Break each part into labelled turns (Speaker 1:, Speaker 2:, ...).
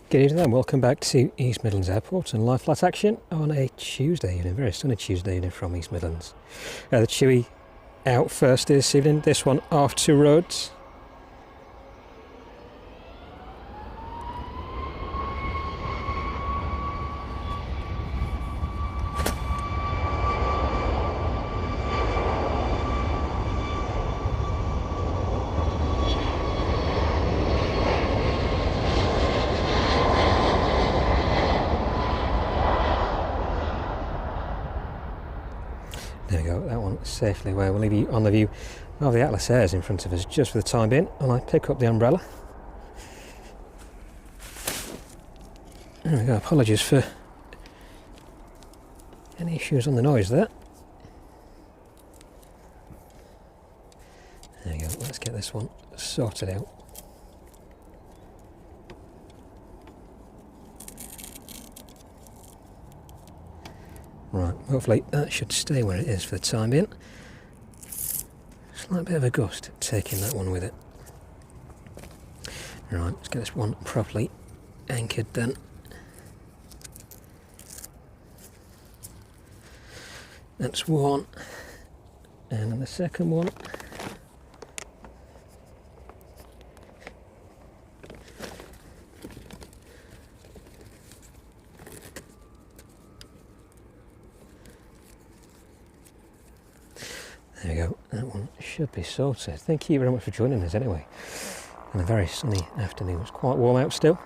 Speaker 1: Good evening and welcome back to East Midlands Airport and live flight action on a Tuesday evening, very sunny Tuesday evening from East Midlands. The Chewy out first this evening, this one off to Rhodes. There we go, that one safely away. We'll leave you on the view of the Atlas Airs in front of us just for the time being, and I pick up the umbrella. There we go, apologies for any issues on the noise there. There we go, let's get this one sorted out. Right, hopefully that should stay where it is for the time being. Slight bit of a gust taking that one with it. Right, let's get this one properly anchored then. That's one. And then the second one. There we go, that one should be sorted. Thank you very much for joining us anyway. On a very sunny afternoon, it's quite warm out still.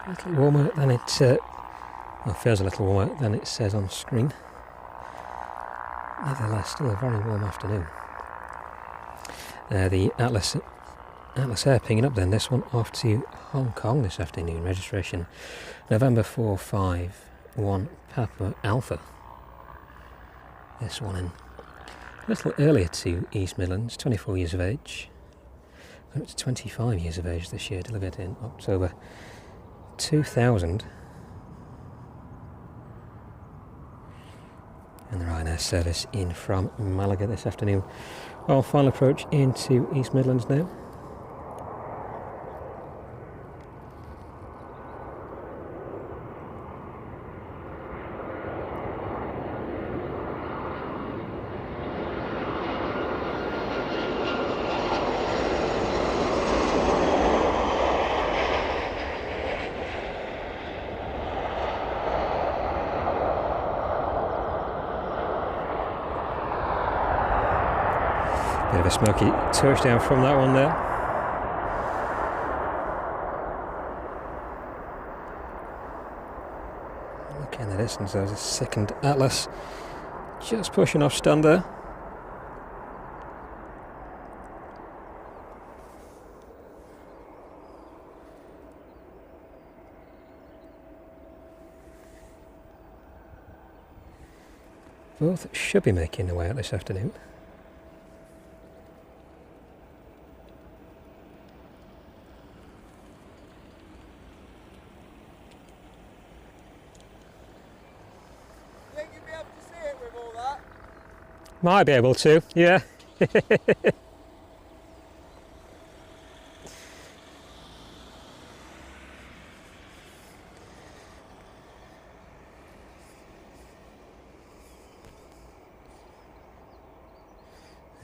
Speaker 1: A little warmer than it, well, feels a little warmer than it says on screen. Nevertheless, still a very warm afternoon. The Atlas Air pinging up then, this one off to Hong Kong this afternoon, registration November 451 Papa Alpha. This one in a little earlier to East Midlands, 24 years of age. Up to 25 years of age this year, delivered in October 2000. And the Ryanair service in from Malaga this afternoon. Our final approach into East Midlands now. Bit of a smoky touchdown from that one there. Look in the distance, there's a second Atlas just pushing off stand there. Both should be making their way out this afternoon. Might be able to, yeah. There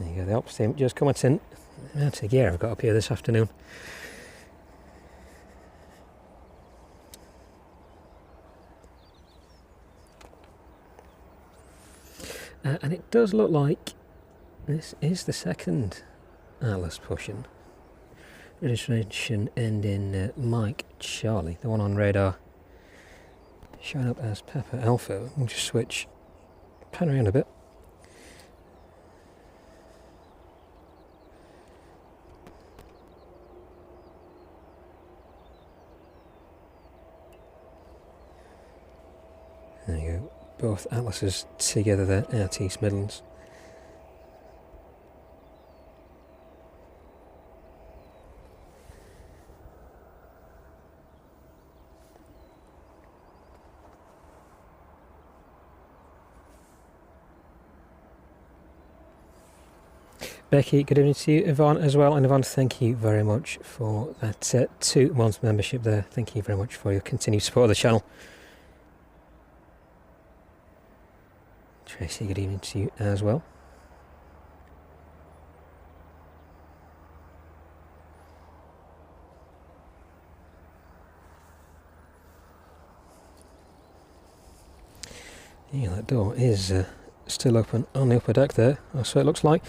Speaker 1: you go, the ops team just commenting That's a gear I've got up here this afternoon. And it does look like this is the second Atlas pushing. Registration ending Mike Charlie, the one on radar showing up as Papa Alpha. We'll just switch, pan around a bit. There you go, both Atlases together there at East Midlands. Becky, good evening to you. Yvonne as well. And Yvonne, thank you very much for that 2-month membership there. Thank you very much for your continued support of the channel. Tracy, good evening to you as well. Yeah, that door is still open on the upper deck there, or so it looks like.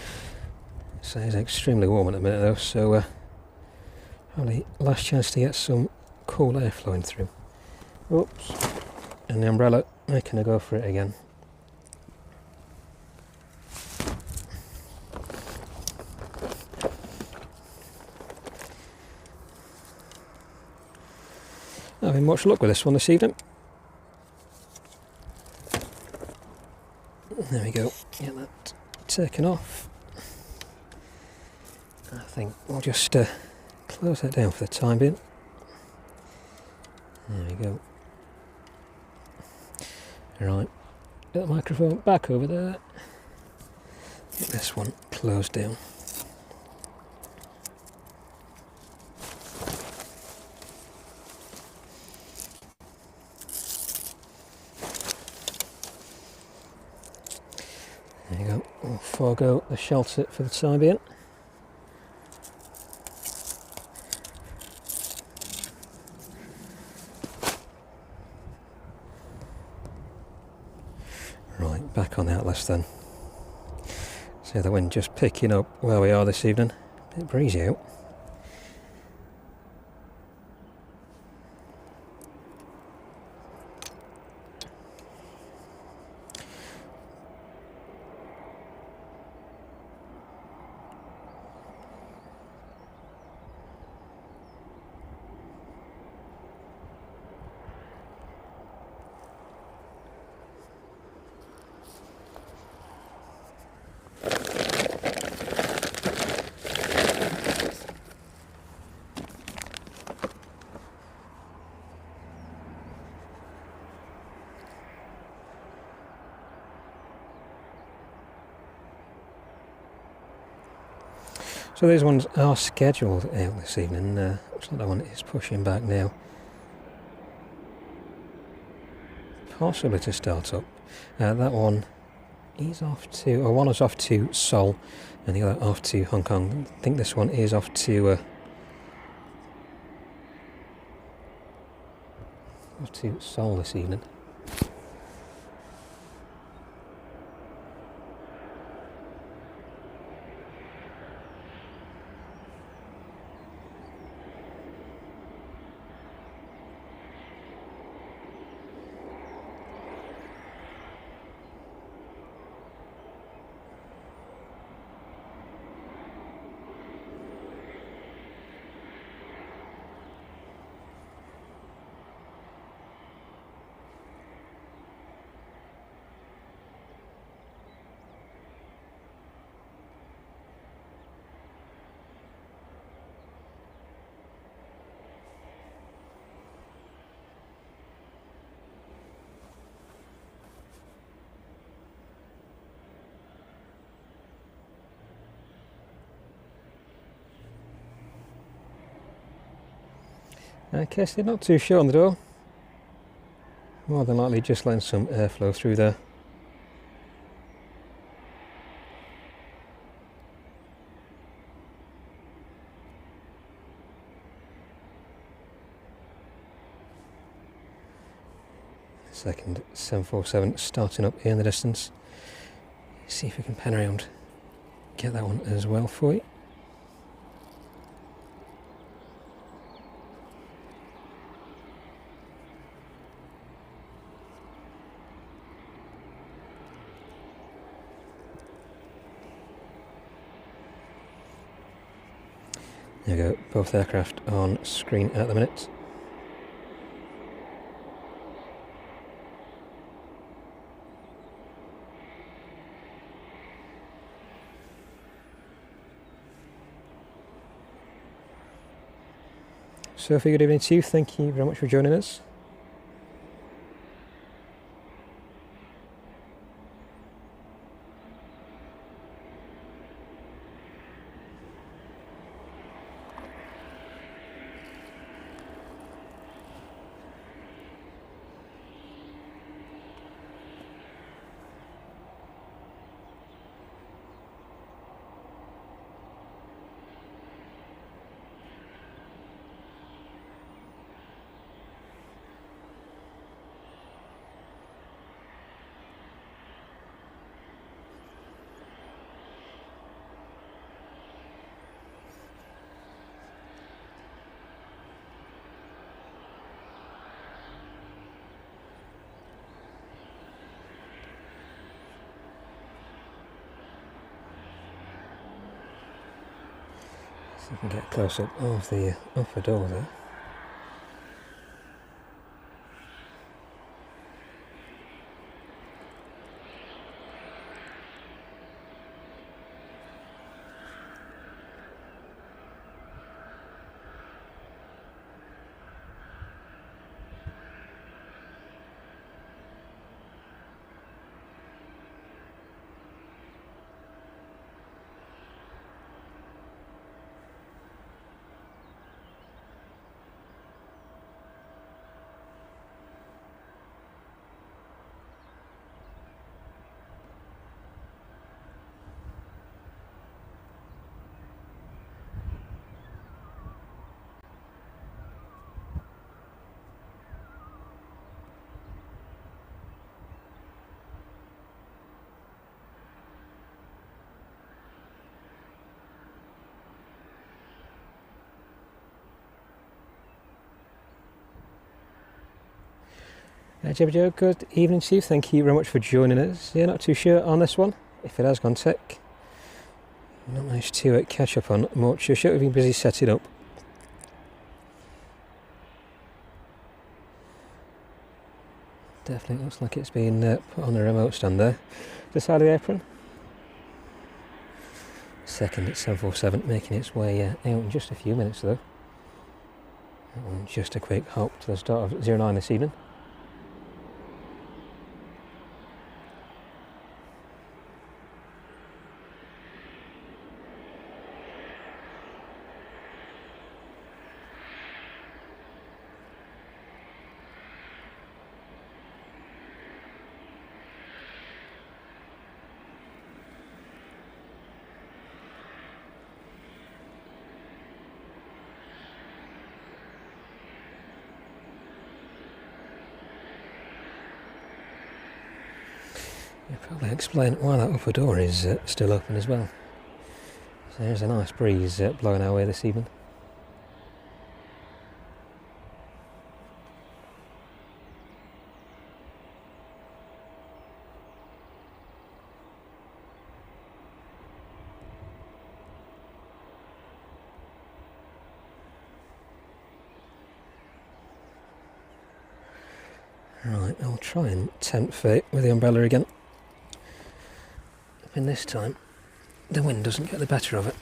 Speaker 1: So it's extremely warm at the minute though, so probably last chance to get some cool air flowing through. Oops, and the umbrella making a go for it again. Not having much luck with this one this evening. There we go, get that taken off. I think we'll just close that down for the time being. There we go. Right, get the microphone back over there. Get this one closed down. There you go, we'll forego the shelter for the time being. Right, back on the Atlas then. So the wind just picking up where we are this evening. A bit breezy out. So these ones are scheduled out this evening. Looks like that one is pushing back now. Possibly to start up. That one is off to, or one is off to Seoul and the other off to Hong Kong. I think this one is off to Seoul this evening. Okay, so not too short on the door. More than likely just letting some airflow through there. Second 747 starting up here in the distance. See if we can pan around, get that one as well for you. There we go, both aircraft on screen at the minute. Sophie, good evening to you. Thank you very much for joining us. So we can get a close up of the upper door there. Joe, good evening to you. Thank you very much for joining us. Yeah, not too sure on this one, if it has gone tech. Not managed to catch up on much. Sure, we've been busy setting up. Definitely looks like it's been put on the remote stand there. The side of the apron. Second at 747, making its way out in just a few minutes though. And just a quick hop to the start of 09 this evening. I'll probably explain why that upper door is still open as well. So there's a nice breeze blowing our way this evening. Right, I'll try and tempt fate with the umbrella again. And this time, the wind doesn't get the better of it.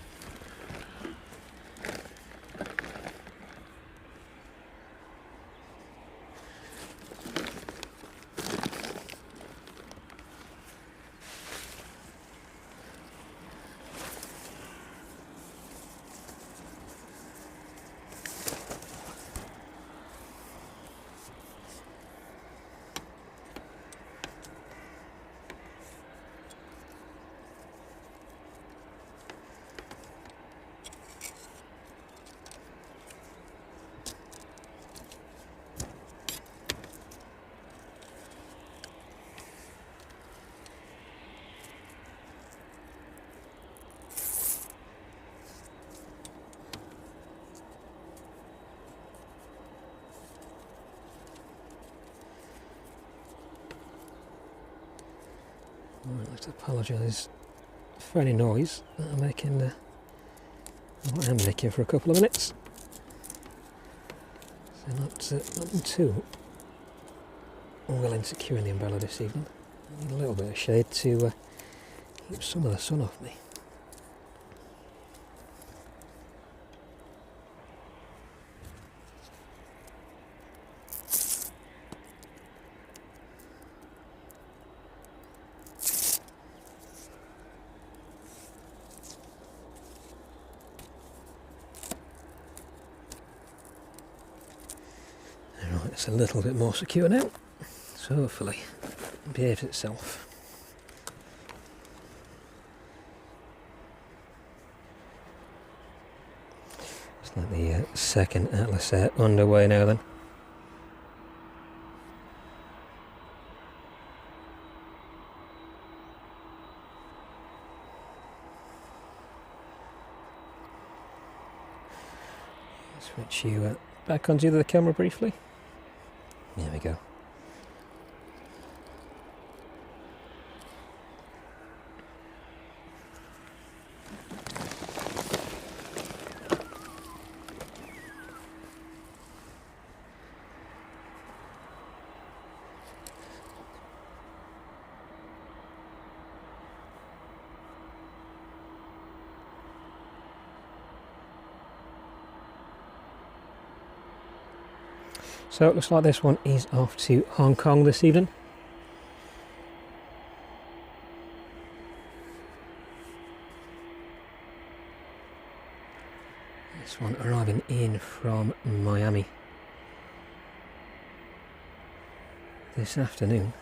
Speaker 1: I'd like to apologise for any noise that I'm making, what I'm making for a couple of minutes. So not too well and secure in the umbrella this evening. I need a little bit of shade to keep some of the sun off me. Right, it's a little bit more secure now, so hopefully it behaves itself. It's like the second Atlas Air underway now then. Switch you back onto the camera briefly. There we go. So it looks like this one is off to Hong Kong this evening. This one arriving in from Miami this afternoon.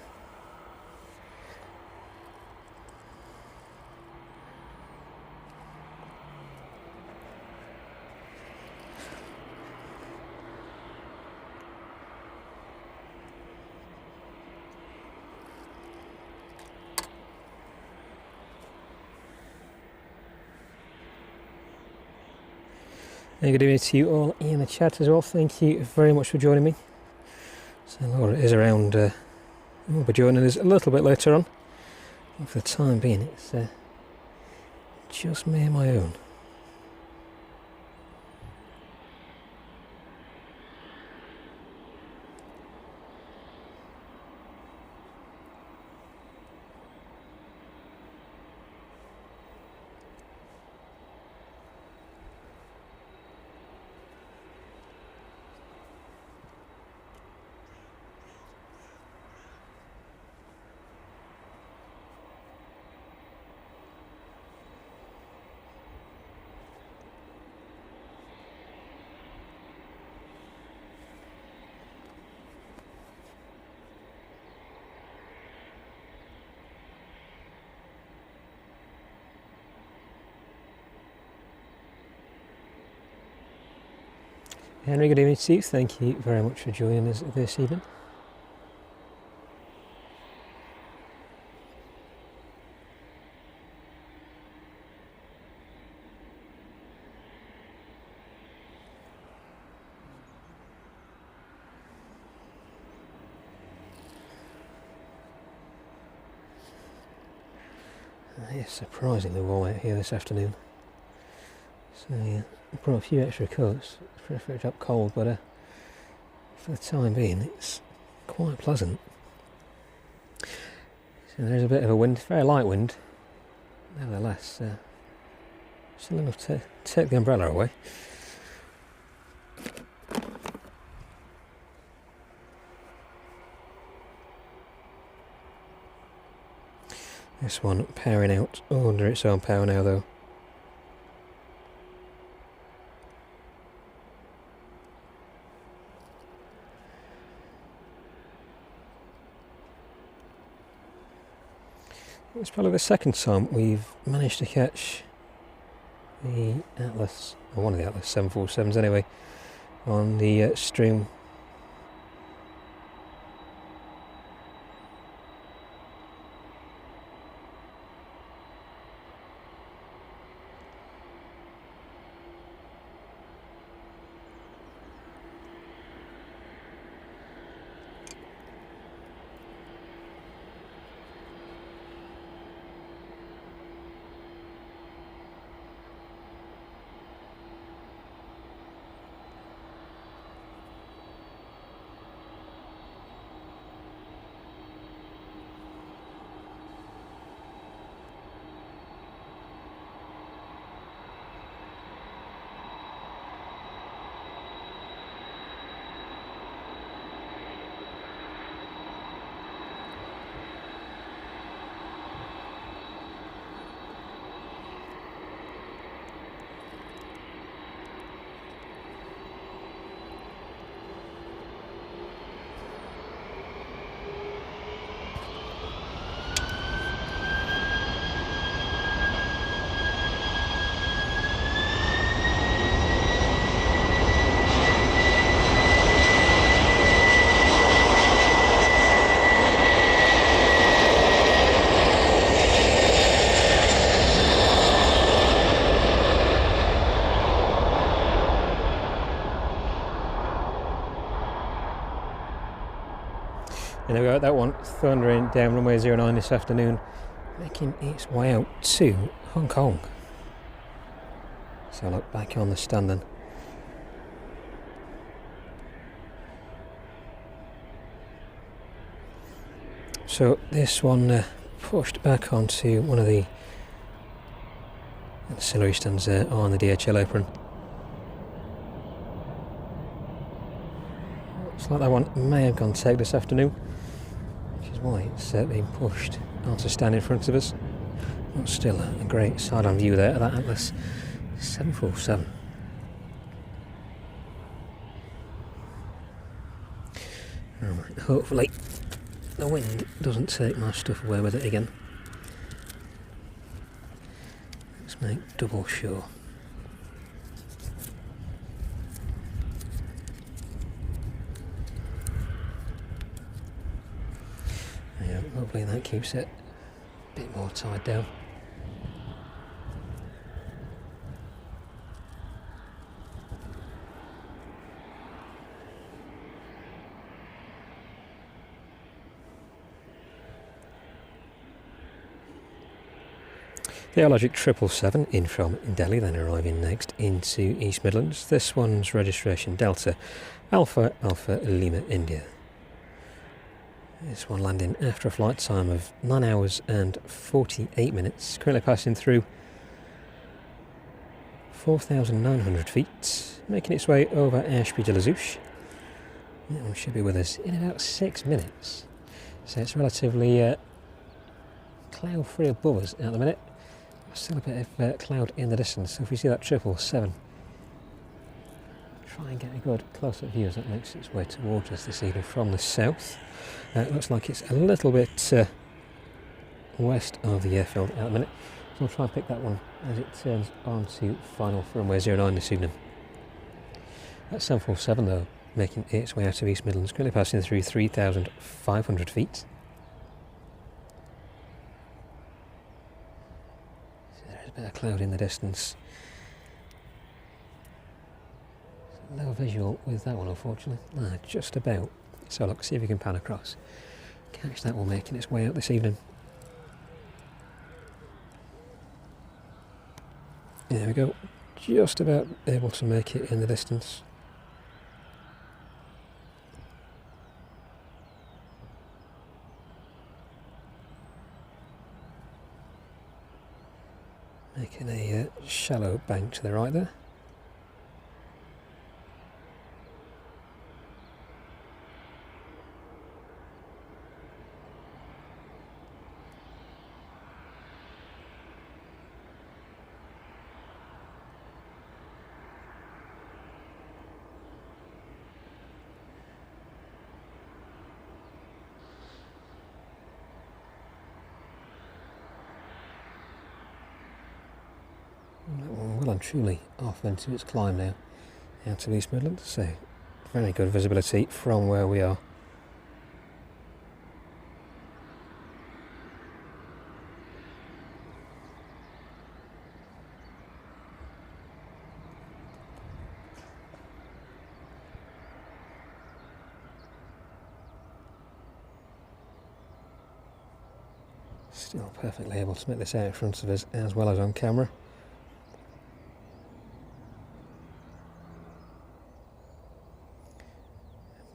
Speaker 1: And good evening to you all in the chat as well. Thank you very much for joining me. So Laura is around, will be joining us a little bit later on. And for the time being, it's just me and my own. Henry, good evening to you. Thank you very much for joining us this evening. It's surprisingly warm out here this afternoon. So yeah, I brought a few extra coats for if it got cold, but for the time being it's quite pleasant. So there's a bit of a wind, very light wind, nevertheless still enough to take the umbrella away. This one powering out under its own power now though. It's probably the second time we've managed to catch the Atlas, or one of the Atlas 747s anyway, on the stream. And there we go, that one thundering down runway 09 this afternoon, making its way out to Hong Kong. So look, back on the stand then. So this one pushed back onto one of the ancillary stands there on the DHL apron. Looks like that one may have gone take this afternoon, which is why it's being pushed onto stand in front of us. But still a great side-on view there of that Atlas 747. Hopefully the wind doesn't take my stuff away with it again. Let's make double sure. Yeah, hopefully that keeps it a bit more tied down. The Aerologic 777 in from Delhi, then arriving next into East Midlands. This one's registration Delta Alpha Alpha Lima India. This one landing after a flight time of 9 hours and 48 minutes. Currently passing through 4,900 feet, making its way over Ashby de la Zouch. That one should be with us in about 6 minutes. So it's relatively cloud-free above us at the minute. Still a bit of cloud in the distance, so if we see that 777, try and get a good close-up view as that makes its way towards us this evening from the south. It looks like it's a little bit west of the airfield at the minute, so we'll try and pick that one as it turns on to final for runway 09 this evening. That 747 though, making its way out of East Midlands, currently passing through 3,500 feet. A bit of cloud in the distance. No visual with that one, unfortunately. Just about. So look, see if we can pan across. Catch that one making its way out this evening. There we go. Just about able to make it in the distance. Making a shallow bank to the right there. Well and truly off into its climb now, out to East Midlands, so very good visibility from where we are. Still perfectly able to make this out in front of us as well as on camera.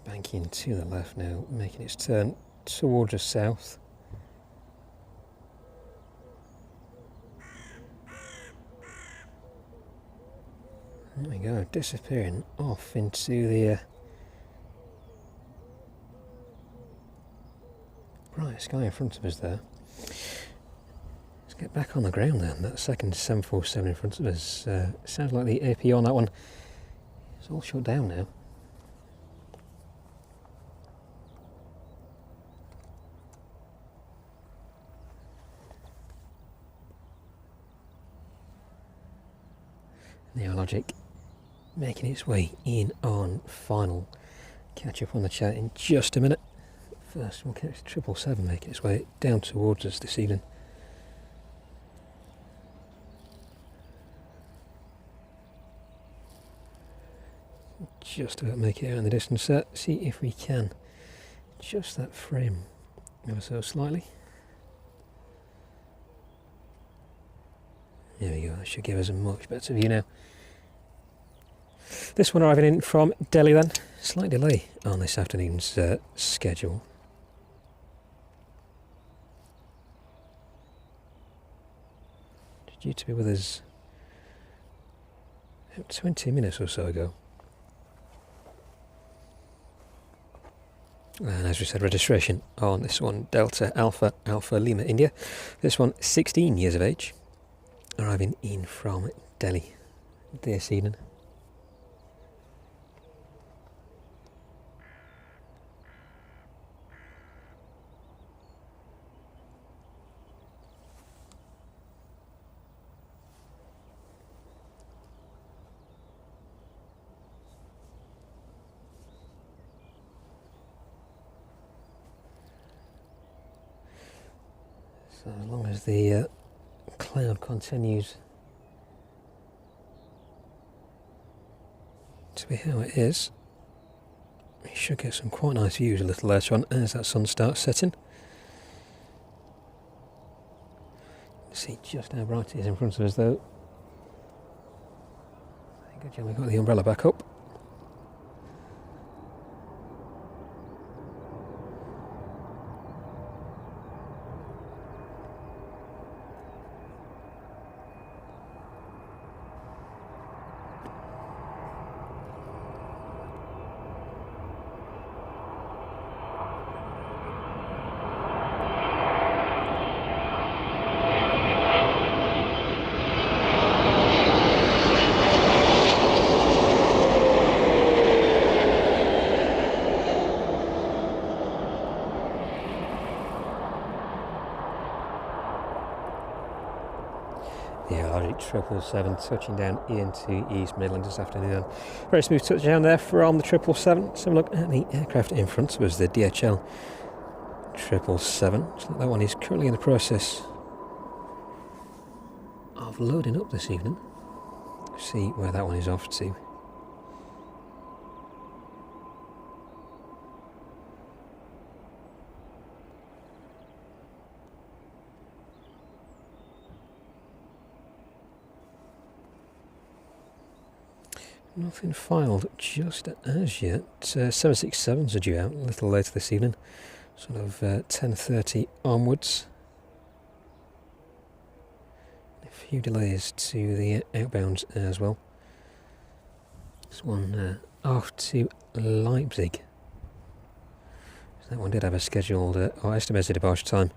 Speaker 1: Banking to the left now, making its turn towards the south. There we go, disappearing off into the bright sky in front of us there. Let's get back on the ground then. That second 747 in front of us. Sounds like the AP on that one is all shut down now. The Aerologic making its way in on final. Catch up on the chat in just a minute. First we'll catch 777 making its way down towards us this evening. Just about make it out in the distance. See if we can adjust that frame ever so slightly. There we go, that should give us a much better view now. This one arriving in from Delhi then. Slight delay on this afternoon's schedule. Due to be with us about 20 minutes or so ago. And as we said, registration on this one, Delta Alpha Alpha Lima India. This one 16 years of age, arriving in from Delhi this evening. So as long as the cloud continues to be how it is, we should get some quite nice views a little later on as that sun starts setting. See just how bright it is in front of us though. Good job, we've got the umbrella back up. The Aerologic 777 touching down into East Midlands this afternoon. Very smooth touchdown there from the 777. Let's have a look at the aircraft in front of us, the DHL 777. Looks like that one is currently in the process of loading up this evening. Let's see where that one is off to. Nothing filed just as yet. 767s are due out a little later this evening, sort of 10:30 onwards. A few delays to the outbounds as well. This one off to Leipzig. So that one did have a scheduled or estimated departure time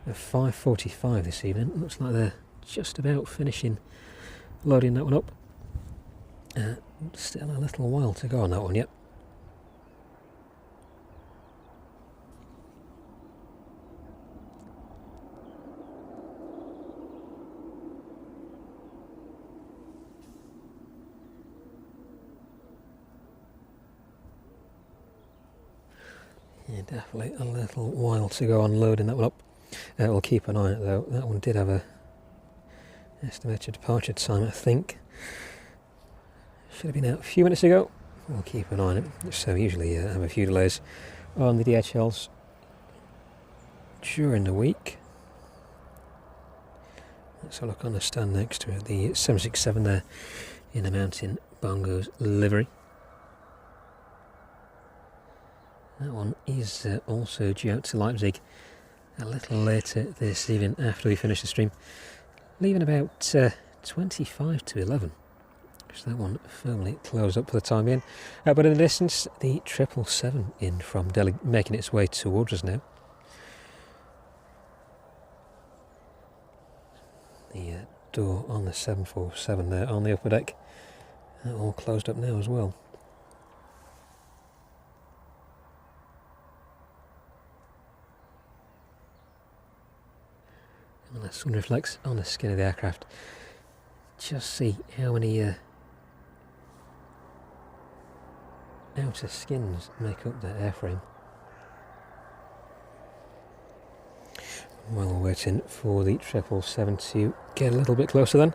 Speaker 1: of 5:45 this evening. Looks like they're just about finishing loading that one up. Still a little while to go on that one yet. Yeah, definitely a little while to go on loading that one up. We'll keep an eye on it though. That one did have a estimated departure time, I think. Should have been out a few minutes ago. We'll keep an eye on it. So we usually have a few delays on the DHLs during the week. Let's have a look on the stand next to it. The 767 there in the Mountain Bongos livery. That one is also due out to Leipzig a little later this evening after we finish the stream. Leaving about 25 to 11. So that one firmly closed up for the time being. But in the distance, the 777 in from Delhi, making its way towards us now. The door on the 747 there on the upper deck, all closed up now as well. And that sun reflects on the skin of the aircraft. Just see how many outer skins make up the airframe. While we're waiting for the 777 to get a little bit closer then,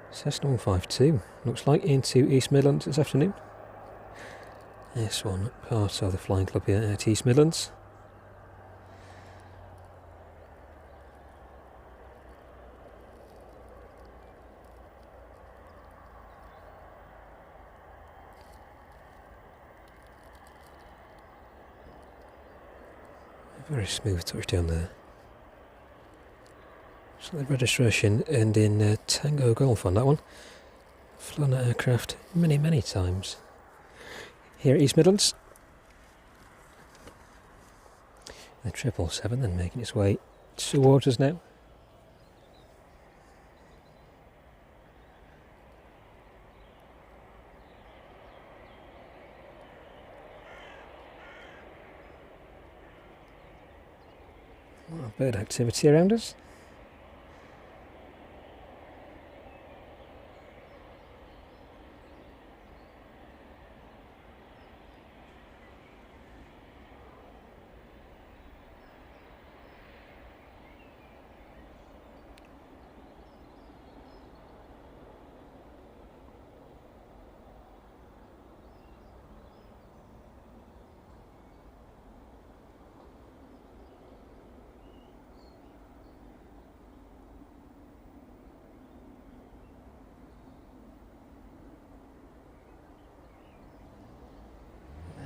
Speaker 1: Cessna 152 looks like into East Midlands this afternoon. This one part of the flying club here at East Midlands. A very smooth touchdown there. So the registration ending Tango Golf on that one. Flown that aircraft many times here at East Midlands. The 777 then making its way towards us now. A lot of bird activity around us.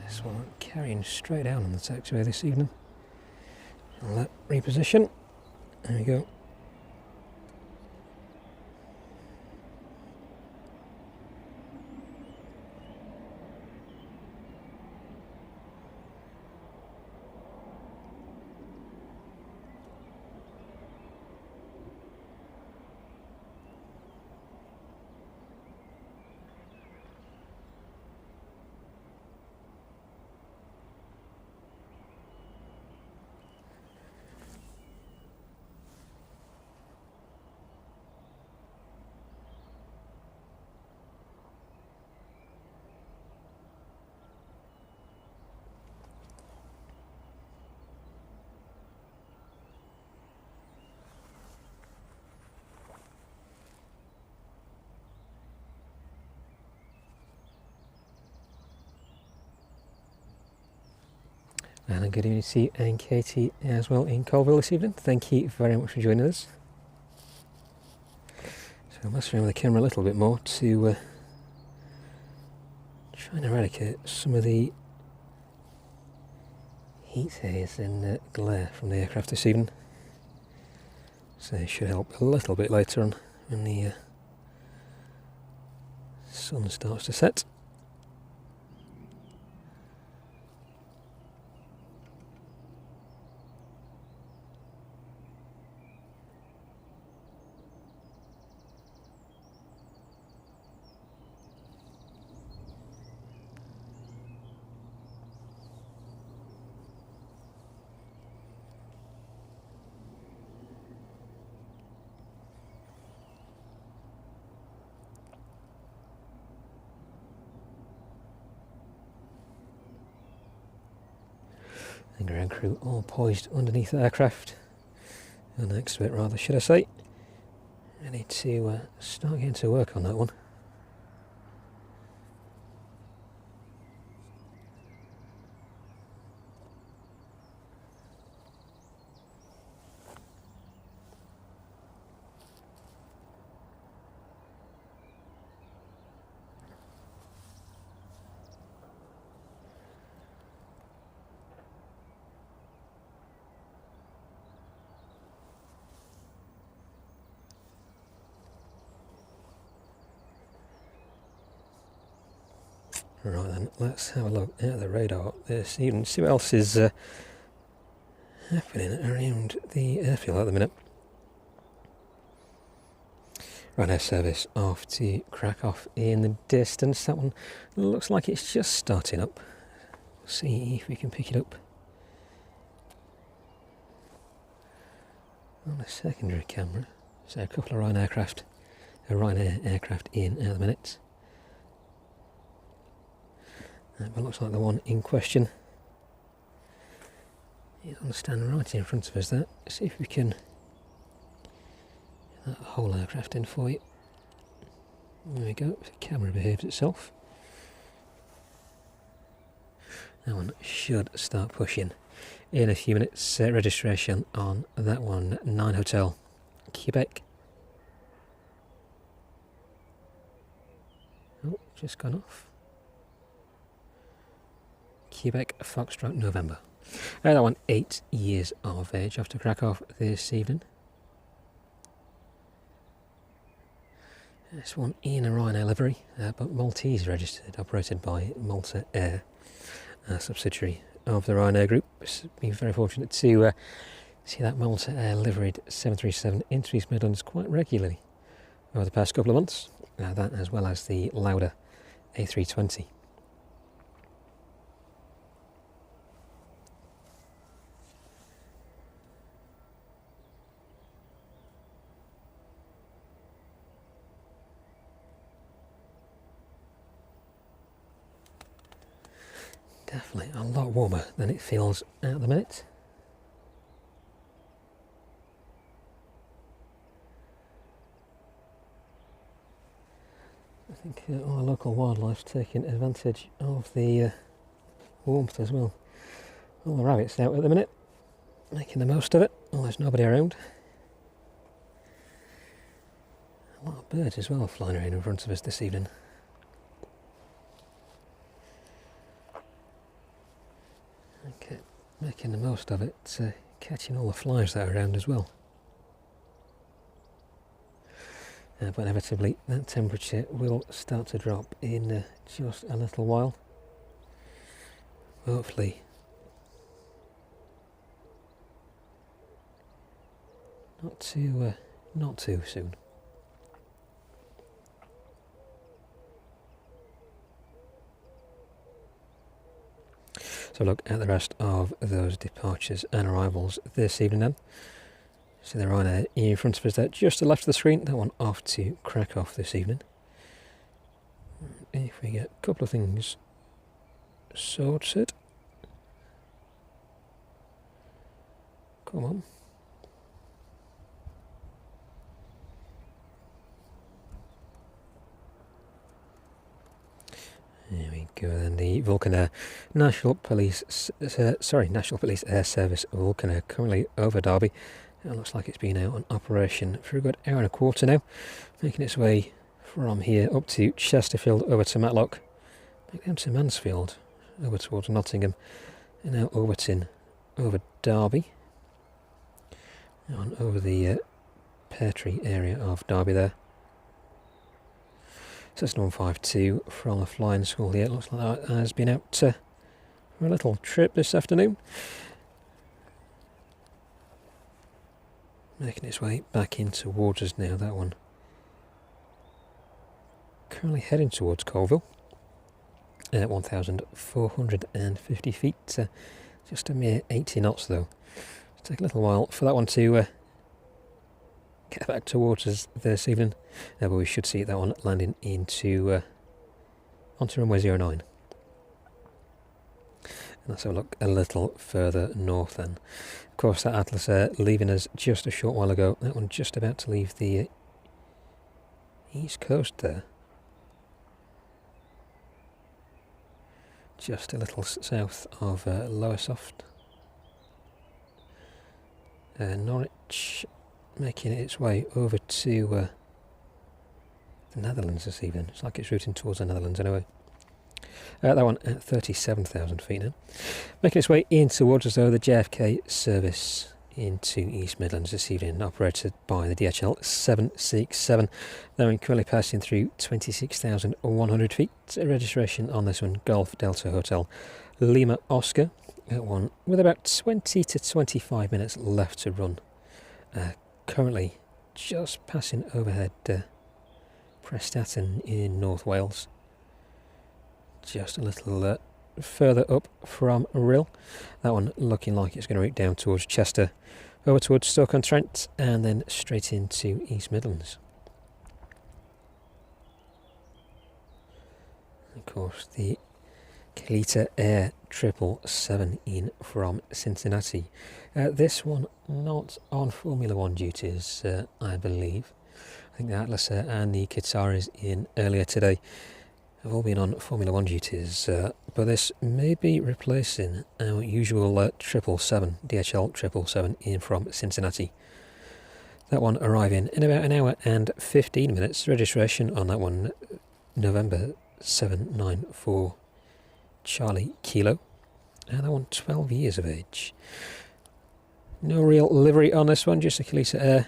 Speaker 1: This one carrying straight down on the taxiway this evening. I'll let reposition. There we go. And good evening to you and Katie as well in Colville this evening. Thank you very much for joining us. So I'll mess around with the camera a little bit more to try and eradicate some of the heat haze and glare from the aircraft this evening. So it should help a little bit later on when the sun starts to set. And ground crew all poised underneath the aircraft, and next to it rather, should I say. Ready to start getting to work on that one. Right then, let's have a look at the radar this evening, see what else is happening around the airfield at the minute. Ryanair service off to Krakow in the distance. That one looks like it's just starting up. We'll see if we can pick it up on a secondary camera. So a couple of Ryanair aircraft in at the minute. But looks like the one in question is on the stand right in front of us there. See if we can get that whole aircraft in for you. There we go, the camera behaves itself. That one should start pushing in a few minutes. Registration on that one, 9 Hotel, Quebec. Oh, just gone off. Quebec, Foxtrot, November. That one, 8 years of age, off to Krakow this evening. This one in a Ryanair livery, but Maltese registered, operated by Malta Air, a subsidiary of the Ryanair group. It's been very fortunate to see that Malta Air liveried 737 into East Midlands quite regularly over the past couple of months. That as well as the Lauda A320. Definitely a lot warmer than it feels at the minute. I think all the local wildlife taking advantage of the warmth as well. All the rabbits out at the minute, making the most of it. Oh, there's nobody around. A lot of birds as well flying around in front of us this evening. Okay, making the most of it, catching all the flies that are around as well. But inevitably that temperature will start to drop in just a little while. Hopefully not too soon. So look at the rest of those departures and arrivals this evening then. So the Ryanair in front of us there, just to the left of the screen, that one off to Krakow this evening. If we get a couple of things sorted. Come on. There we go then, the Vulcan National Police Air Service Vulcan currently over Derby. It looks like it's been out on operation for a good hour and a quarter now, making its way from here up to Chesterfield, over to Matlock, back down to Mansfield, over towards Nottingham, and now Overton, over Derby, on over the Pear Tree area of Derby there. Cessna 152 from the flying school here. It looks like that has been out for a little trip this afternoon. Making its way back in towards us now, that one. Currently heading towards Colville at 1,450 feet. Just a mere 80 knots though. It'll take a little while for that one to get back towards us this evening, but we should see that one landing into onto runway 09. And let's have a look a little further north then. Of course, that Atlas Air leaving us just a short while ago. That one just about to leave the east coast there. Just a little south of Lowestoft. Norwich, making its way over to the Netherlands this evening. It's like it's routing towards the Netherlands anyway. That one at 37,000 feet now. Making its way in towards us though, the JFK service into East Midlands this evening, operated by the DHL 767. They're currently passing through 26,100 feet. Registration on this one, Golf Delta Hotel Lima Oscar. That one with about 20 to 25 minutes left to run. Currently just passing overhead Prestatyn in North Wales. Just a little further up from Rhyl. That one looking like it's going to route down towards Chester, over towards Stoke-on-Trent, and then straight into East Midlands. Of course, the Qatar Air 777 in from Cincinnati. This one not on Formula One duties, I believe. I think the Atlas and the Qatar is in earlier today. have all been on Formula 1 duties, but this may be replacing our usual 777, DHL 777 in from Cincinnati. That one arriving in about an hour and 15 minutes. Registration on that one, November 794 Charlie Kilo. And that one 12 years of age. No real livery on this one, just a Kalisa Air.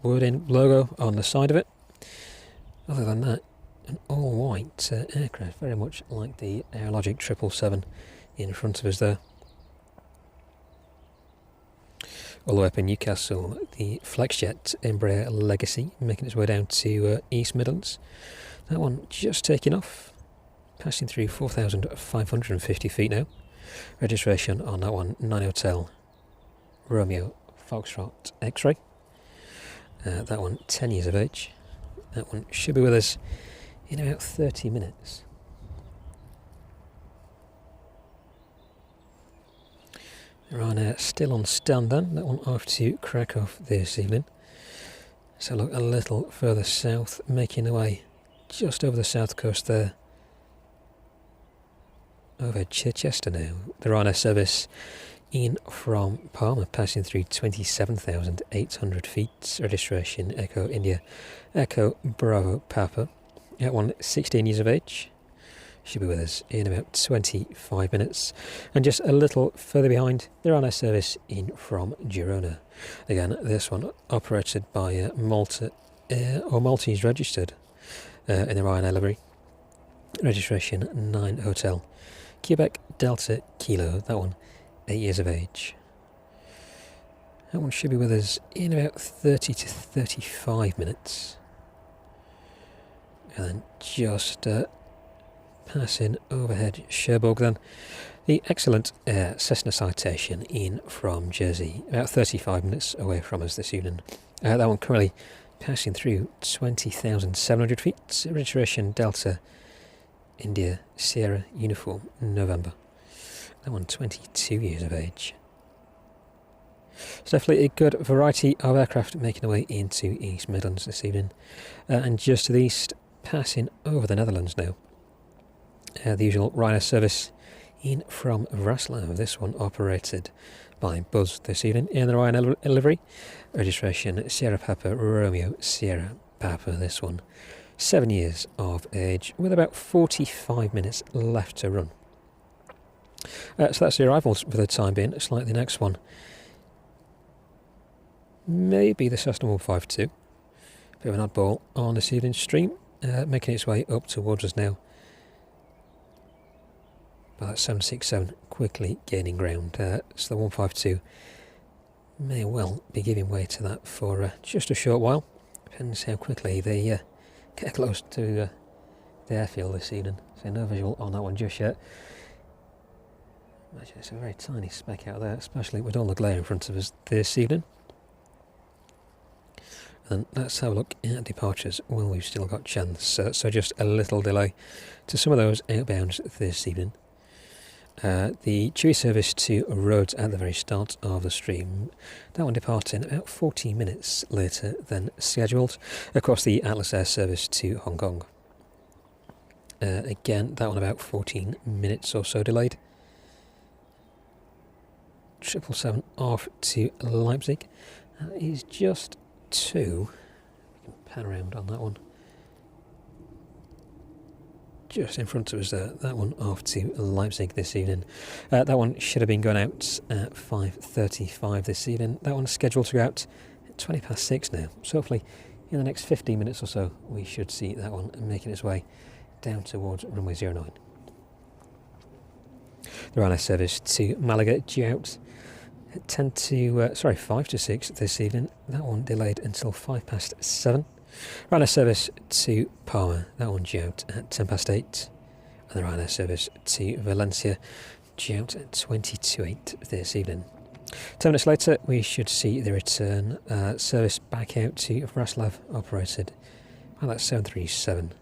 Speaker 1: Wording logo on the side of it. Other than that, an all-white aircraft, very much like the Aerologic 777 in front of us there. All the way up in Newcastle, the Flexjet Embraer Legacy making its way down to East Midlands. That one just taking off, passing through 4,550 feet now. Registration on that one, 9 Hotel Romeo Foxtrot X-Ray. That one 10 years of age. That one should be with us in about 30 minutes. Ryanair still on stand then. That one off to Krakow this evening. So look a little further south, making our way just over the south coast there. Over Chichester now. The Ryanair service in from Palma, passing through 27,800 feet. Registration Echo India, Echo Bravo Papa. That one 16 years of age. Should be with us in about 25 minutes. And just a little further behind, the Ryanair service in from Girona. Again, this one operated by Malta or Maltese registered in the Ryanair livery. Registration 9 Hotel Quebec Delta Kilo. That one 8 years of age. That one should be with us in about 30 to 35 minutes. And then just passing overhead Cherbourg then. The excellent Cessna Citation in from Jersey, about 35 minutes away from us this evening. That one currently passing through 20,700 feet. Registration Delta India Sierra Uniform November. That one 22 years of age. It's definitely a good variety of aircraft making their way into East Midlands this evening. And just to the east, passing over the Netherlands now. The usual Ryanair service in from Wrocław. This one operated by Buzz this evening in the Ryanair livery. Registration Sierra Papa Romeo Sierra Papa. This one 7 years of age with about 45 minutes left to run. So that's the arrivals for the time being. It's like the next one. Maybe the Cessna 152. Bit of an oddball on this evening's stream. Making its way up towards us now. But that 767 quickly gaining ground. So the 152 may well be giving way to that for just a short while. Depends how quickly they get close to the airfield this evening. So no visual on that one just yet. Imagine it's a very tiny speck out there, especially with all the glare in front of us this evening. And let's have a look at departures while we've still got chance. So just a little delay to some of those outbounds this evening. The Chewy service to Rhodes at the very start of the stream. That one departing about 40 minutes later than scheduled. Of course, the Atlas Air service to Hong Kong. Again, that one about 14 minutes or so delayed. 777 off to Leipzig. That is just 2. We can pan around on that one. Just in front of us there. That one off to Leipzig this evening. That one should have been going out at 5:35 this evening. That one's scheduled to go out at 6:20 now. So hopefully in the next 15 minutes or so we should see that one making its way down towards runway 09. The Ryanair service to Malaga due out at 5 to 6 this evening. That one delayed until 7:05. Ryanair service to Parma, that one due out at 8:10. And the Ryanair service to Valencia due out at 8:20 this evening. 10 minutes later we should see the return service back out to Wrocław, operated by that 737.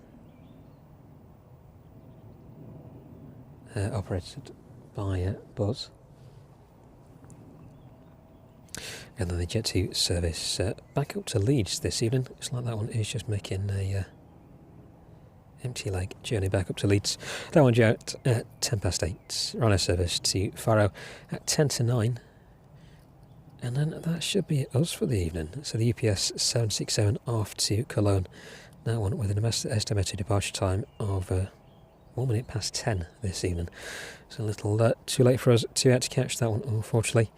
Speaker 1: Operated by Buzz. And then the Jet 2 service back up to Leeds this evening. Looks like that one is just making a empty leg journey back up to Leeds. That one's out at 8:10. Ryanair service to Faro at 8:50. And then that should be us for the evening. So the UPS 767 off to Cologne. That one with an estimated departure time of 10 this evening. So a little too late for us to catch that one, unfortunately.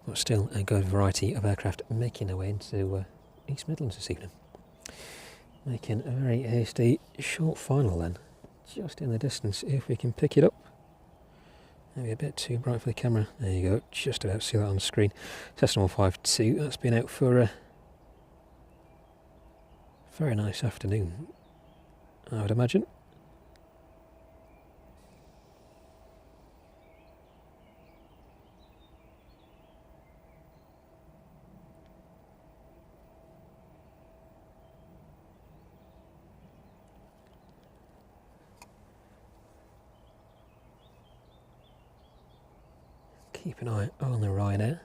Speaker 1: But still a good variety of aircraft making their way into East Midlands this evening. Making a very hasty short final then. Just in the distance, if we can pick it up. Maybe a bit too bright for the camera. There you go, just about to see that on the screen. Cessna 152, that's been out for a very nice afternoon, I would imagine. Keep an eye on the Ryanair.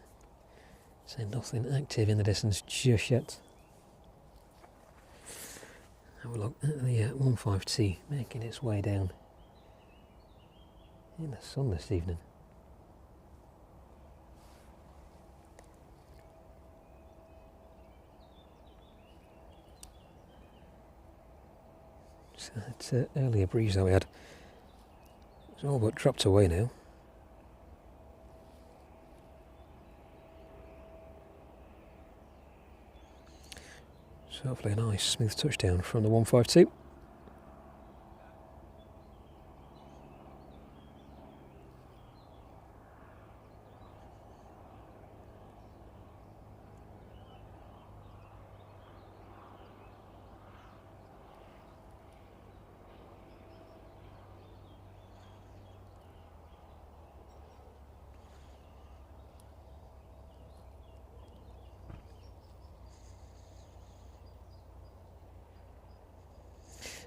Speaker 1: So nothing active in the distance just yet. Have a look at the 152 making its way down in the sun this evening. So that earlier breeze that we had, it's all but dropped away now. So hopefully a nice smooth touchdown from the 152.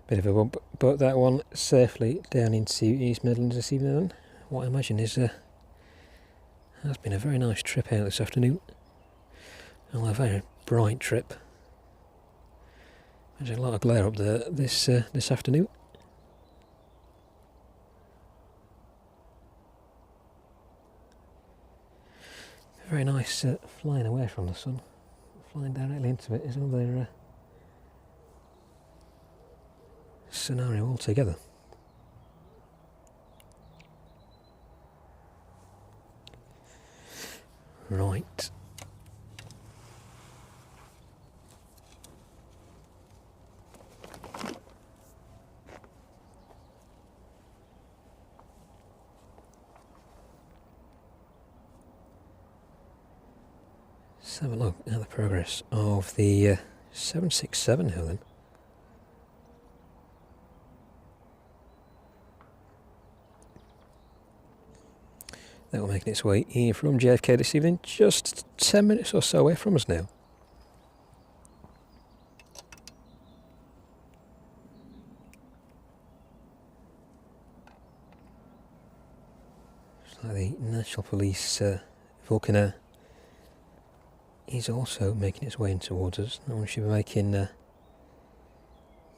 Speaker 1: Bit of a bump, but that one safely down into East Midlands this evening. What I imagine is has been a very nice trip out this afternoon. Well, a very bright trip. There's a lot of glare up there this afternoon. Very nice flying away from the sun. Flying directly into it is another scenario altogether. Right. Let's have a look at the progress of the 767 now then. That will making its way in from JFK this evening, just 10 minutes or so away from us now. So the National Police Vulcan is also making its way in towards us. That one should be making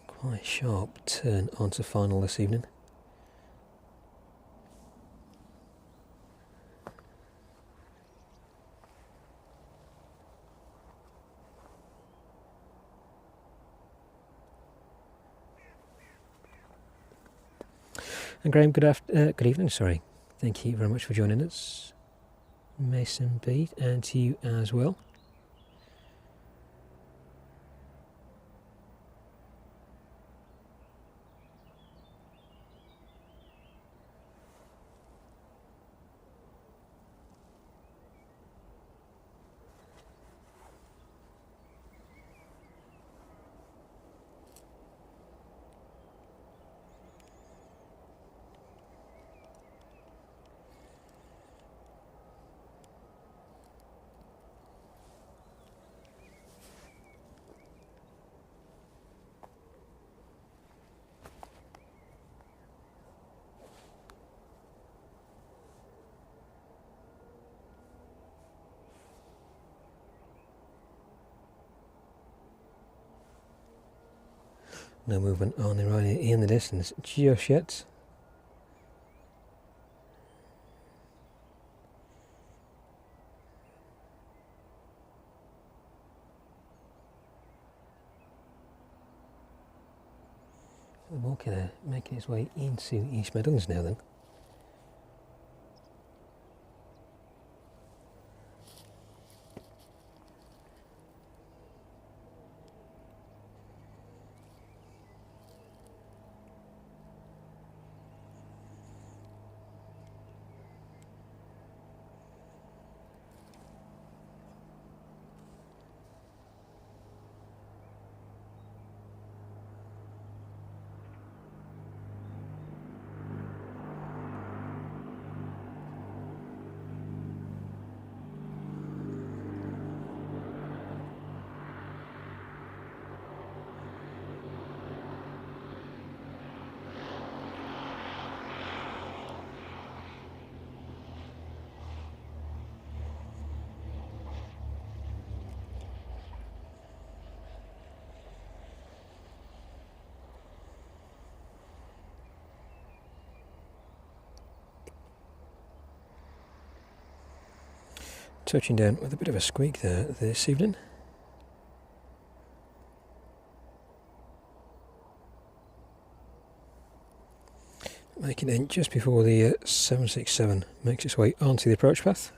Speaker 1: quite a sharp turn onto final this evening. And Graham, good evening, sorry. Thank you very much for joining us. Mason B, and to you as well. No movement on the Ryanair in the distance just yet. The Walker there making its way into East Midlands now then. Touching down with a bit of a squeak there this evening. Making it in just before the 767 makes its way onto the approach path.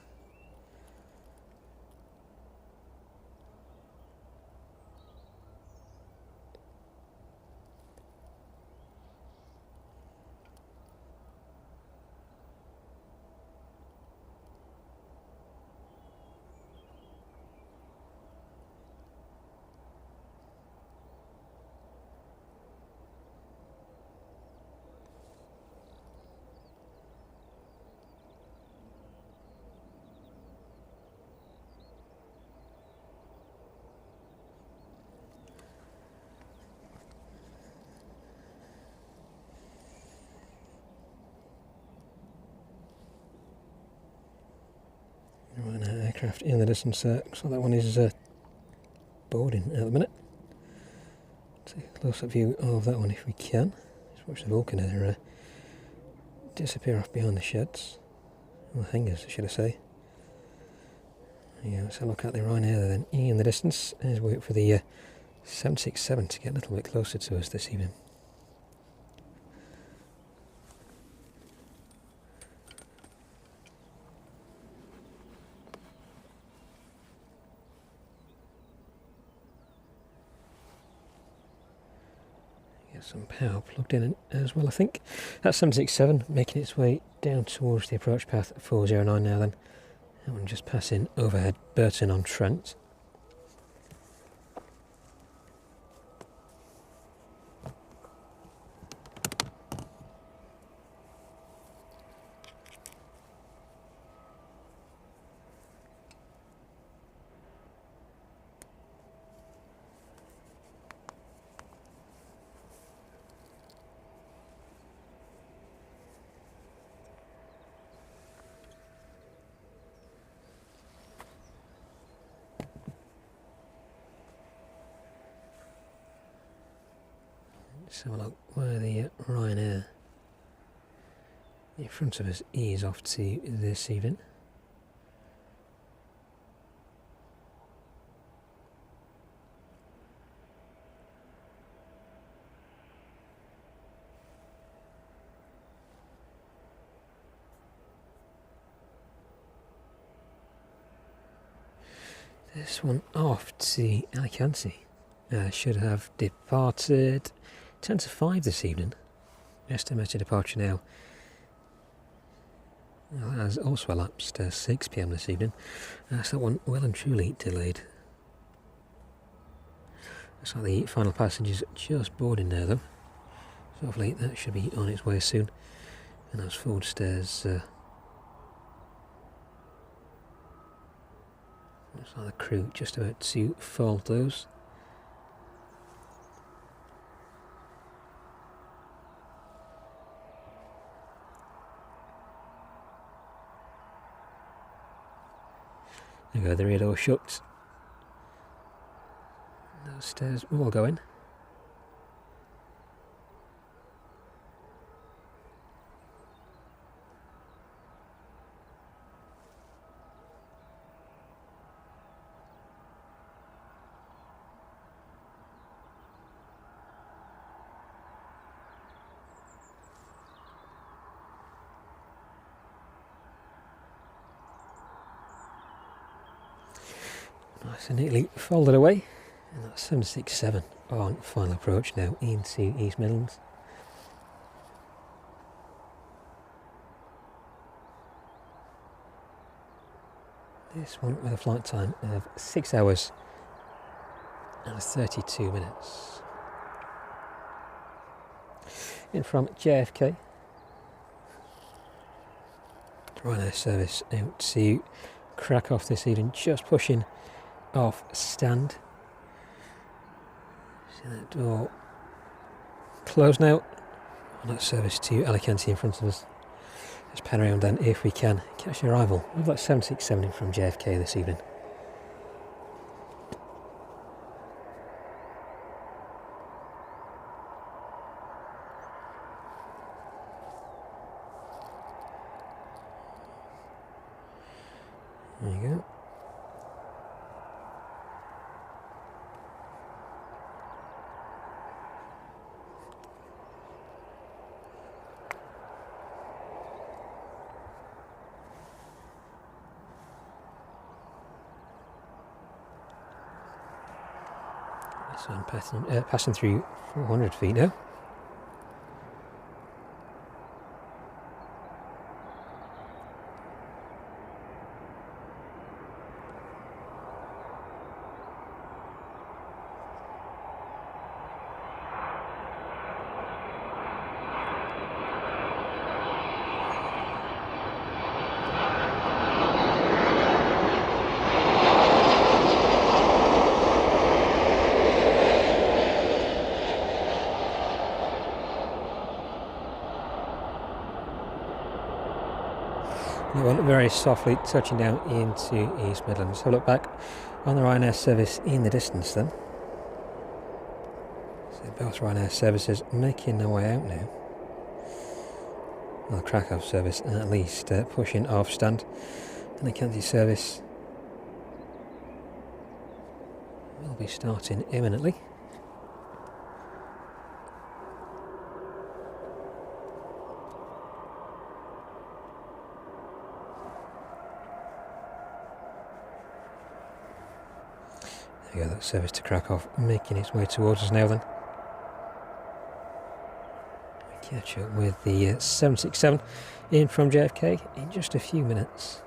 Speaker 1: Ryanair aircraft in the distance. Looks like that one is boarding at the minute. Take a close-up view of that one if we can. Just watch the Vulcan there disappear off behind the sheds. Or the hangars, should I say. Yeah, let's have a look at the Ryanair then in the distance as we wait for the 767 to get a little bit closer to us this evening. Get some power plugged in as well, I think. That's 767 making its way down towards the approach path 409 now then. That one just passing overhead Burton on Trent. Let's have a look where the Ryanair in front of us is off to this evening. This one off to Alicante should have departed 10 to 5 this evening. Estimated departure now has also elapsed 6 PM this evening. So that one well and truly delayed. Looks like the final passengers just boarding there though. So hopefully that should be on its way soon. And those forward stairs looks like the crew just about to fold those. There we go, the rear door shut. Those stairs will go in. Nice and neatly folded away. And that's 767 on final approach now into East Midlands. This one with a flight time of 6 hours and 32 minutes. In from JFK. Ryanair service out to Krakow this evening, just pushing off stand. See that door closed now. On that service to Alicante in front of us. Let's pan around then if we can catch the arrival. We've got 767 in from JFK this evening. There you go. So I'm passing through 400 feet now. That one very softly touching down into East Midlands. So look back on the Ryanair service in the distance then. So both Ryanair services making their way out now. Well, the Krakow service at least pushing off stand. And the Alicante service will be starting imminently. There we go, that service to Krakow making its way towards us now then. We catch up with the 767 in from JFK in just a few minutes.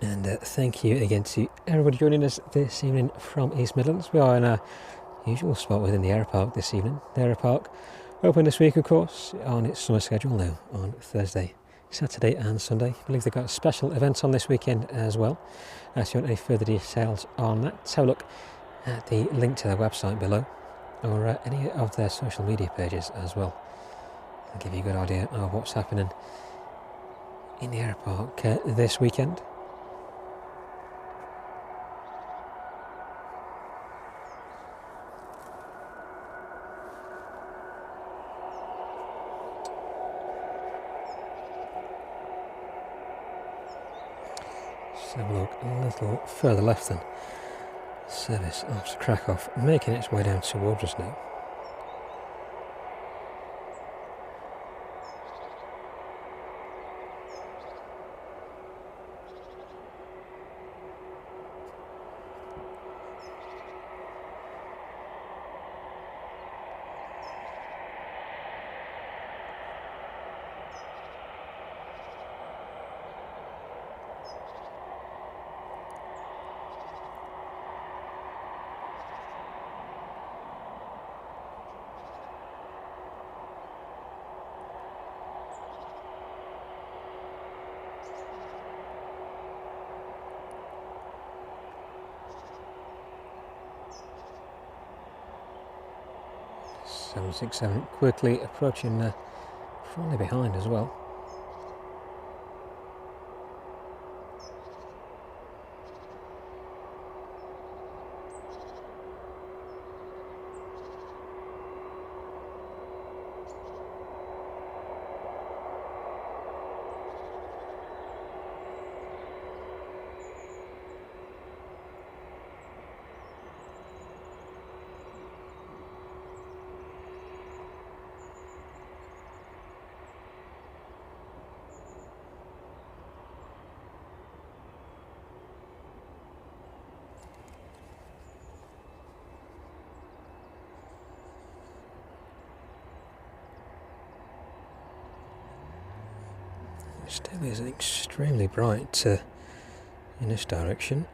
Speaker 1: And thank you again to everybody joining us this evening from East Midlands. We are in our usual spot within the Aeropark this evening. The Aeropark open this week, of course, on its summer schedule now on Thursday, Saturday and Sunday. I believe they've got special events on this weekend as well. If you want any further details on that, have a look at the link to their website below or any of their social media pages as well. I'll give you a good idea of what's happening in the Aeropark this weekend. Have a look a little further left then. Service of Krakow making its way down towards us now. 767 quickly approaching front behind as well. Still is extremely bright in this direction.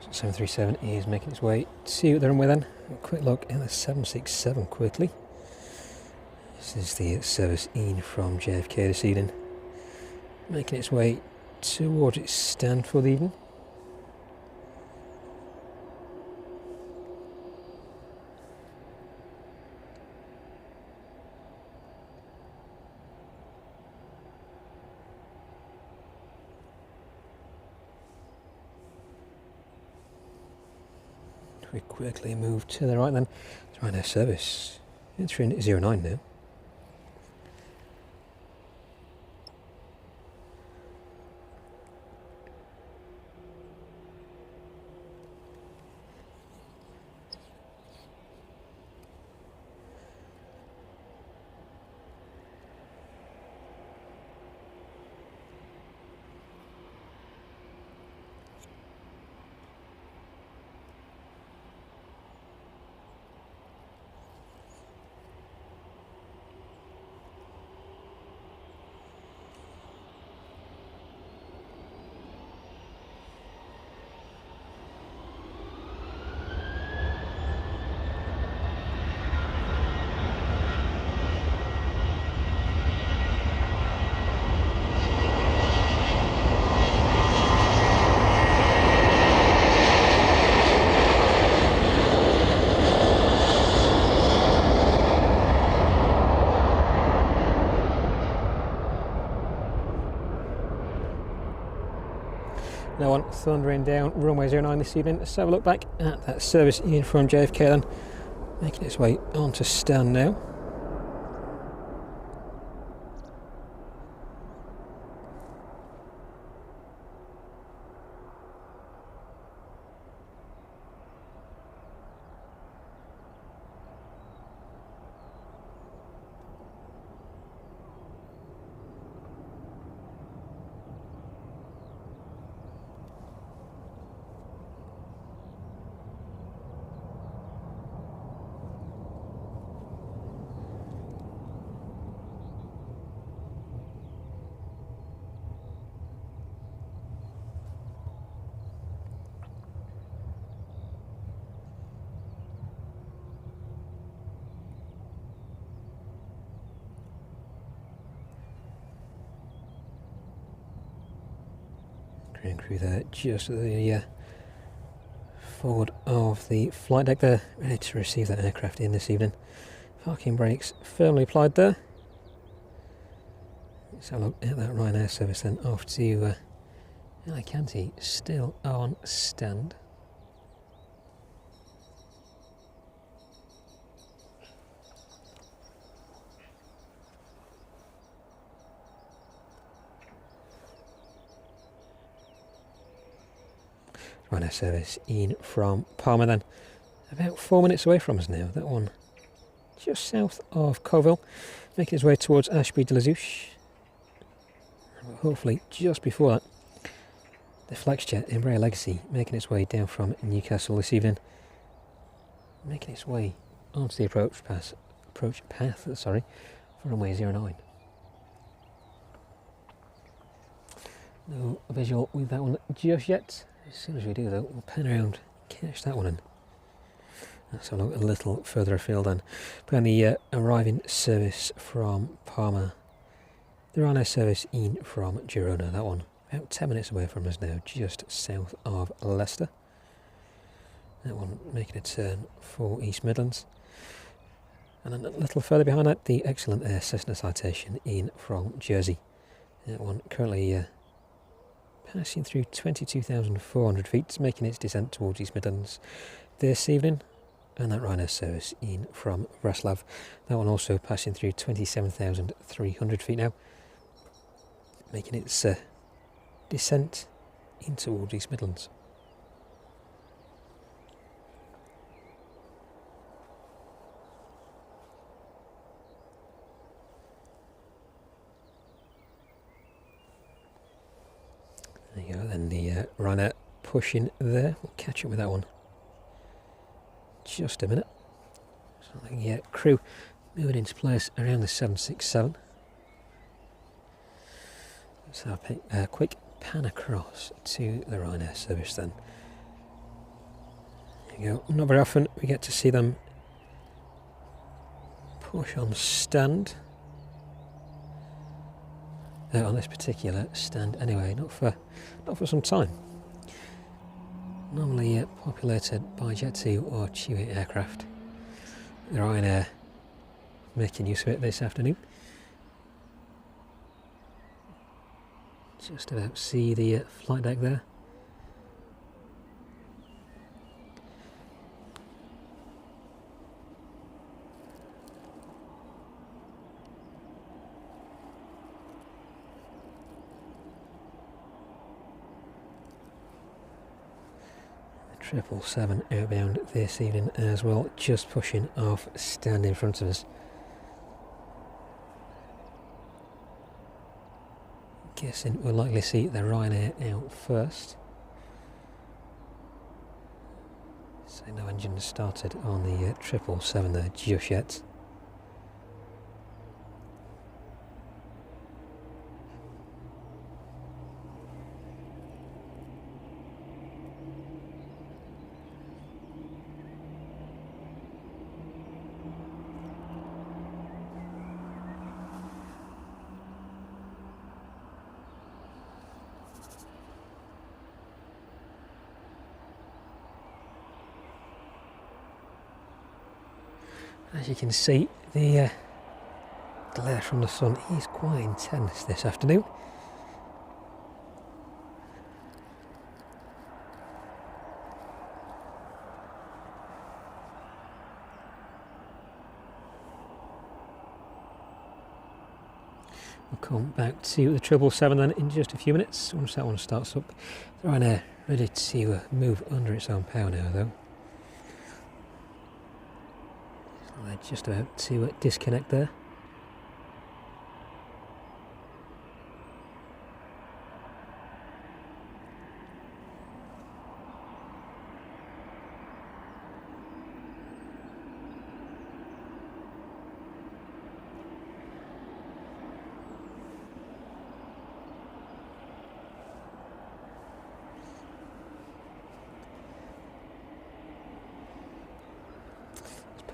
Speaker 1: So 737 is making its way to the runway then. A quick look at the 767 quickly. This is the service in from JFK this evening, making its way towards its stand for the evening. We quickly move to the right then. It's Ryanair service entering 09 now. Now on thundering down runway 09 this evening. Let's have a look back at that service in from JFK then, making its way onto stand now. Green crew there, just at the forward of the flight deck there, ready to receive that aircraft in this evening. Parking brakes firmly applied there. Let's have a look at that Ryanair service then, off to Alicante, still on stand. Ryanair service in from Palma then, about 4 minutes away from us now. That one just south of Coville, making its way towards Ashby de la Zouch. Hopefully just before that, the Flexjet Embraer Legacy making its way down from Newcastle this evening, making its way onto the approach path for runway 09. No visual with that one just yet. As soon as we do though, we'll pan around, catch that one in. Let's have a look a little further afield then. Behind the arriving service from Parma, the Ryanair service in from Girona, that one about 10 minutes away from us now, just south of Leicester. That one making a turn for East Midlands. And then a little further behind that, the excellent Air Cessna Citation in from Jersey. That one currently passing through 22,400 feet, making its descent towards East Midlands this evening. And that Ryanair service in from Breslav. That one also passing through 27,300 feet now, making its descent in towards East Midlands. There you go, then the Ryanair pushing there. We'll catch up with that one. Just a minute. So the crew moving into place around the 767. Let's have a quick pan across to the Ryanair service then. There you go. Not very often we get to see them push on stand. On this particular stand anyway, not for some time. Normally populated by Jet 2 or Chewy aircraft. The Ryanair making use of it this afternoon. Just about see the flight deck there. The 777 outbound this evening as well, just pushing off stand in front of us. Guessing we'll likely see the Ryanair out first. So no engine started on the 777 there just yet. As you can see, the glare from the sun is quite intense this afternoon. We'll come back to the 777 then in just a few minutes, once that one starts up. The Ryanair ready to move under its own power now though. They're just about to disconnect there.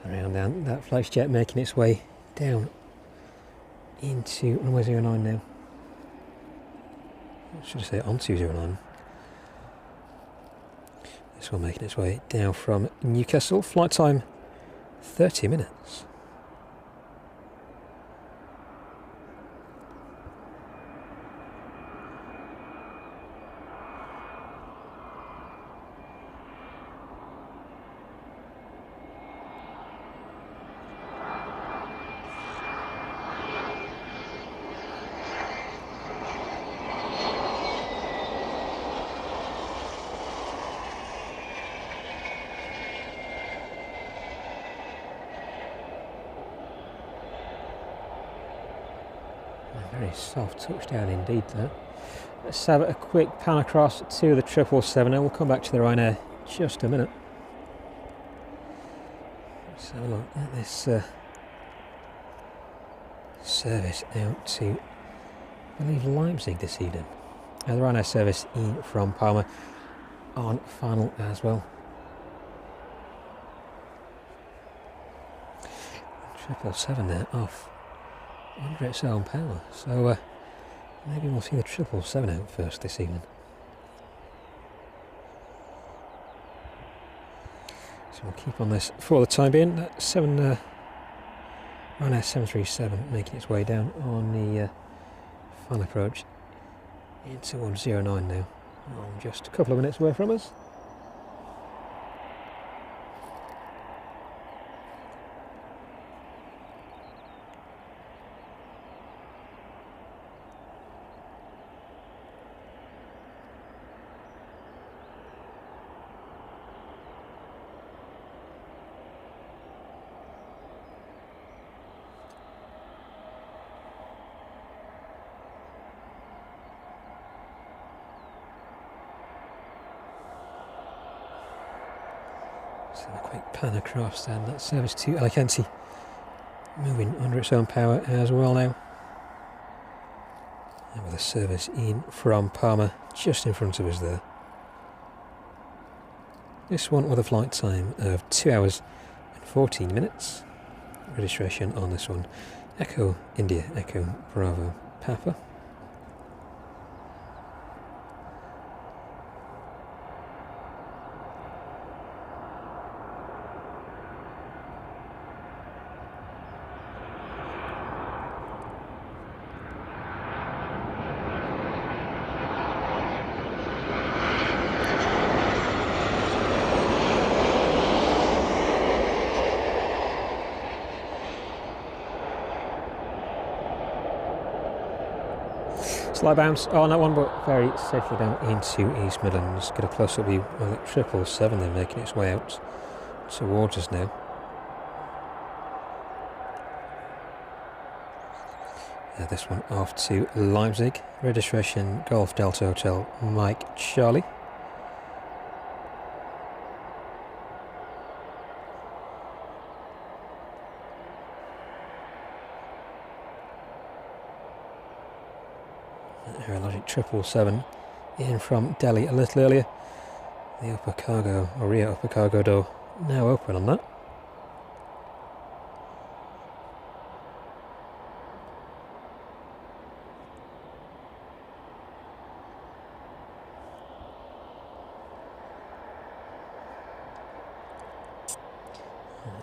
Speaker 1: Around down that flight jet making its way down into runway 09 now. Should I say onto 09? This one making its way down from Newcastle. Flight time 30 minutes. Very soft touchdown indeed there. Let's have a quick pan across to the 777 and we'll come back to the Ryanair in just a minute. Let's have a look at this service out to, I believe, Leipzig this evening. The Ryanair service in from Parma on final as well. 777 there off under its own power, so maybe we'll see the 777 out first this evening. So we'll keep on this for the time being. That Ryanair 737 making its way down on the final approach into 109 now. Just a couple of minutes away from us. So a quick pan across then, that service to Alicante moving under its own power as well now. And with a service in from Palma just in front of us there. This one with a flight time of 2 hours and 14 minutes. Registration on this one, Echo India, Echo Bravo Papa. Slight bounce on that one, but very safely down into East Midlands. Get a close-up view of that 777 there making its way out towards us now. This one off to Leipzig. Registration Golf Delta Hotel Mike Charlie. Aerologic 777 in from Delhi a little earlier. The upper cargo, or rear upper cargo door, now open on that.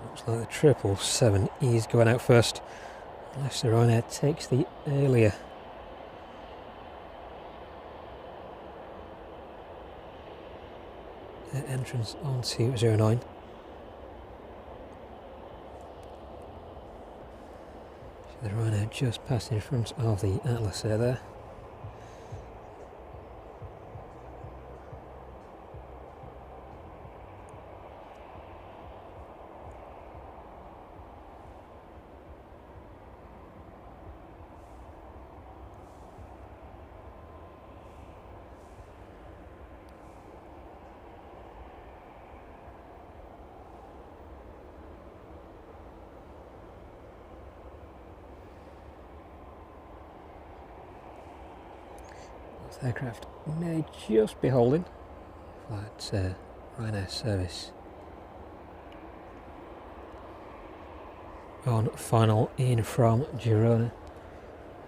Speaker 1: Looks like the 777 is going out first, unless the Ryanair takes the earlier entrance onto 09. So the Ryanair just passed in front of the Atlas Air there. Aircraft may just be holding that Ryanair service on final in from Girona,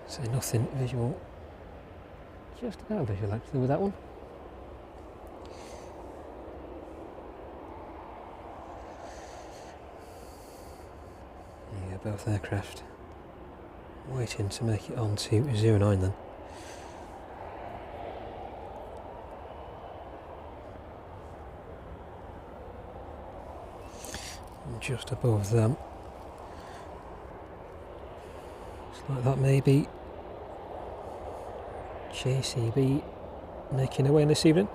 Speaker 1: so nothing visual, just about visual actually with that one. Yeah, both aircraft waiting to make it on to 09 then. Just above them, looks like that may be JCB making their way in this evening.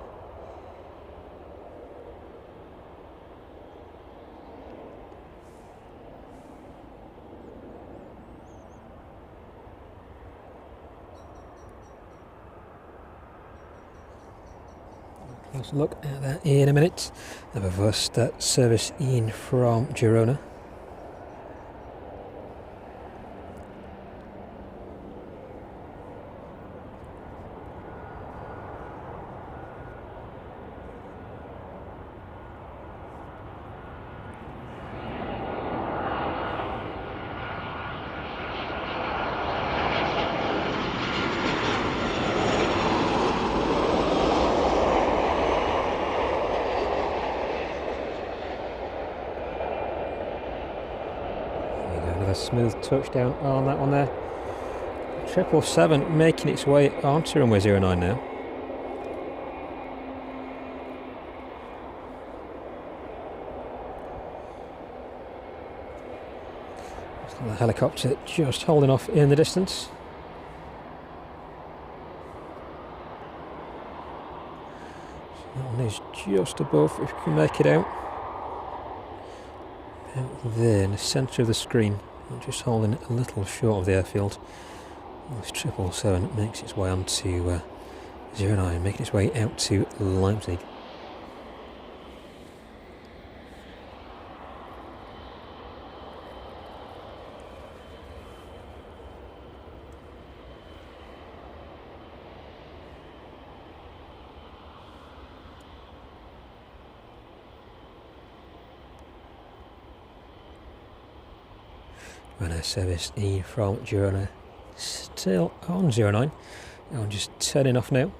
Speaker 1: Close look at that in a minute. Above us, that service in from Girona. smooth touchdown on that one there. 777 making its way onto runway 09 now. The helicopter just holding off in the distance. So that one is just above, if you can make it out. Out there in the centre of the screen, just holding a little short of the airfield. This 777 makes its way onto 09, making its way out to Leipzig. Ryanair service E from Girona, still on 09. I'm just turning off now.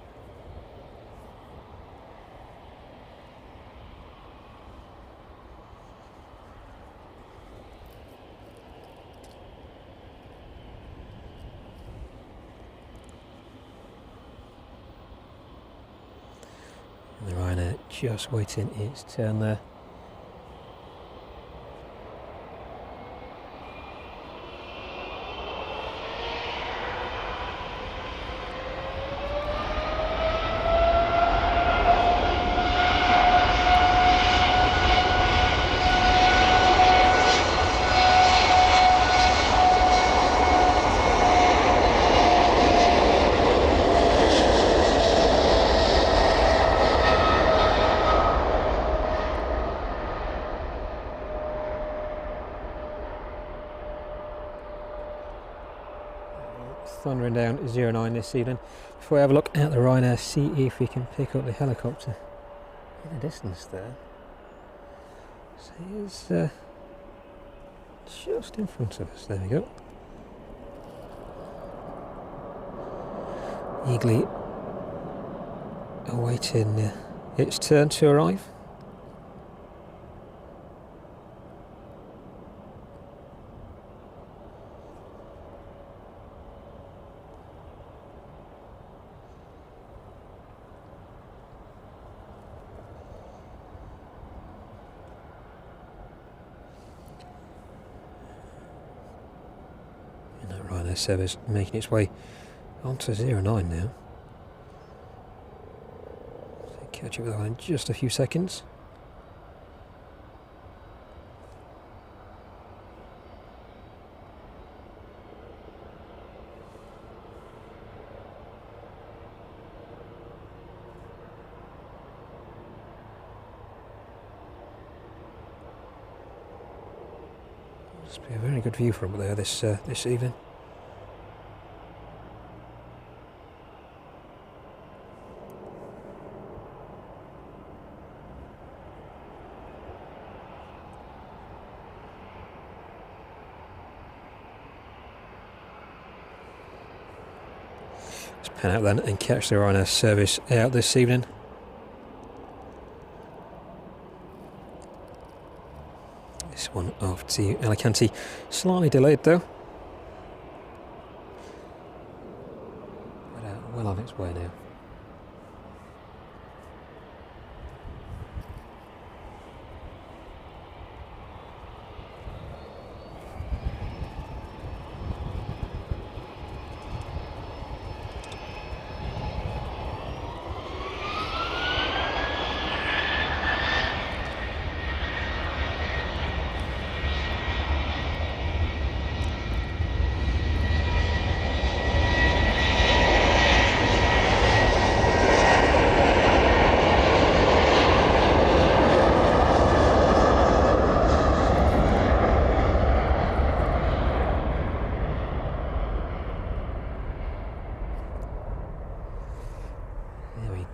Speaker 1: And the Ryanair just waiting its turn there. Thundering down 09 this evening. Before we have a look at the Ryanair, see if we can pick up the helicopter in the distance there. So he's just in front of us. There we go. Eagerly awaiting its turn to arrive. Ryanair service making its way onto 09 now. So catch up with that one in just a few seconds. Must be a very good view from up there this evening. Let's pan out then and catch the Ryanair service out this evening. This one off to Alicante, slightly delayed though. But well on its way now.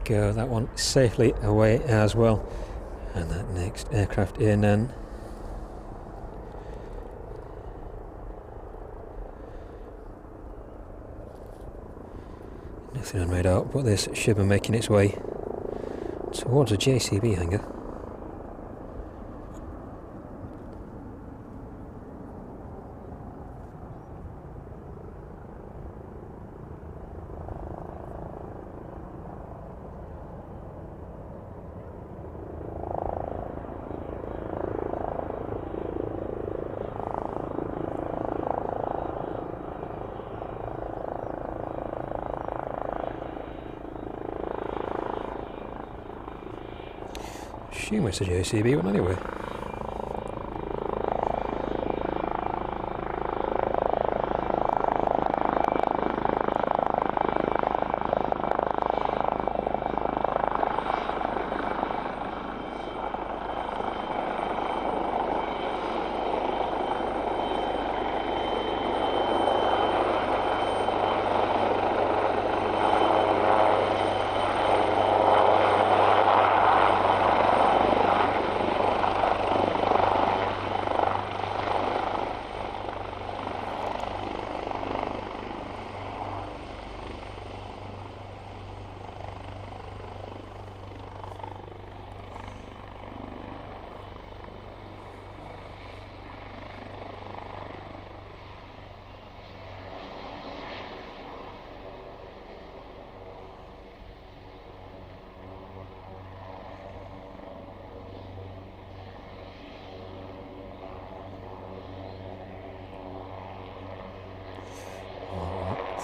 Speaker 1: Go, that one safely away as well, and that next aircraft in then. Nothing on radar, but this should be making its way towards a JCB hangar. assume it's a JCB one anyway.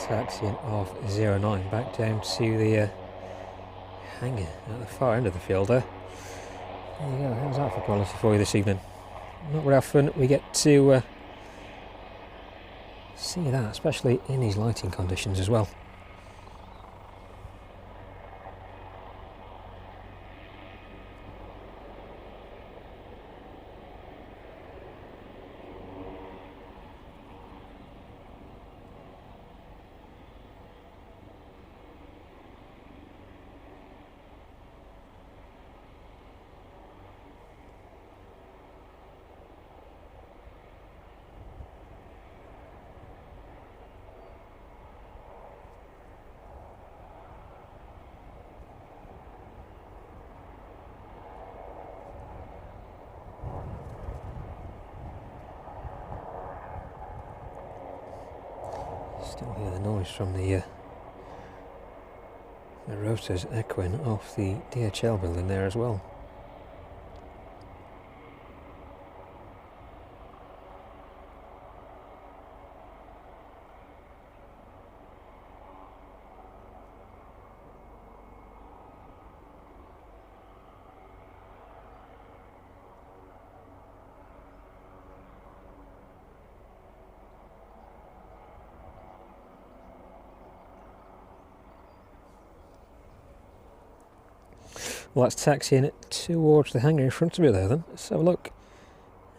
Speaker 1: Taxiing off 09 back down to the hangar at the far end of the field there. There you go, how's that for quality for you this evening? Not very often we get to see that, especially in these lighting conditions as well. Still hear the noise from the rotors echoing off the DHL building there as well. Well, that's taxiing towards the hangar in front of me there then. Let's have a look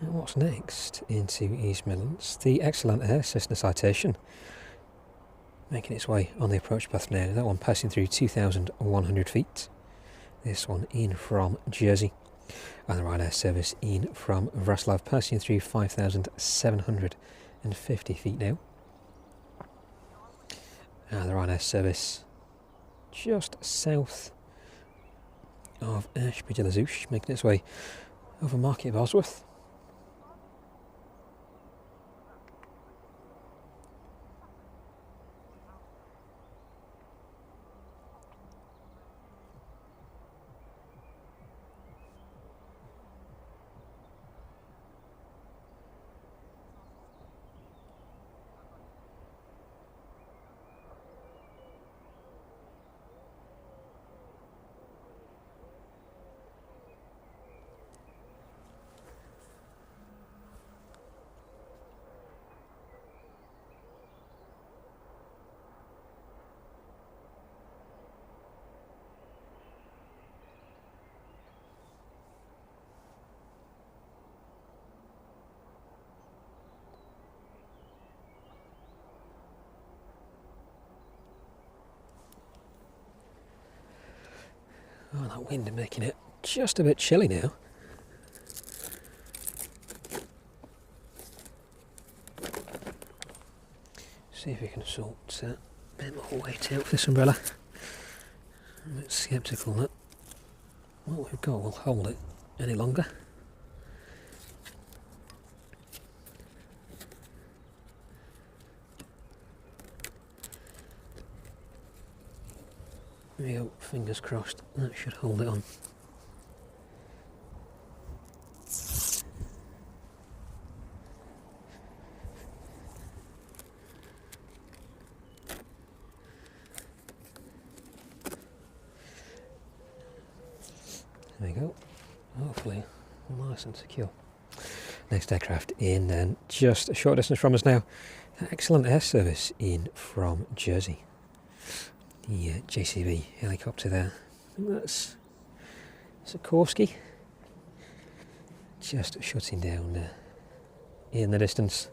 Speaker 1: at what's next into East Midlands. The Excellent Air Cessna Citation making its way on the approach path now. That one passing through 2,100 feet. This one in from Jersey. And the Ryanair service in from Wrocław passing through 5,750 feet now. And the Ryanair service just south of Ashby-de-la-Zouch, making its way over Market Bosworth. Oh, that wind is making it just a bit chilly now. See if we can sort a bit more weight out for this umbrella. I'm a bit sceptical that what we've got will hold it any longer. There we go, fingers crossed, that should hold it on. There we go, hopefully nice and secure. Next aircraft in then, just a short distance from us now. Excellent air service in from Jersey. The JCB helicopter there. I think that's Sikorsky. Just shutting down in the distance.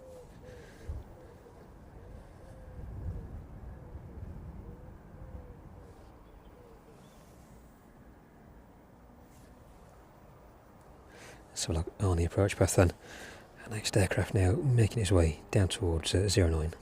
Speaker 1: So look on the approach path then. Our next aircraft now making its way down towards 09.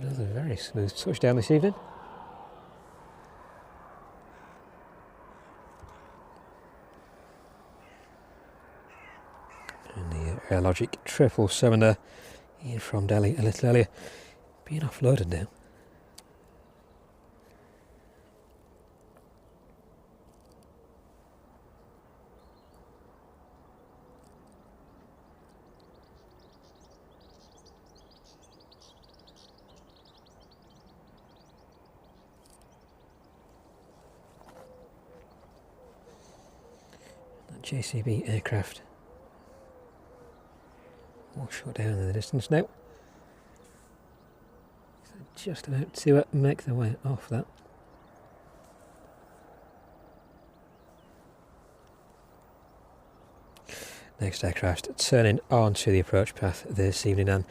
Speaker 1: Another very smooth touchdown this evening. And the Aerologic 777 there, in from Delhi a little earlier, being offloaded now. JCB aircraft all shut down in the distance now. So just about to make their way off that. Next aircraft turning onto the approach path this evening, and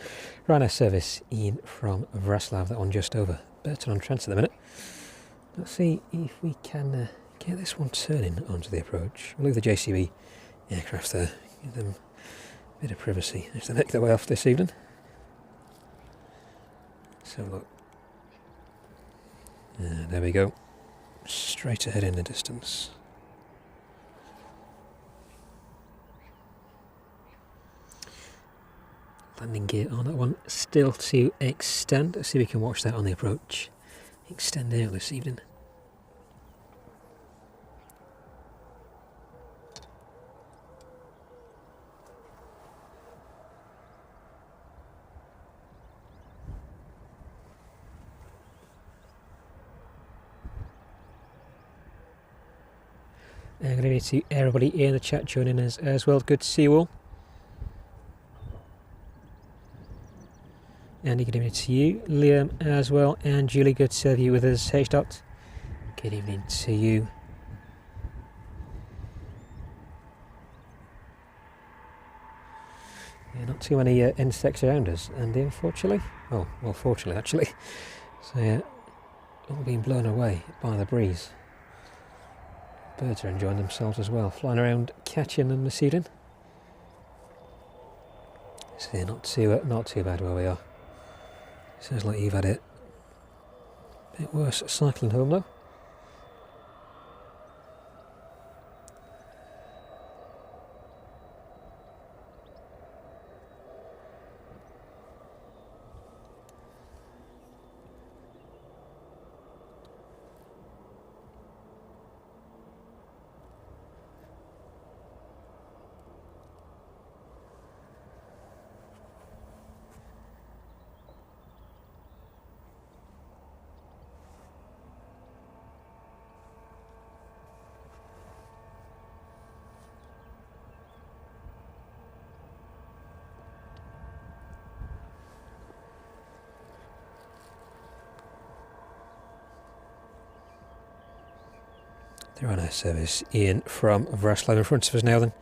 Speaker 1: Ryanair service in from Vraslav, that one just over Burton-on-Trent at the minute. Let's see if we can get this one turning onto the approach. We'll leave the JCB aircraft there, give them a bit of privacy as they make their way off this evening. So look, there we go, straight ahead in the distance. Landing gear on that one still to extend. Let's see if we can watch that on the approach. Extend out this evening. Good evening to everybody in the chat joining us as well. Good to see you all. And good evening to you, Liam, as well, and Julie. Good to have you with us. H. Dot. Good evening to you. Yeah, not too many insects around us, and unfortunately, well, fortunately actually, so yeah, all being blown away by the breeze. Birds are enjoying themselves as well, flying around, catching them this evening. So yeah, not too bad where we are. Sounds like you've had it a bit worse cycling home though. The Ryanair service in from Vraslav in front of us now then.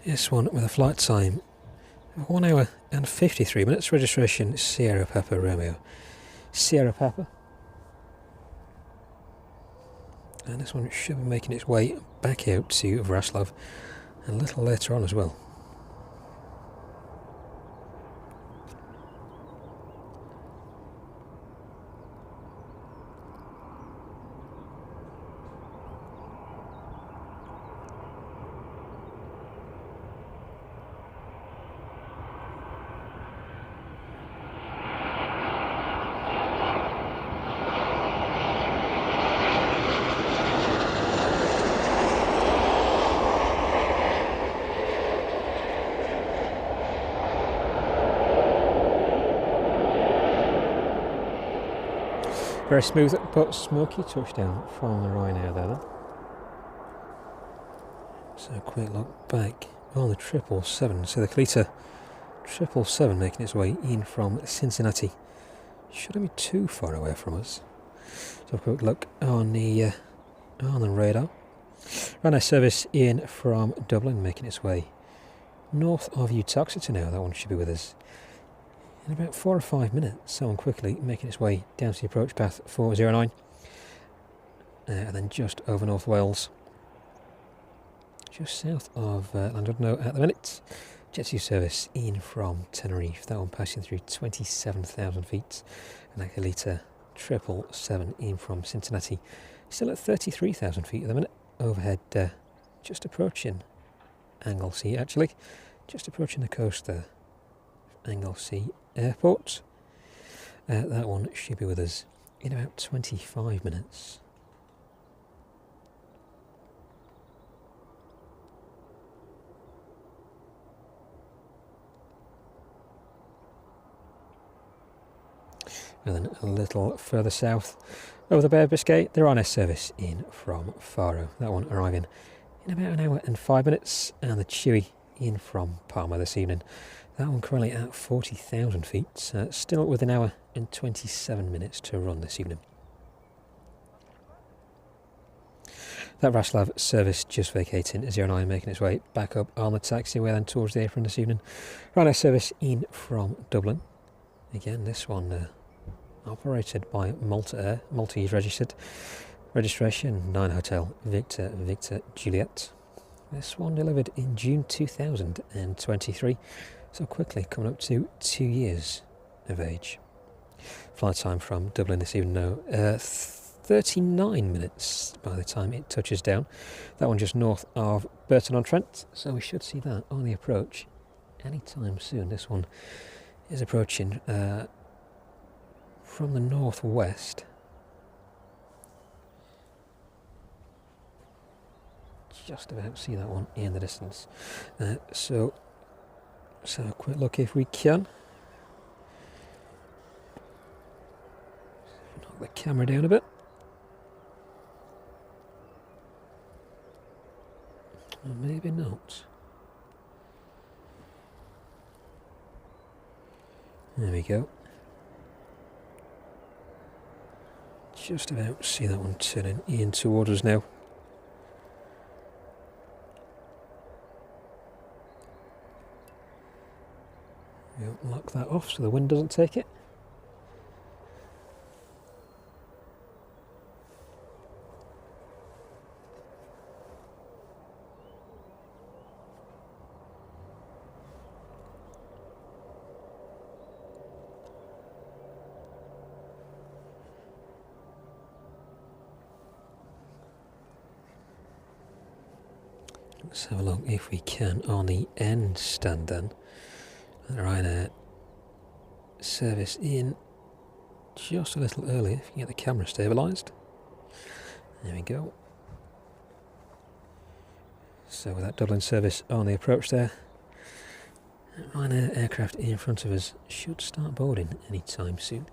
Speaker 1: This one with a flight time of 1 hour and 53 minutes. Registration Sierra Papa Romeo. Sierra Papa. And this one should be making its way back out to Vraslav a little later on as well. Very smooth but smoky touchdown from the Ryanair there then. So a quick look back on the 777. So the Qatar 777 making its way in from Cincinnati. Shouldn't be too far away from us. So a quick look on the radar. Ryanair service in from Dublin making its way north of Uttoxeter now. That one should be with us in about 4 or 5 minutes, so on quickly making its way down to the approach path 409, and then just over North Wales, just south of Llandudno at the minute. Jet2 service in from Tenerife, that one passing through 27,000 feet, and that Qatar 777 in from Cincinnati, still at 33,000 feet at the minute, overhead just approaching Anglesey actually, just approaching the coast there. Anglesey Airport. That one should be with us in about 25 minutes. And then a little further south over the Bay of Biscay, the Ryanair service in from Faro. That one arriving in about an hour and 5 minutes, and the Chewy in from Palma this evening. That one currently at 40,000 feet, still with an hour and 27 minutes to run this evening. That Vraslav service just vacating, 09 making its way back up on the taxiway then towards the apron this evening. Ryanair service in from Dublin. Again, this one operated by Malta Air, Maltese registered. Registration 9 Hotel Victor Juliet. This one delivered in June 2023. So quickly coming up to 2 years of age. Flight time from Dublin this evening now, 39 minutes by the time it touches down. That one just north of Burton-on-Trent, so we should see that on the approach anytime soon. This one is approaching from the northwest. Just about see that one in the distance. So a quick look if we can. Knock the camera down a bit. Or maybe not. There we go. Just about see that one turning in towards us now. We'll lock that off so the wind doesn't take it. Let's have a look if we can on the end stand then. The Ryanair service in just a little earlier, if you can get the camera stabilised. There we go. So with that Dublin service on the approach there, Ryanair aircraft in front of us should start boarding anytime soon.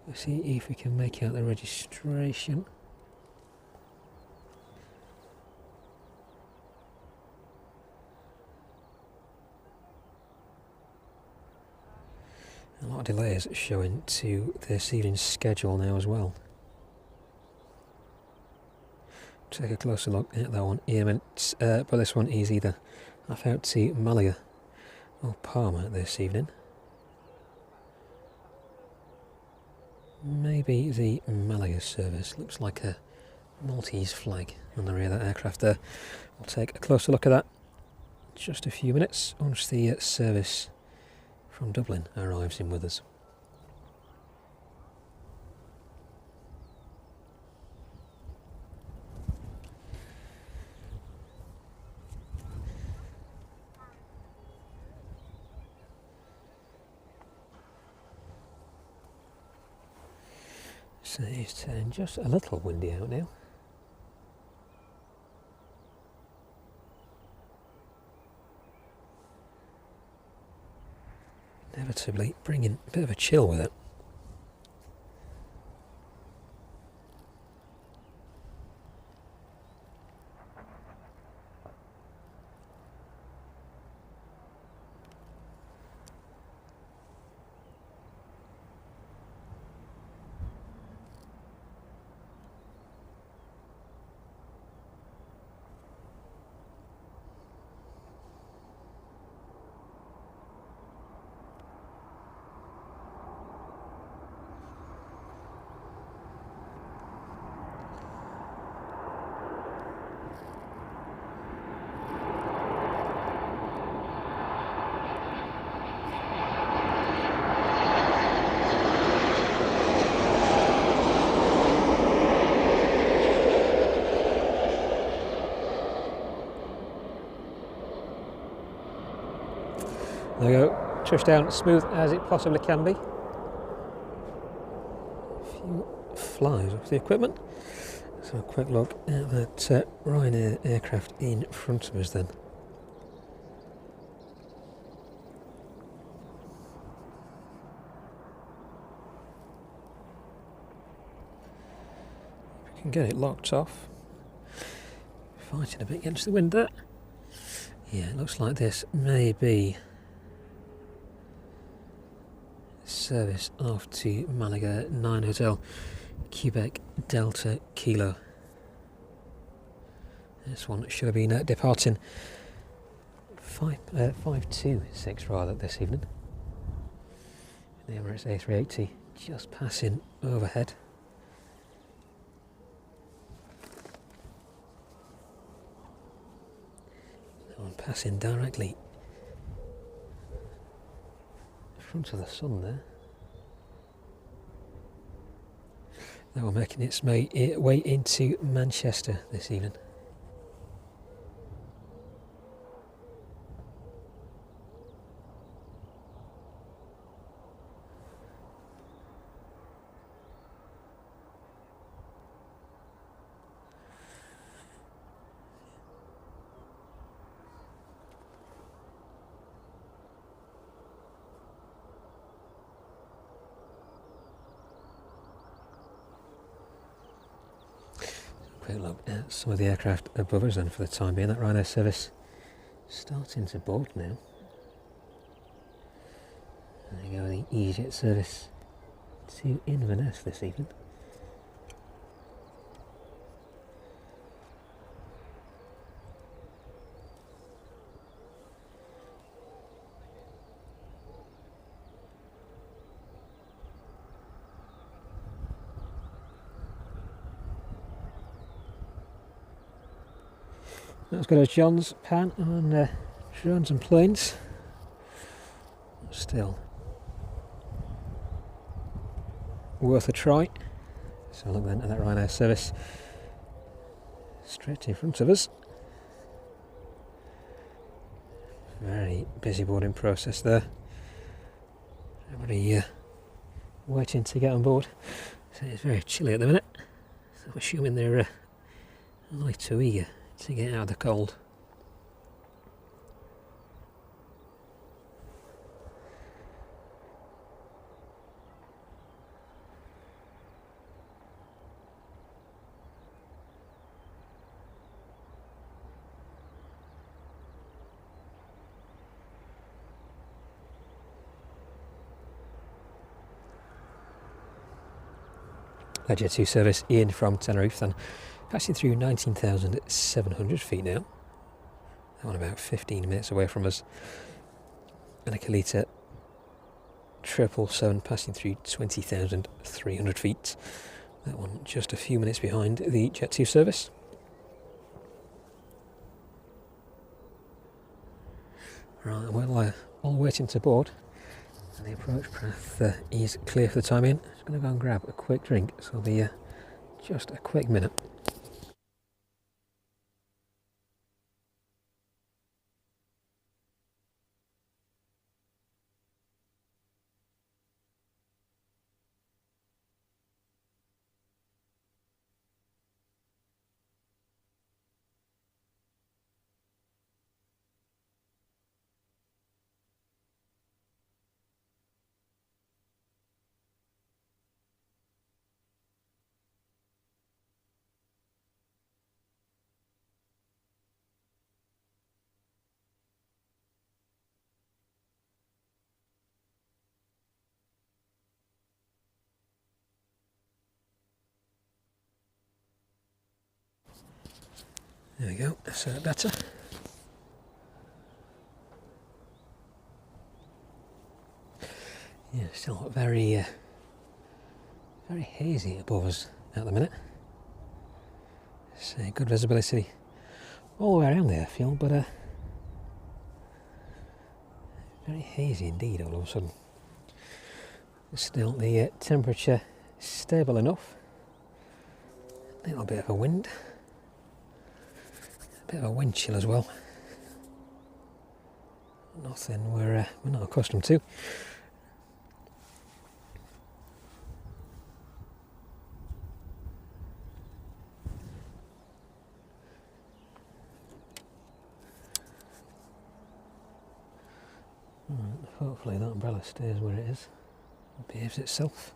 Speaker 1: Let's see if we can make out the registration. A lot of delays showing to this evening's schedule now as well. Take a closer look at that one in a minute, but this one is either off out to Malaga or Palma this evening. Maybe the Malaga service looks like a Maltese flag on the rear of that aircraft there. We'll take a closer look at that in just a few minutes once the service from Dublin arrives in with us. So it's turning just a little windy out now. Inevitably bringing a bit of a chill with it. There we go, touchdown smooth as it possibly can be. A few flies off the equipment. So a quick look at that Ryanair aircraft in front of us then. If we can get it locked off. Fighting a bit against the wind there. Yeah, it looks like this may be service off to Malaga 9 Hotel Quebec Delta Kilo. This one should have been departing 526 rather this evening. The Emirates A380 just passing overhead. That one passing directly in front of the sun there. That one making its way into Manchester this evening. Quick look at some of the aircraft above us then for the time being. That Ryanair service starting to board now. There you go, the EasyJet service to Inverness this evening. That's got a John's pan on drones and planes. Still worth a try. So look then at that Ryanair service straight in front of us. Very busy boarding process there. Everybody waiting to get on board. So it's very chilly at the minute. So I'm assuming they're only too eager to get out of the cold. Jet 2 service in from Tenerife then, passing through 19,700 feet now. That one about 15 minutes away from us. And a Kalita 777 passing through 20,300 feet That one just a few minutes behind the Jet 2 service. Right, well, all waiting to board, and the approach path is clear for the time being. Just going to go and grab a quick drink, so it'll be just a quick minute. There we go, that's better. Yeah, still very hazy above us at the minute. So good visibility all the way around the airfield, but very hazy indeed all of a sudden. Still the temperature stable enough. A little bit of a wind. A bit of a wind chill as well. Nothing we're not accustomed to. Hopefully that umbrella stays where it is and behaves itself.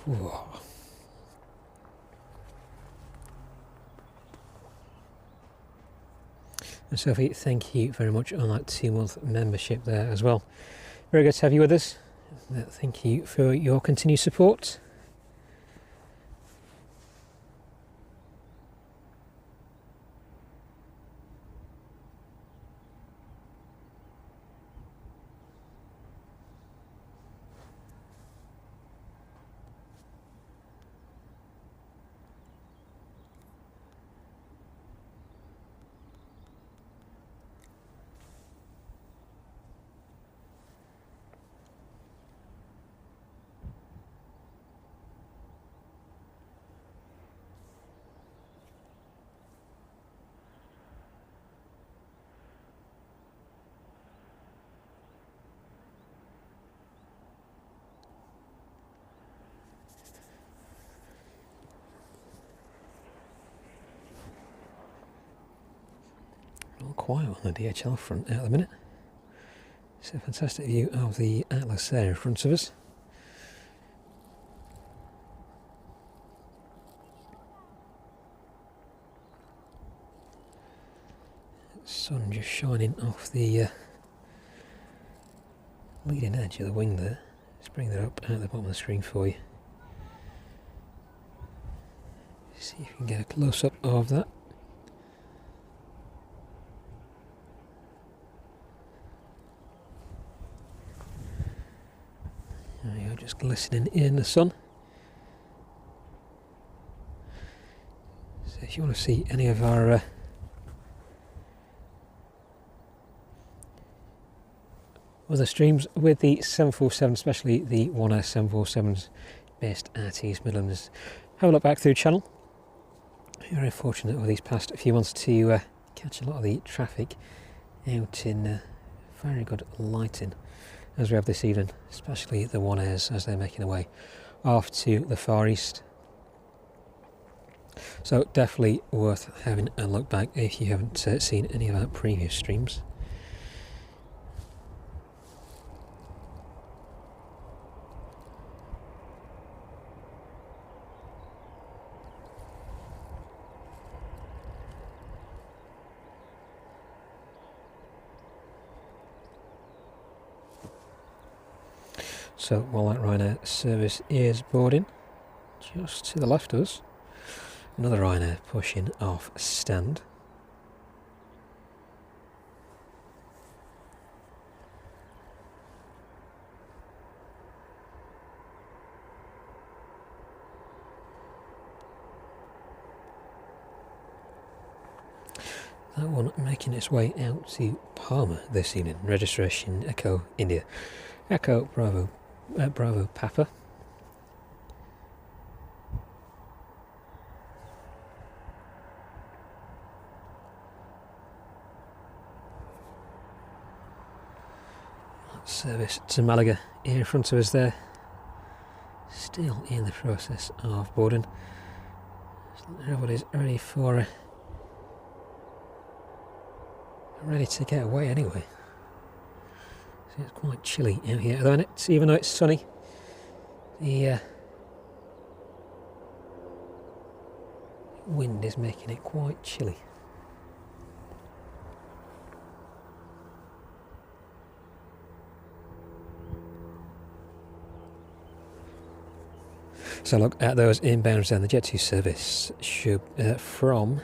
Speaker 1: Whoa. And Sophie, thank you very much on that 2-month membership there as well. Very good to have you with us. Thank you for your continued support. All quiet on the DHL front at the minute. It's a fantastic view of the Atlas there in front of us. Sun just shining off the leading edge of the wing there. Let's bring that up at the bottom of the screen for you. See if you can get a close-up of that. There you go, just glistening in the sun. So if you want to see any of our other streams with the 747, especially the One Air 747s based at East Midlands, have a look back through the channel. We're very fortunate over these past few months to catch a lot of the traffic out in very good lighting, as we have this evening, especially the One Airs as they're making their way off to the Far East. So definitely worth having a look back if you haven't seen any of our previous streams. So while that Ryanair service is boarding, just to the left of us, another Ryanair pushing off stand. That one making its way out to Palma this evening. Registration Echo India. Echo Bravo Bravo Papa. Service to Malaga in front of us there. Still in the process of boarding. Everybody's ready for ready to get away anyway. So it's quite chilly out here at the minute, even though it's sunny. The wind is making it quite chilly. So look at those inbounds then. The Jet2 service should from,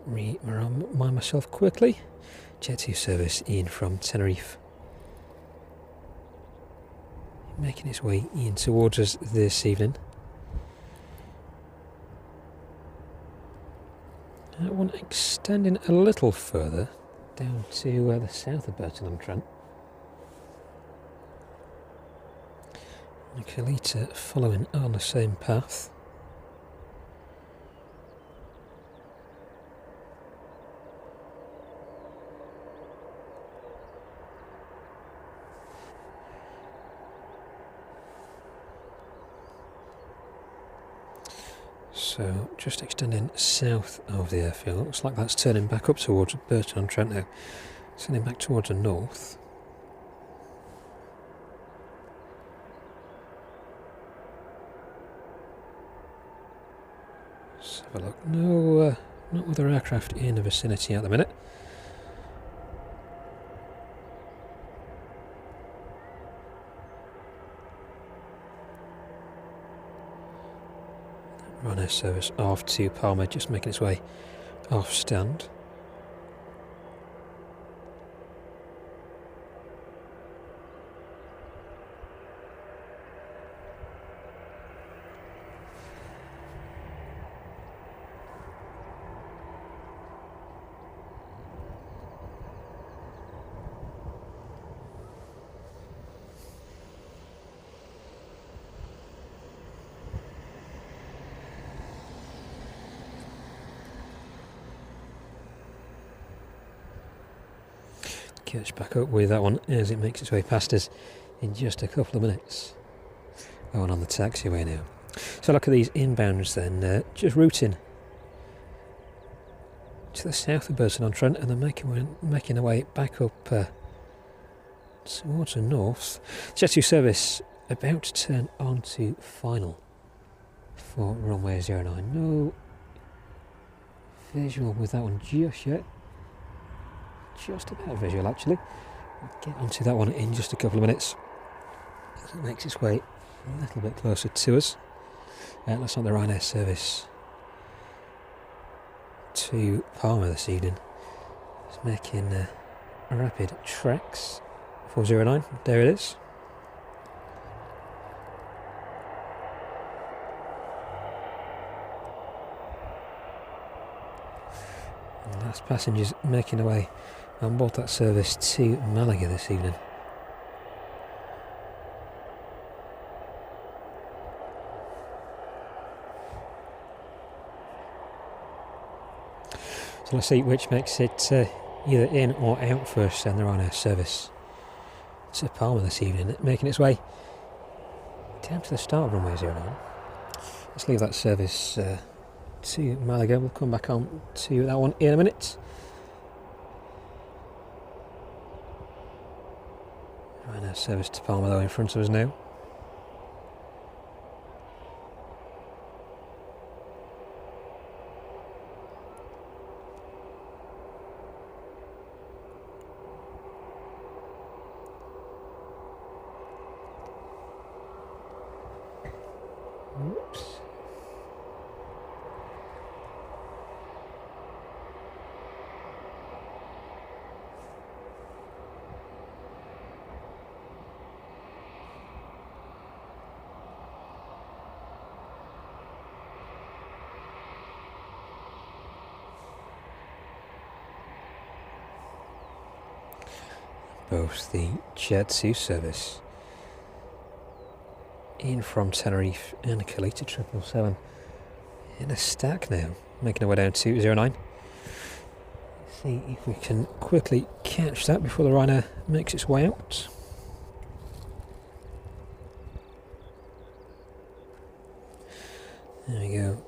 Speaker 1: remind myself quickly, Jet2 service in from Tenerife, making its way in towards us this evening. That one extending a little further down to the south of Burton-on-Trent. Kalita following on the same path. So just extending south of the airfield. Looks like that's turning back up towards Burton-on-Trent now. Turning back towards the north. Let's have a look. No other aircraft in the vicinity at the minute. Ryanair service off to Palma, just making its way off stand. Catch back up with that one as it makes its way past us in just a couple of minutes. Going on the taxiway now. So look at these inbounds then, just routing to the south of Burton-on-Trent and then making their way back up towards the north. Jet2 service about to turn on to final for runway 09. No visual with that one just yet. Just about visual actually. We'll get onto that one in just a couple of minutes. It makes its way a little bit closer to us. Looks like the Ryanair service to Palma this evening. It's making rapid tracks. 409, there it is. And last passengers making their way on board that service to Malaga this evening. So let's see which makes it either in or out first on the Ryanair service to Palma this evening, making its way down to the start of runway 09. let's leave that service to Malaga. We'll come back on to that one in a minute. Ryanair service to Palma though in front of us now. Oops. Both the Jet2 service in from Tenerife and Caleta 777 in a stack now, making our way down to 09. See if we can quickly catch that before the Ryanair makes its way out. There we go.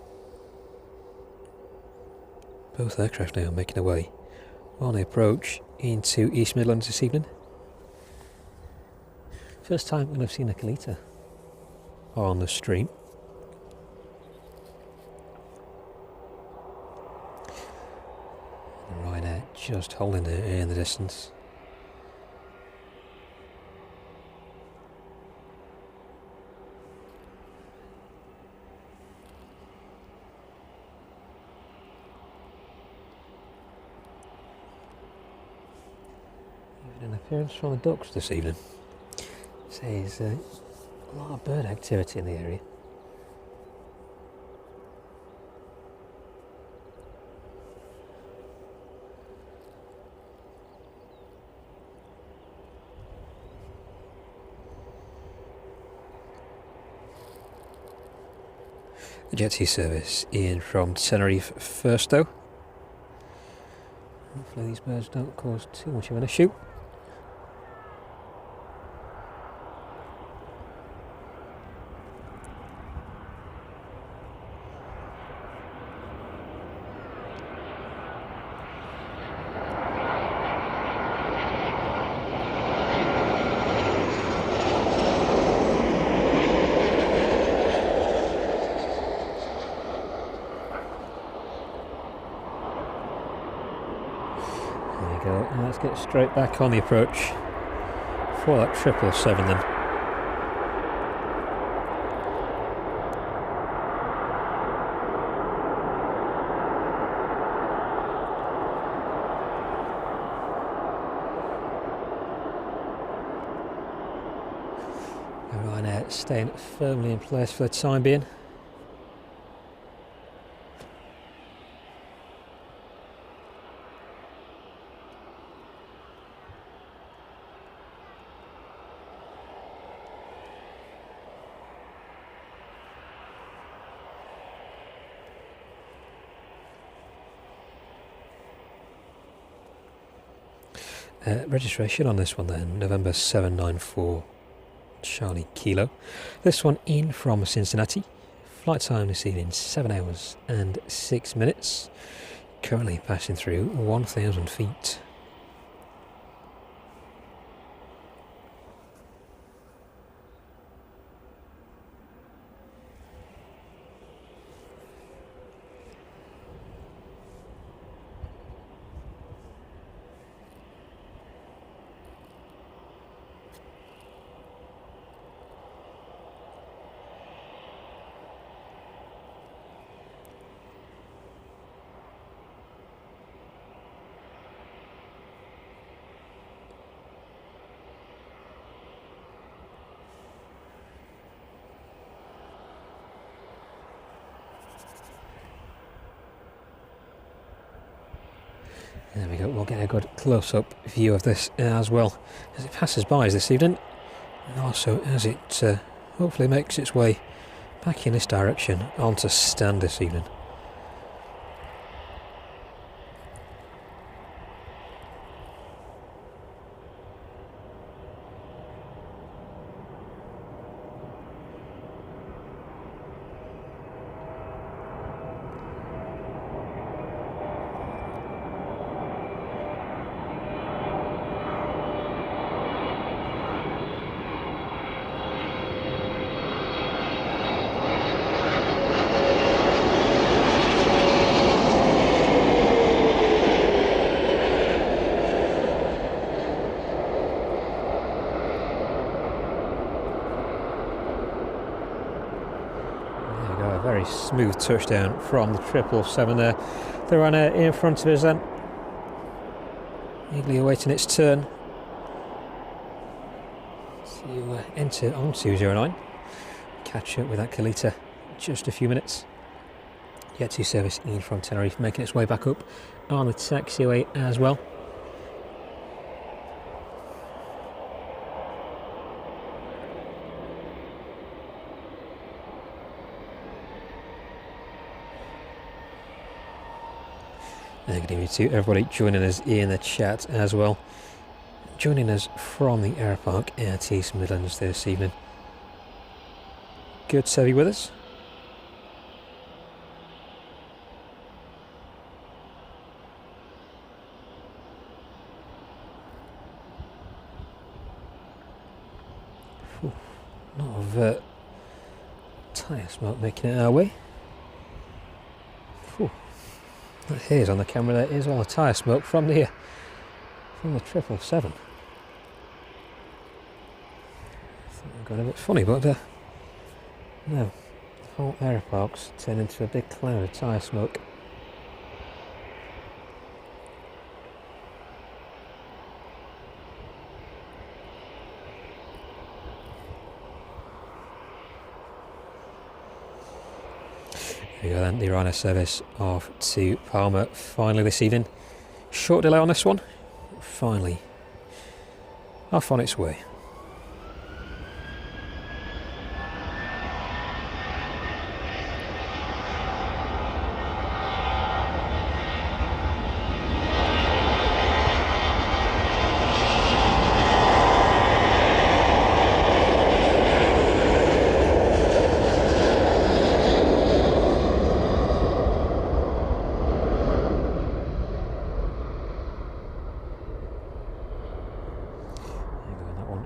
Speaker 1: Both aircraft now making their way on the approach into East Midlands this evening. First time when I've seen a Caleta on the stream. The Ryanair just holding it in the distance. Even an appearance from the ducks this evening. Says a lot of bird activity in the area. The Jet2 service in from Tenerife first though. Hopefully these birds don't cause too much of an issue. And let's get straight back on the approach for that 777 then. Ryanair staying firmly in place for the time being. Registration on this one then, November 794 Charlie Kilo. This one in from Cincinnati. Flight time this evening 7 hours and 6 minutes. Currently passing through 1,000 feet. There we go, we'll get a good close-up view of this as well as it passes by us this evening, and also as it hopefully makes its way back in this direction onto stand this evening. very smooth touchdown from the 777 there. The Ryanair in front of us then, eagerly awaiting its turn to enter on 209. Catch up with that Kalita just a few minutes. Jet 2 service in from Tenerife making its way back up on the taxiway as well. And good evening to everybody joining us in the chat as well. Joining us from the Aeropark at East Midlands this evening. Good to have you with us. A lot of tyre smoke making it our way. That haze on the camera there is all the tyre smoke from the 777. I think I've got a bit funny, but no, the whole Aeropark's turned into a big cloud of tyre smoke. There we go then, the Ryanair service off to Palma finally this evening. Short delay on this one, finally off on its way.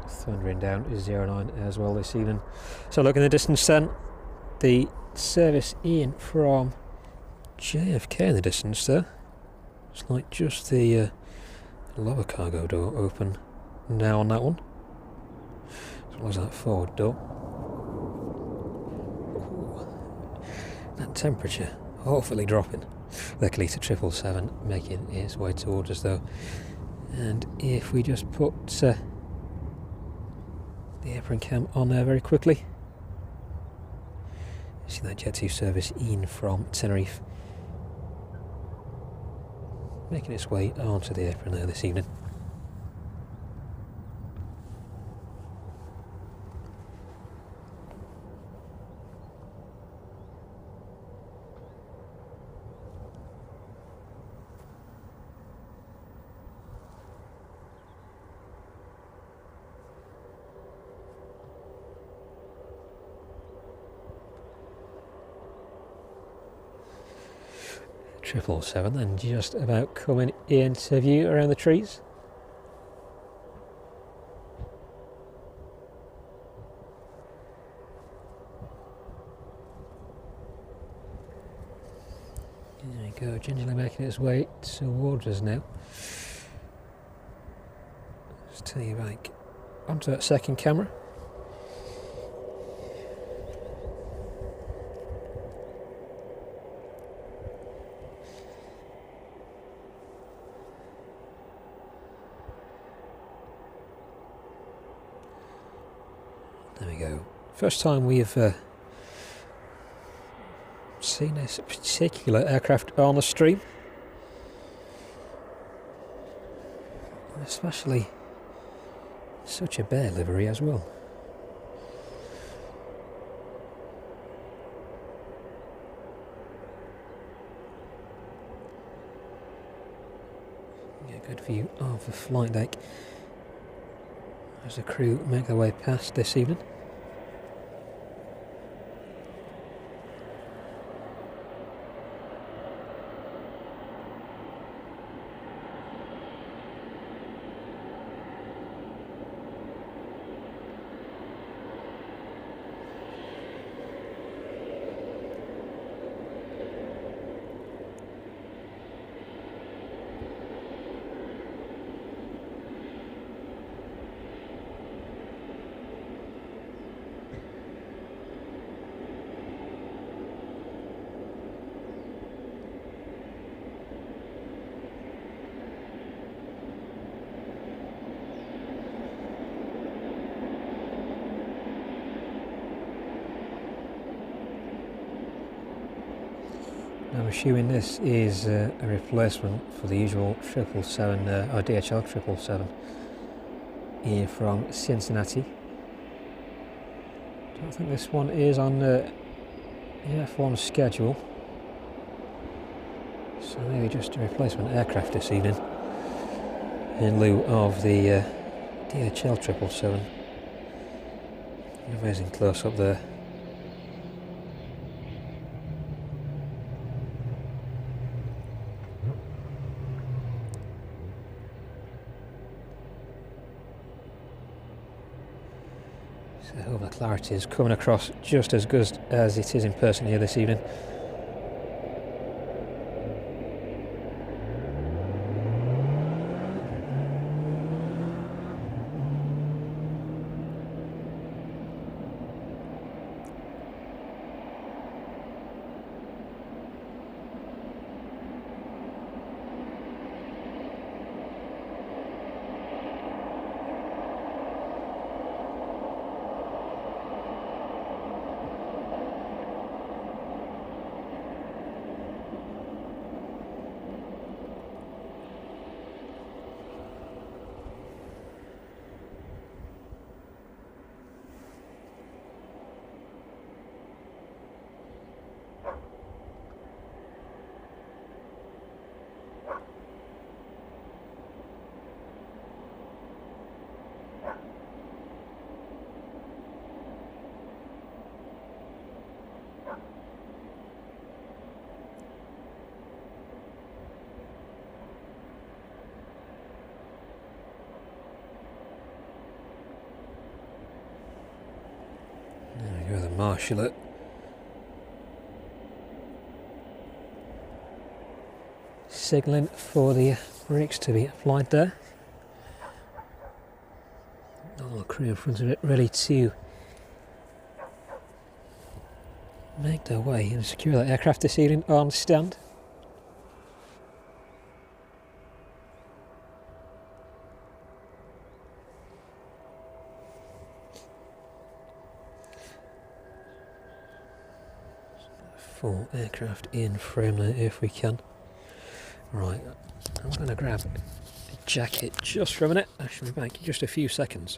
Speaker 1: Thundering down 09 as well this evening. So look in the distance then, the service in from JFK in the distance there. It's like just the lower cargo door open now on that one, as well as that forward door. Ooh. That temperature hopefully dropping. The Kalita 777 making its way towards us though, and if we just put the apron cam on there very quickly. You see that Jet 2 service in from Tenerife making its way onto the apron there this evening. Triple 7 then just about coming into view around the trees. There we go, gingerly making its way towards us now. Just turn you back onto that second camera. There we go. First time we've seen this particular aircraft on the stream. Especially such a bare livery as well. Get a good view of the flight deck as the crew make their way past this evening. I'm assuming this is a replacement for the usual 777 or DHL 777 here from Cincinnati. I don't think this one is on the F1 schedule, so maybe just a replacement aircraft this evening in lieu of the DHL 777. An amazing close up there. So I hope the clarity is coming across just as good as it is in person here this evening. There we go, the marshal it. Signalling for the brakes to be applied there. All the crew in front of it ready to make their way and secure that aircraft this evening on stand. Full aircraft in frame there if we can. Right, I'm going to grab a jacket just for a minute. I shall be back in just a few seconds.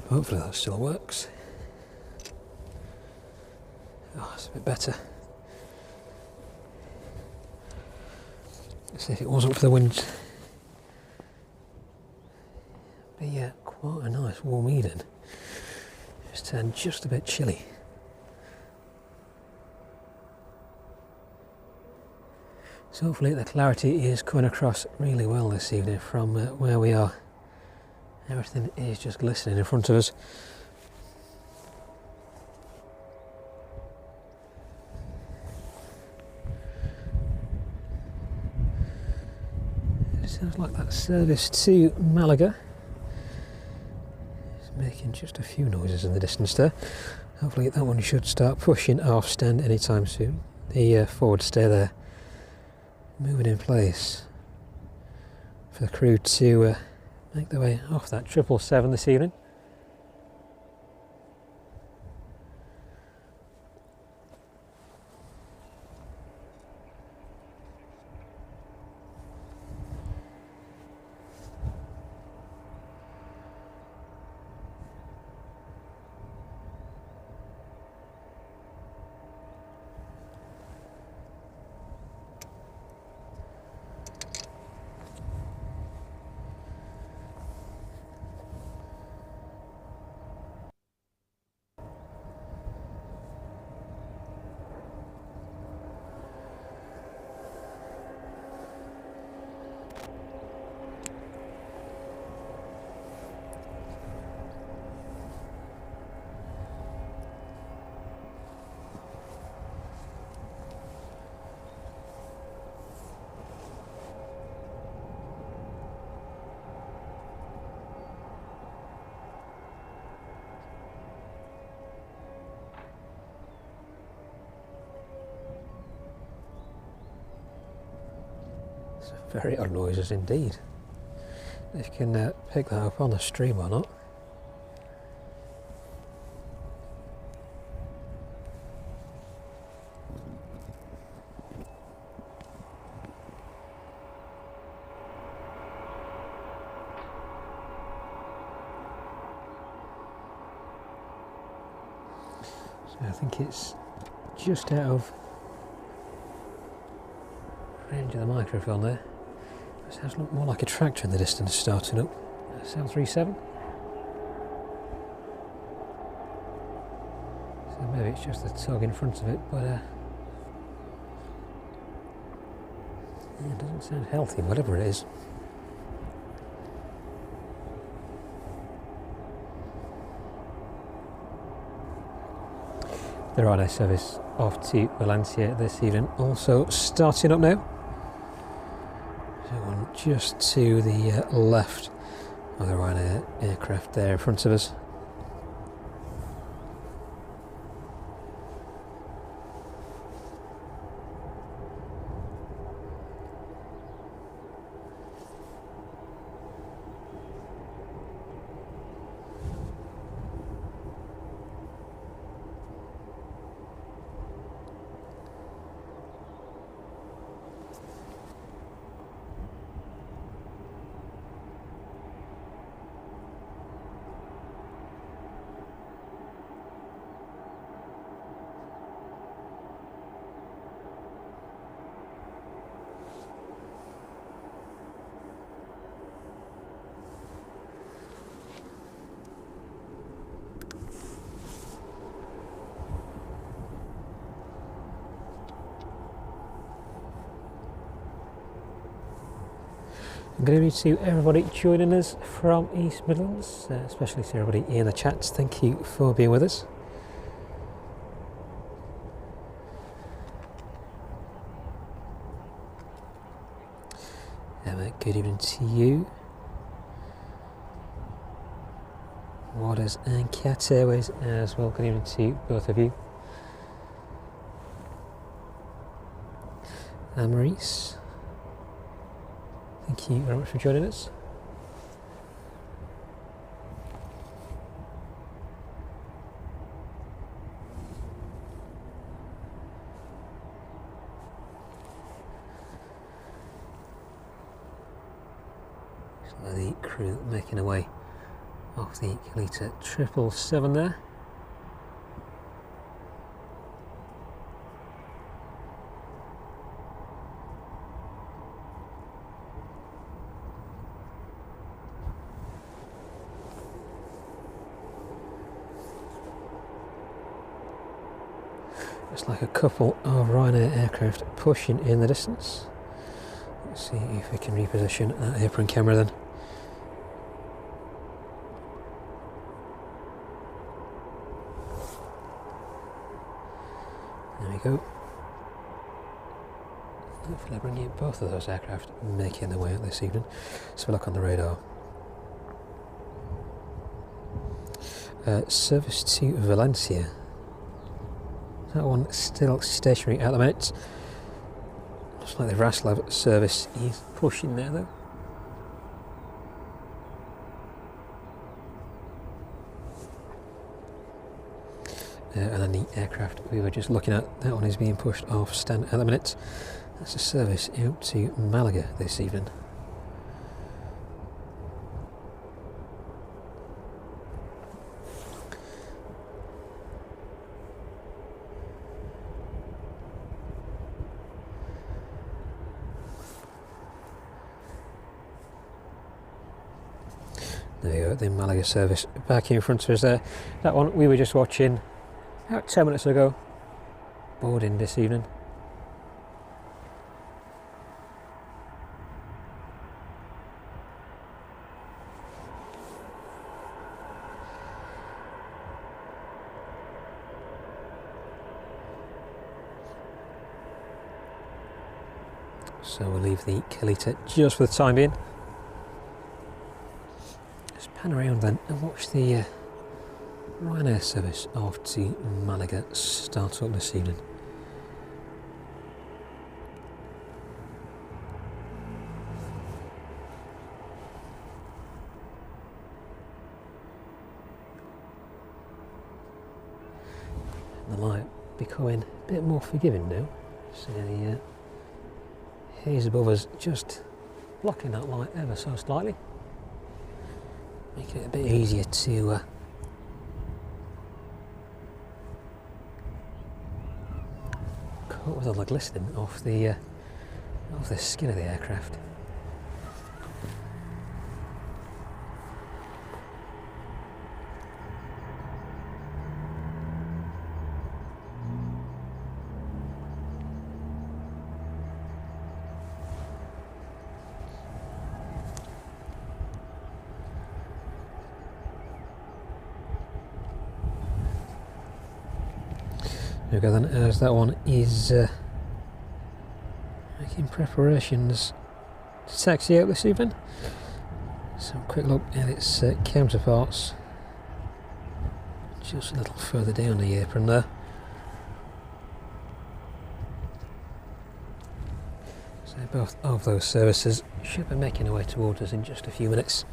Speaker 1: Hopefully that still works. Oh, it's a bit better. Let's see if it wasn't for the wind. But yeah, quite a nice warm evening. It's turned just a bit chilly. So hopefully the clarity is coming across really well this evening from where we are. Everything is just glistening in front of us. It sounds like that service to Malaga is making just a few noises in the distance there. Hopefully that one should start pushing off stand anytime soon. The forward stay there, moving in place for the crew to make their way off that 777 this evening. Very odd noises indeed. If you can pick that up on the stream or not. So I think it's just out of range of the microphone there. It sounds more like a tractor in the distance starting up. 737. So maybe it's just the tug in front of it, but yeah, it doesn't sound healthy, whatever it is. The Ryanair service off to Valencia this evening also starting up now. So one just to the left of the Ryanair aircraft there in front of us. Good evening to everybody joining us from East Midlands, especially to everybody in the chats. Thank you for being with us. Good evening to you. Waters and Cat Airways as well. Good evening to both of you. Maurice, thank you very much for joining us. So the crew making away off the Qatar 777 there. It's like a couple of Ryanair aircraft pushing in the distance. Let's see if we can reposition that apron camera then. There we go. Hopefully I bring you both of those aircraft making their way out this evening. So we look on the radar. Service to Valencia. That one still stationary at the minute. Looks like the Raslav service is pushing there though. And then the aircraft we were just looking at, that one is being pushed off stand at the minute. That's a service out to Malaga this evening. There we go, the Malaga service back here in front of us there. That one we were just watching about 10 minutes ago, boarding this evening. So we'll leave the Qatar just for the time being. Let's pan around then and watch the Ryanair service off to Malaga start up this evening. The light becoming a bit more forgiving now. See the haze above us just blocking that light ever so slightly, making it a bit easier to cope with all the glistening off the skin of the aircraft. There we go then, as that one is making preparations to taxi out this evening. So quick look at its counterparts, just a little further down the apron there. So both of those services should be making their way towards us in just a few minutes.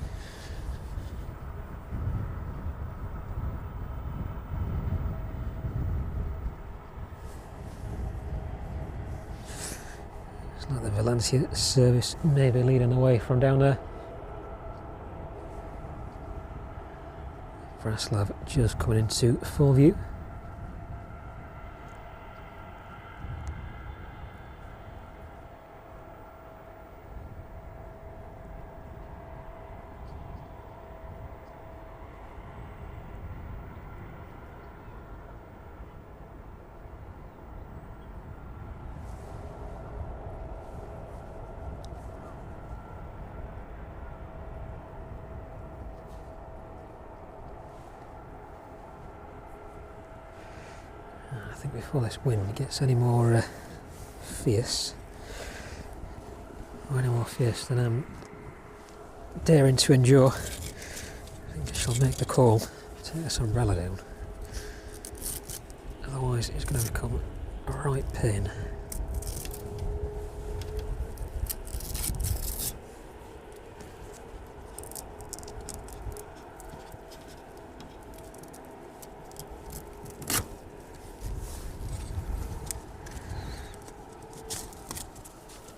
Speaker 1: Like the Valencia service may be leading away from down there. Vraslav just coming into full view. I think before this wind gets any more fierce, or any more fierce than I'm daring to endure, I think I shall make the call to take this umbrella down. Otherwise it's going to become a right pain.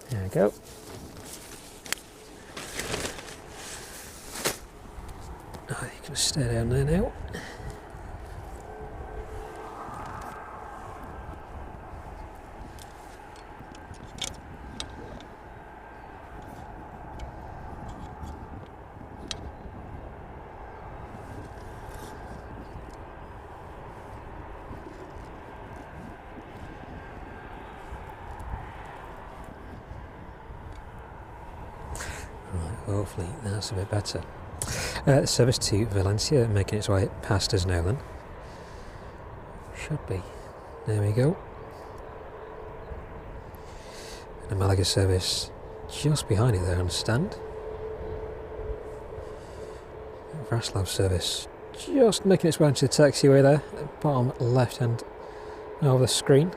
Speaker 1: There we go. Oh, you can stay down there now. Hopefully that's a bit better. Service to Valencia making its way past us now then. Should be. There we go. And a Malaga service just behind it there, I understand. Vraslav service just making its way into the taxiway there, bottom left hand of the screen.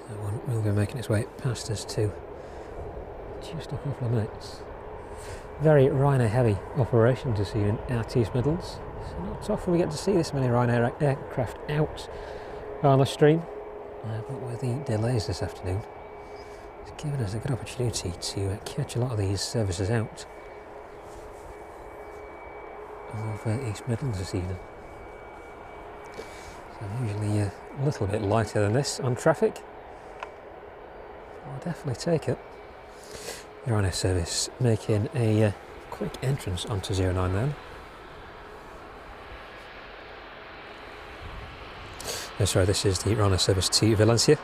Speaker 1: That one will be making its way past us too. Just a couple of minutes. Very Ryanair heavy operation to see in out East Midlands. So not often we get to see this many Ryanair aircraft out on the stream, but with the delays this afternoon, it's given us a good opportunity to catch a lot of these services out of East Midlands this evening. So usually a little bit lighter than this on traffic. I'll definitely take it. The Ryanair service making a quick entrance onto 09 then. Oh, sorry, this is the Ryanair service to Valencia.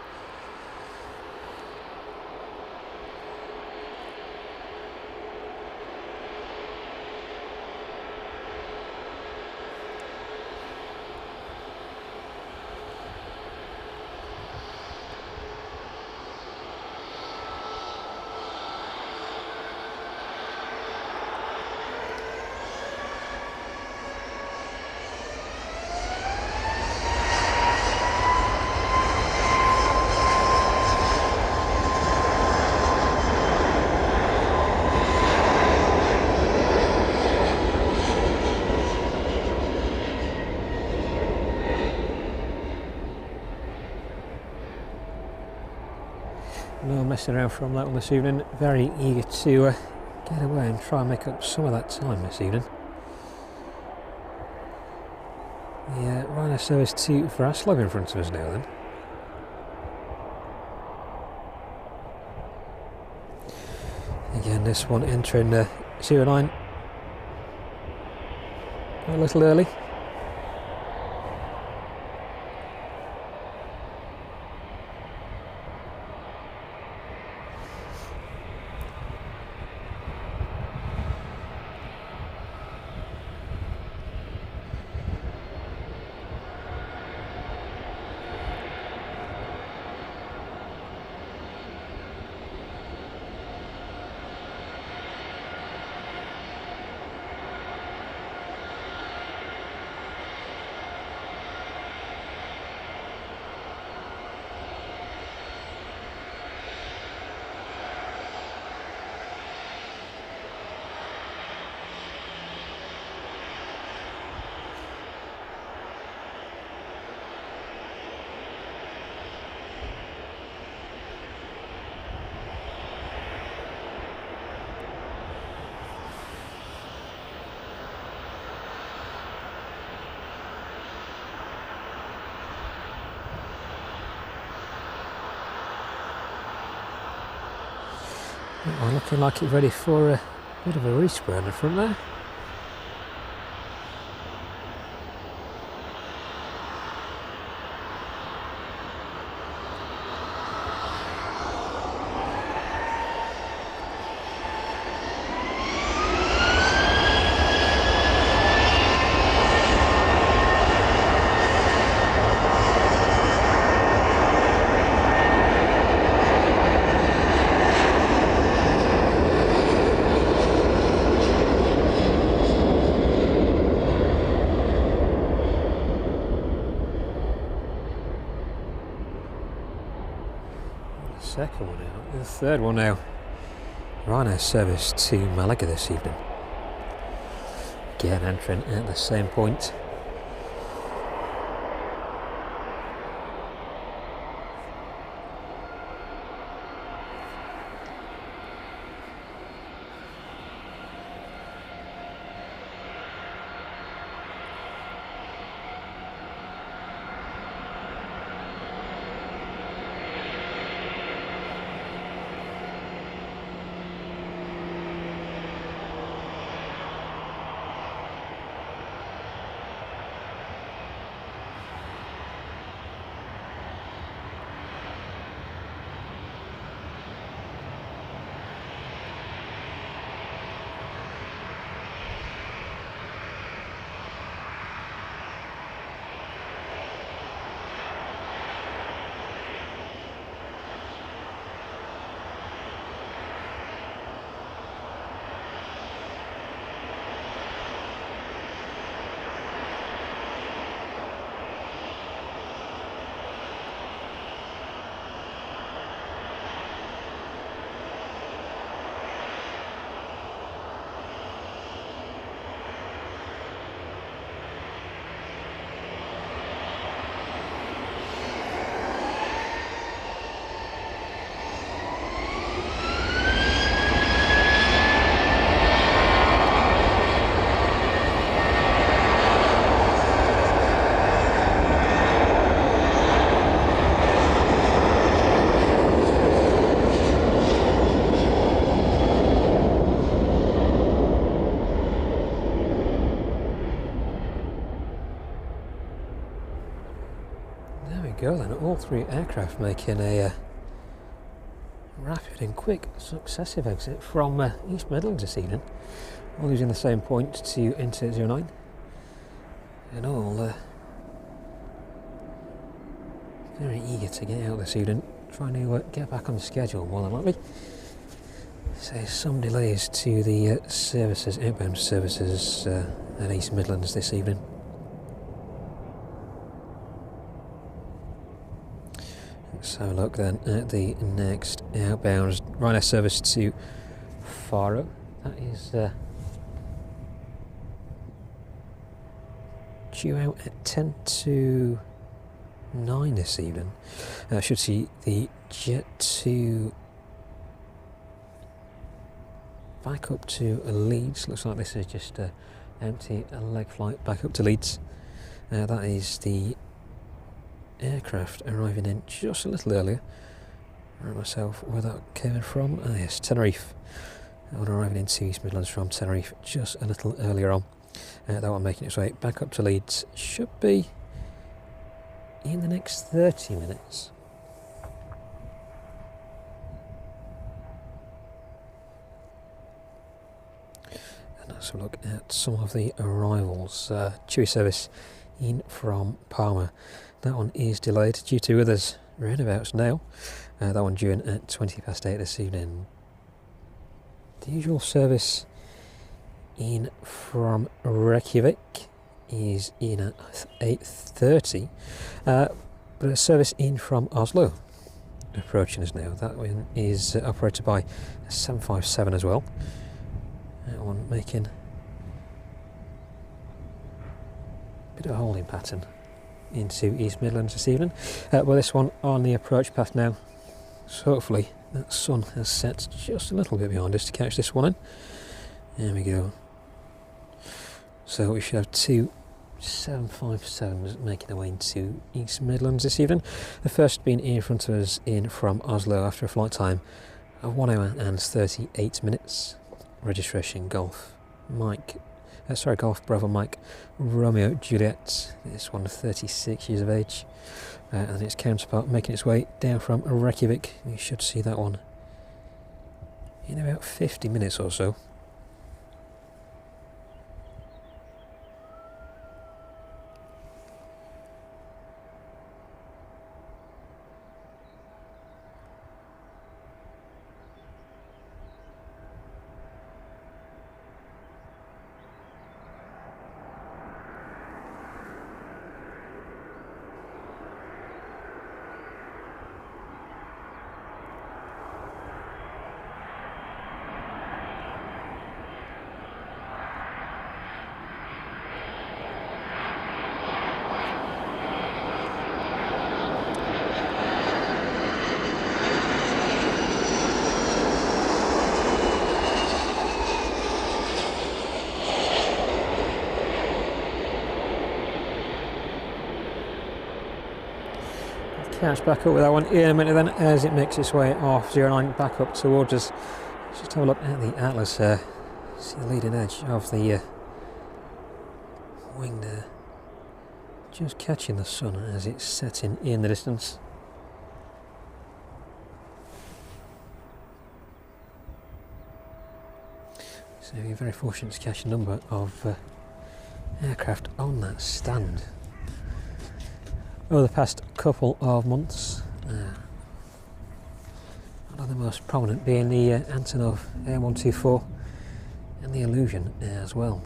Speaker 1: messing around from that one this evening. Very eager to get away and try and make up some of that time this evening. The Ryanair service to Vraslav in front of us now then. Again, this one entering 09 a little early. Well, looking like it's ready for a bit of a respray on the front there. Second one out, the third one now. Ryanair service to Malaga this evening. Again entering at the same point. Go then, all three aircraft making a rapid and quick successive exit from East Midlands this evening, all using the same point to enter 09, and all very eager to get out this evening, trying to get back on the schedule more than likely. So some delays to the services, outbound services at East Midlands this evening. So look then at the next outbound Ryanair service to Faro. That is due out at 10 to 9 this evening. I should see the jet to back up to Leeds. Looks like this is just an empty leg flight back up to Leeds. That is the aircraft arriving in just a little earlier. I don't know myself where that came in from. Yes, Tenerife. That one arriving into East Midlands from Tenerife just a little earlier on. That one making its way back up to Leeds. Should be in the next 30 minutes. And let's have a look at some of the arrivals. Chewy service in from Palma. That one is delayed due to others roundabouts now. That one due in at 8:20 this evening. The usual service in from Reykjavik is in at 8:30, but a service in from Oslo approaching us now. That one is operated by 757 as well. That one making a bit of a holding pattern into East Midlands this evening. Well, this one on the approach path now, so hopefully that sun has set just a little bit behind us to catch this one in. There we go. So we should have two 757s making their way into East Midlands this evening. The first being in front of us in from Oslo after a flight time of 1 hour and 38 minutes. Registration Golf Bravo Mike Romeo Juliet. This one 36 years of age. And its counterpart making its way down from Reykjavik. You should see that one in about 50 minutes or so. Catch back up with that one in a minute then as it makes its way off 09 back up towards us. Just have a look at the Atlas there. See the leading edge of the wing there. Just catching the sun as it's setting in the distance. So you're very fortunate to catch a number of aircraft on that stand. Over the past couple of months, one of the most prominent being the Antonov Air124 and the Illusion as well.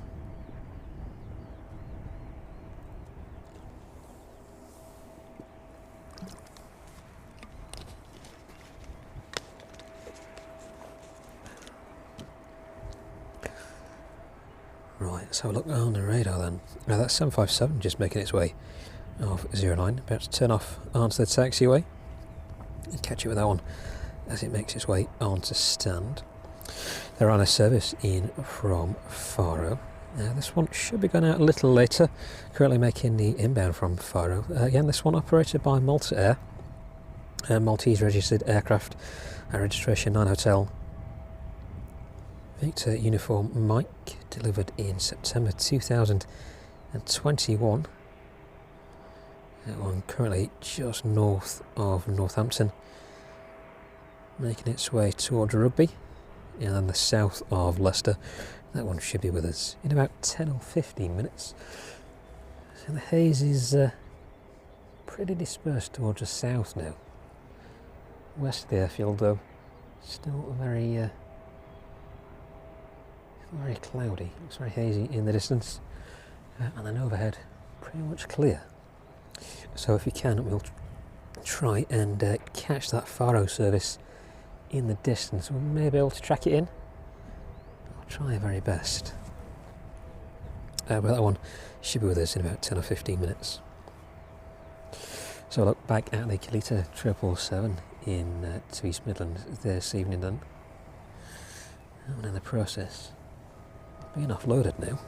Speaker 1: Right, let's have a look on the radar then. Now that's 757 just making its way of 09, about to turn off onto the taxiway and catch it with that one as it makes its way onto stand. They're on a service in from Faro. This one should be going out a little later, currently making the inbound from Faro. Again, this one operated by Malta Air, a Maltese registered aircraft, registration 9 Hotel Victor Uniform Mike, delivered in September 2021. That one currently just north of Northampton, making its way towards Rugby, and then the south of Leicester. That one should be with us in about 10 or 15 minutes. So the haze is pretty dispersed towards the south now. West of the airfield though, still very cloudy, looks very hazy in the distance, and then overhead pretty much clear. So if we can, we'll try and catch that Faro service in the distance. We may be able to track it in. I'll try our very best. But that one should be with us in about 10 or 15 minutes. So look back at the Kalita 777 in to East Midlands this evening then. And in the process, being offloaded now.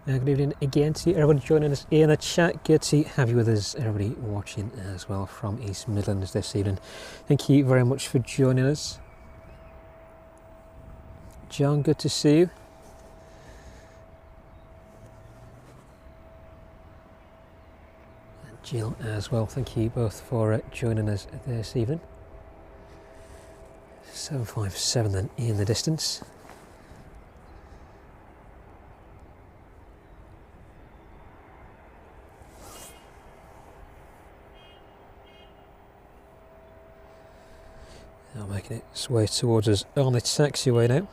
Speaker 1: Good evening again to everybody joining us in the chat. Good to have you with us, everybody watching as well from East Midlands this evening. Thank you very much for joining us. John, good to see you. And Jill as well, thank you both for joining us this evening. 757 then in the distance. Now making its way towards us on the taxiway now.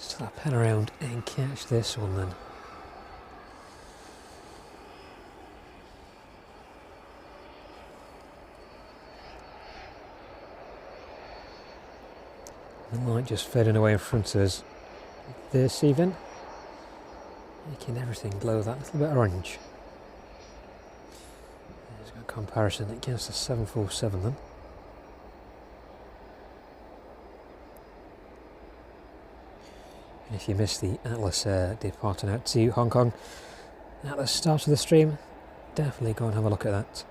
Speaker 1: So I'll pan around and catch this one then. The light just fading away in front of us this evening, making everything glow that little bit orange. There's a comparison against the 747 then. And if you missed the Atlas departing out to Hong Kong at the start of the stream, definitely go and have a look at that.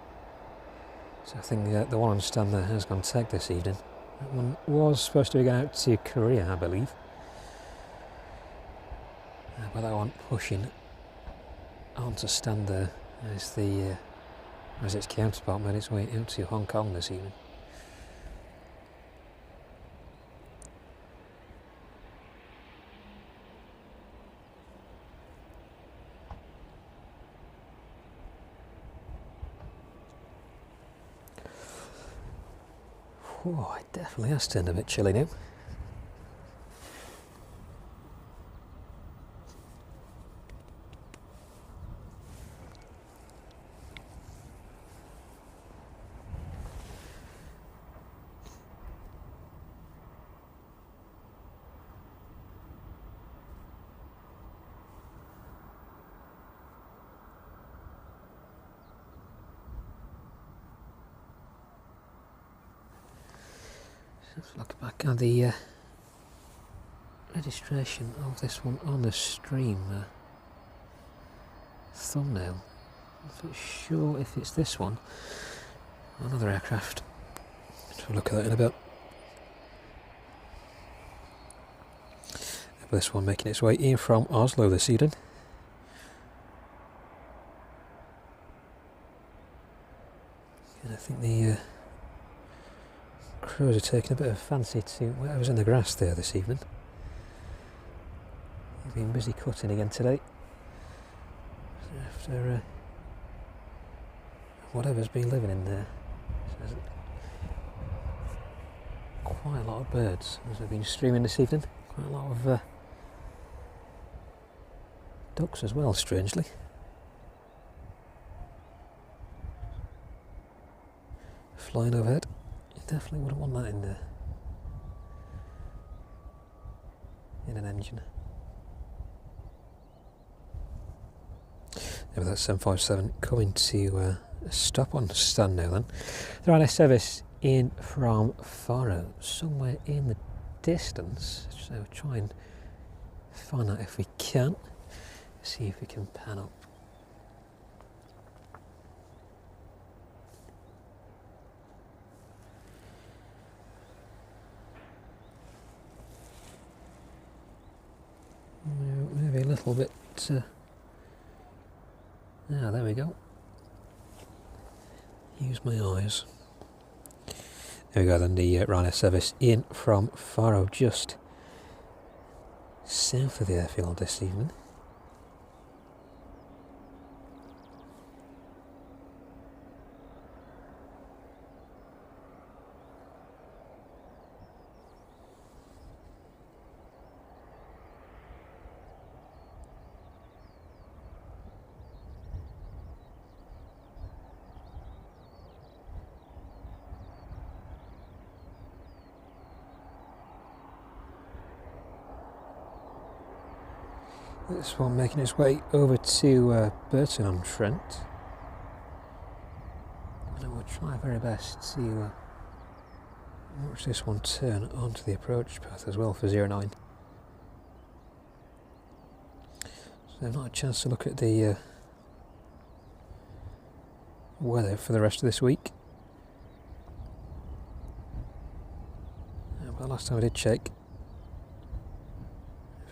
Speaker 1: So I think the one on stand there has gone tech this evening. That one was supposed to be going out to Korea, I believe. But that one pushing onto stand there as its counterpart made its way out to Hong Kong this evening. Oh, it definitely has turned a bit chilly now. Let's look back at the registration of this one on the stream thumbnail. I'm not sure if it's this one or another aircraft. Let's have a look at that in a bit. This one making its way in from Oslo this evening. And I think the crows are taking a bit of fancy to whatever's in the grass there this evening. They've been busy cutting again today. After whatever's been living in there. So there's quite a lot of birds as they've been streaming this evening. Quite a lot of ducks as well, strangely. Flying overhead. You definitely wouldn't want that in an engine. There that 757 coming to a stop on stand now then. The Ryanair service in from Faro, somewhere in the distance. So try and find out if we can. See if we can pan up. No, little bit... there we go. Use my eyes. There we go then, the Ryanair service in from Faro, just south of the airfield this evening. This one making its way over to Burton-on-Trent. And I will try very best to watch this one turn onto the approach path as well for 09. So I've not had a chance to look at the weather for the rest of this week. But last time I did check,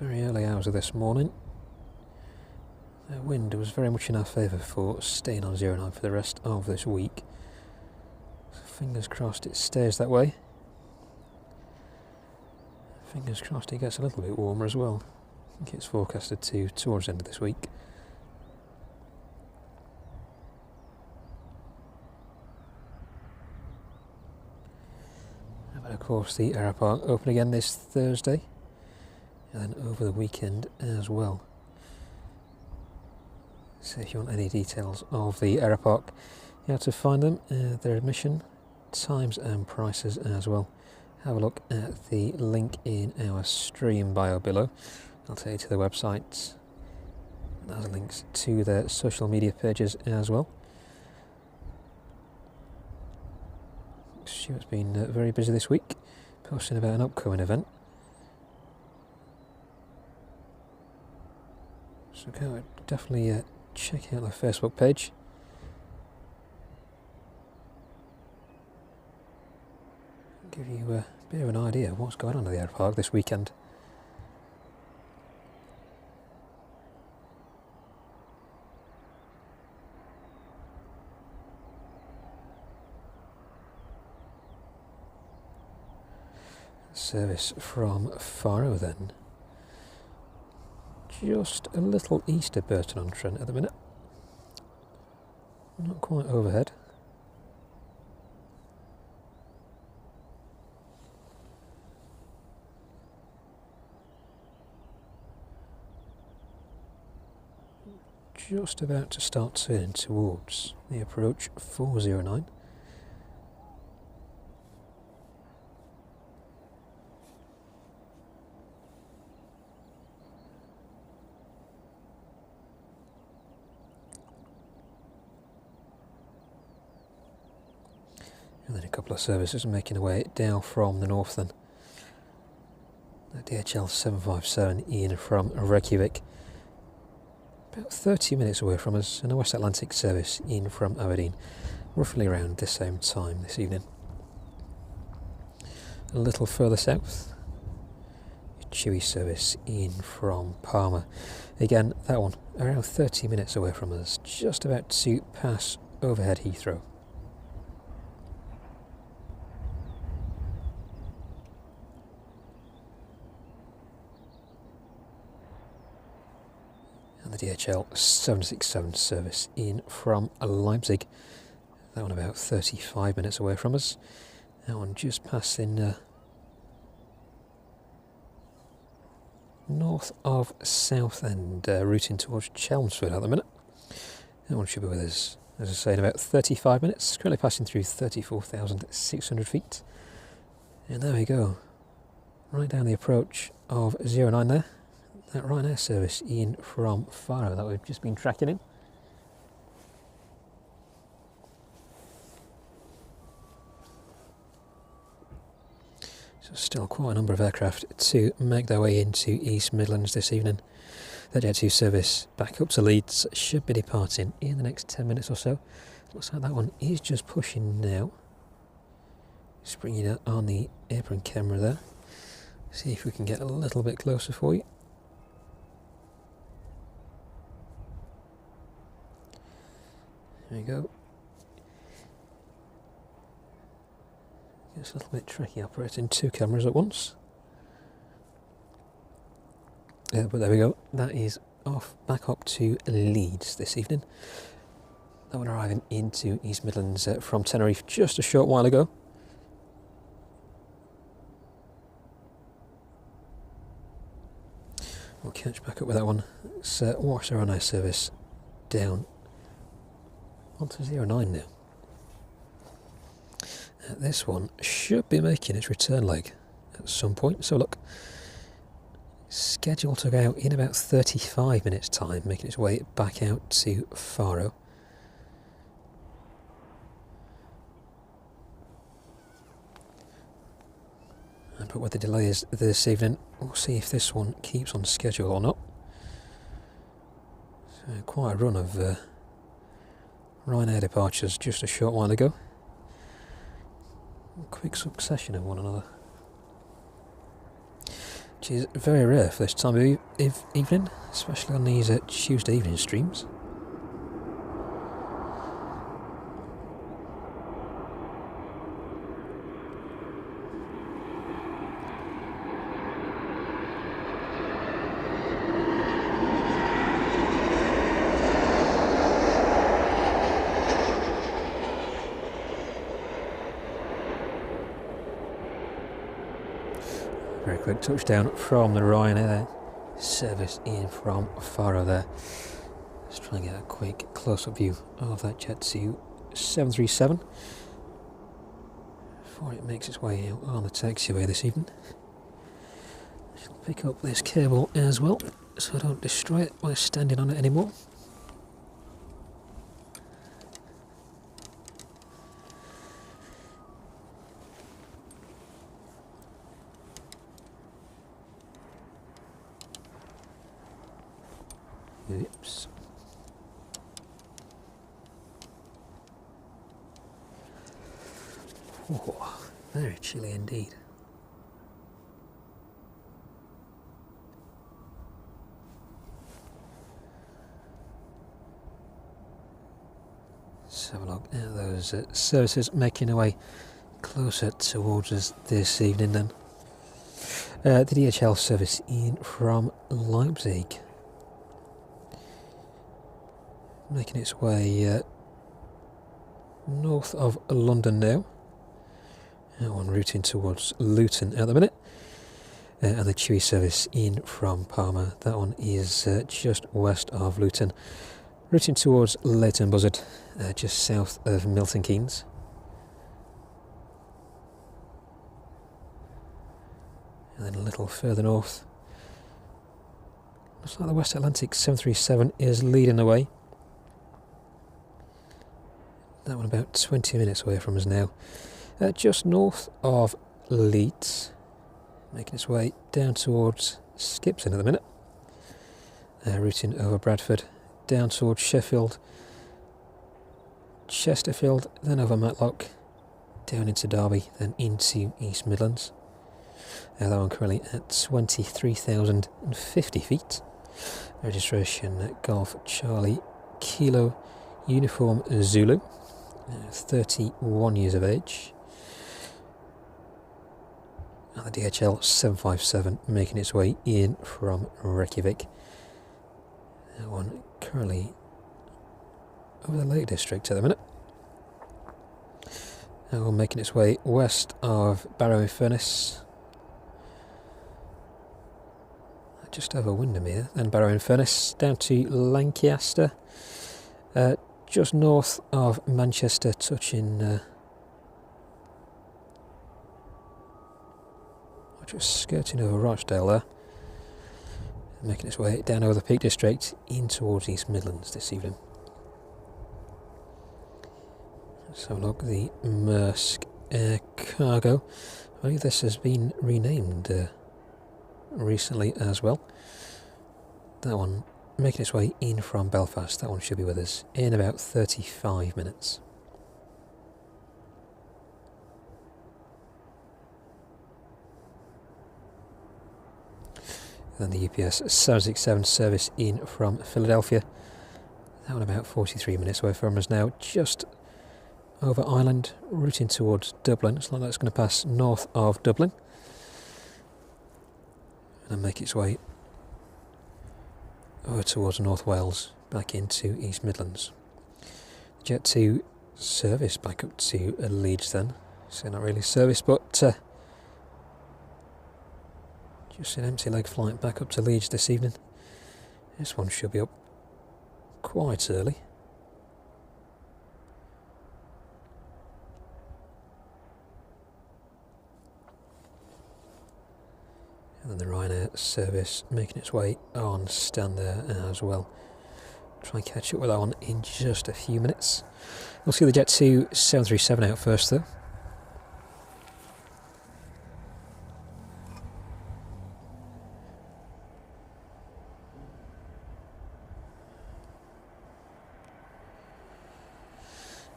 Speaker 1: very early hours of this morning, the wind was very much in our favour for staying on 09 for the rest of this week. So fingers crossed it stays that way. Fingers crossed it gets a little bit warmer as well. I think it's forecasted to towards the end of this week. But of course the Aeropark open again this Thursday, and then over the weekend as well. So if you want any details of the Aeropark, you have to find them, their admission, times and prices as well. Have a look at the link in our stream bio below. I'll take you to the website. There's links to their social media pages as well. Stuart's been very busy this week, posting about an upcoming event. So go definitely check out their Facebook page. Give you a bit of an idea of what's going on at the Aeropark this weekend. Service from Faro then. Just a little east of Burton-on-Trent at the minute. Not quite overhead. Just about to start turning towards the approach 409. And then a couple of services making their way down from the north then. The DHL 757 in from Reykjavik, about 30 minutes away from us, and a West Atlantic service in from Aberdeen, roughly around the same time this evening. A little further south, a Chewy service in from Palma. Again, that one around 30 minutes away from us, just about to pass overhead Heathrow. And the DHL 767 service in from Leipzig. That one about 35 minutes away from us. That one just passing north of Southend, routing towards Chelmsford at the minute. That one should be with us, as I say, in about 35 minutes. Currently passing through 34,600 feet. And there we go. Right down the approach of 09 there. That Ryanair service in from Faro that we've just been tracking in. So still quite a number of aircraft to make their way into East Midlands this evening. The Jet2 service back up to Leeds should be departing in the next 10 minutes or so. Looks like that one is just pushing now. Just bringing it on the apron camera there. See if we can get a little bit closer for you. There you go. It's a little bit tricky operating two cameras at once. But there we go. That is off back up to Leeds this evening. That one arriving into East Midlands from Tenerife just a short while ago. We'll catch back up with that one. It's washed our Ryanair service down onto 09 now. This one should be making its return leg at some point. So look, scheduled to go out in about 35 minutes time, making its way back out to Faro. But with the delays this evening, we'll see if this one keeps on schedule or not. So quite a run of Ryanair departures just a short while ago. A quick succession of one another, which is very rare for this time of evening, especially on these Tuesday evening streams. Very quick touchdown from the Ryanair service in from Faro there. Let's try and get a quick close-up view of that Jet 2 737 before it makes its way out on the taxiway this evening. I'll pick up this cable as well so I don't destroy it by standing on it anymore. Oops. Oh, very chilly indeed. Let's have a look at those services making their way closer towards us this evening then. The DHL service in from Leipzig, making its way north of London now. That one routing towards Luton at the minute. And the TUI service in from Parma, that one is just west of Luton, routing towards Leighton Buzzard, just south of Milton Keynes. And then a little further north, looks like the West Atlantic 737 is leading the way. That one about 20 minutes away from us now. Just north of Leeds, making its way down towards Skipton at the minute. Routing over Bradford, down towards Sheffield, Chesterfield, then over Matlock, down into Derby, then into East Midlands. That one currently at 23,050 feet. Registration Golf Charlie Kilo Uniform Zulu. 31 years of age. And the DHL 757 making its way in from Reykjavik. That one currently over the Lake District at the minute. That one making its way west of Barrow-in-Furness, just over Windermere, then Barrow-in-Furness down to Lancaster. Just north of Manchester, touching just skirting over Rochdale there, making its way down over the Peak District in towards East Midlands this evening. Let's have a look at the Maersk Air Cargo. I believe this has been renamed recently as well. That one making its way in from Belfast. That one should be with us in about 35 minutes. Then the UPS 767 service in from Philadelphia. That one about 43 minutes away from us now, just over Ireland, routing towards Dublin. It's like that's going to pass north of Dublin and then make its way over towards North Wales, back into East Midlands. Jet 2 service back up to Leeds then. So not really service, but just an empty leg flight back up to Leeds this evening. This one should be up quite early. And then the Ryanair service making its way on stand there as well. Try and catch up with that one in just a few minutes. We'll see the Jet 2 737 out first though.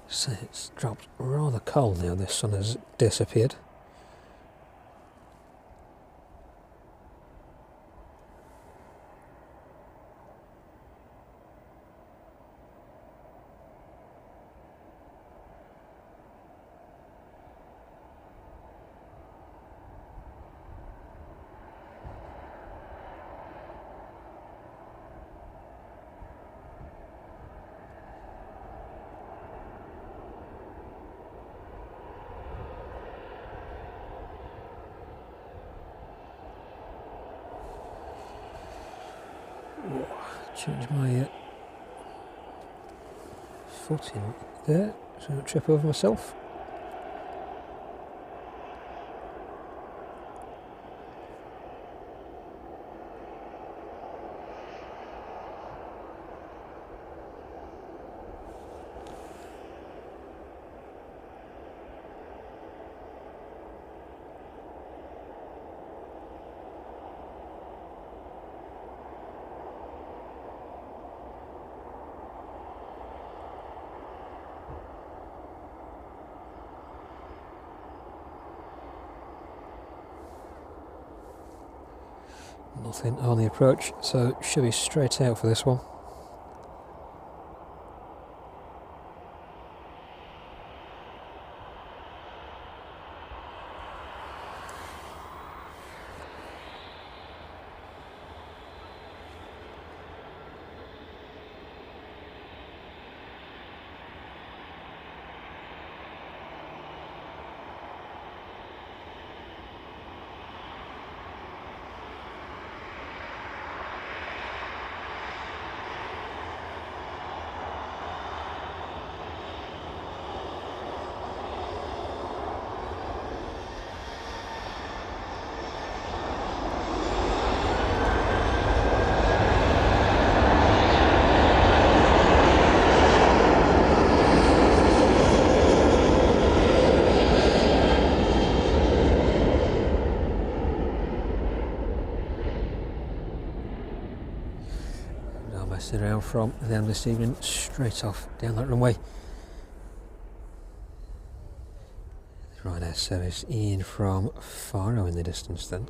Speaker 1: So it's dropped rather cold now, the sun has disappeared. Change my footing there so I don't trip over myself. Nothing on the approach, so should be straight out for this one. Around from them this evening, straight off down that runway. The Ryanair service in from Faro in the distance then.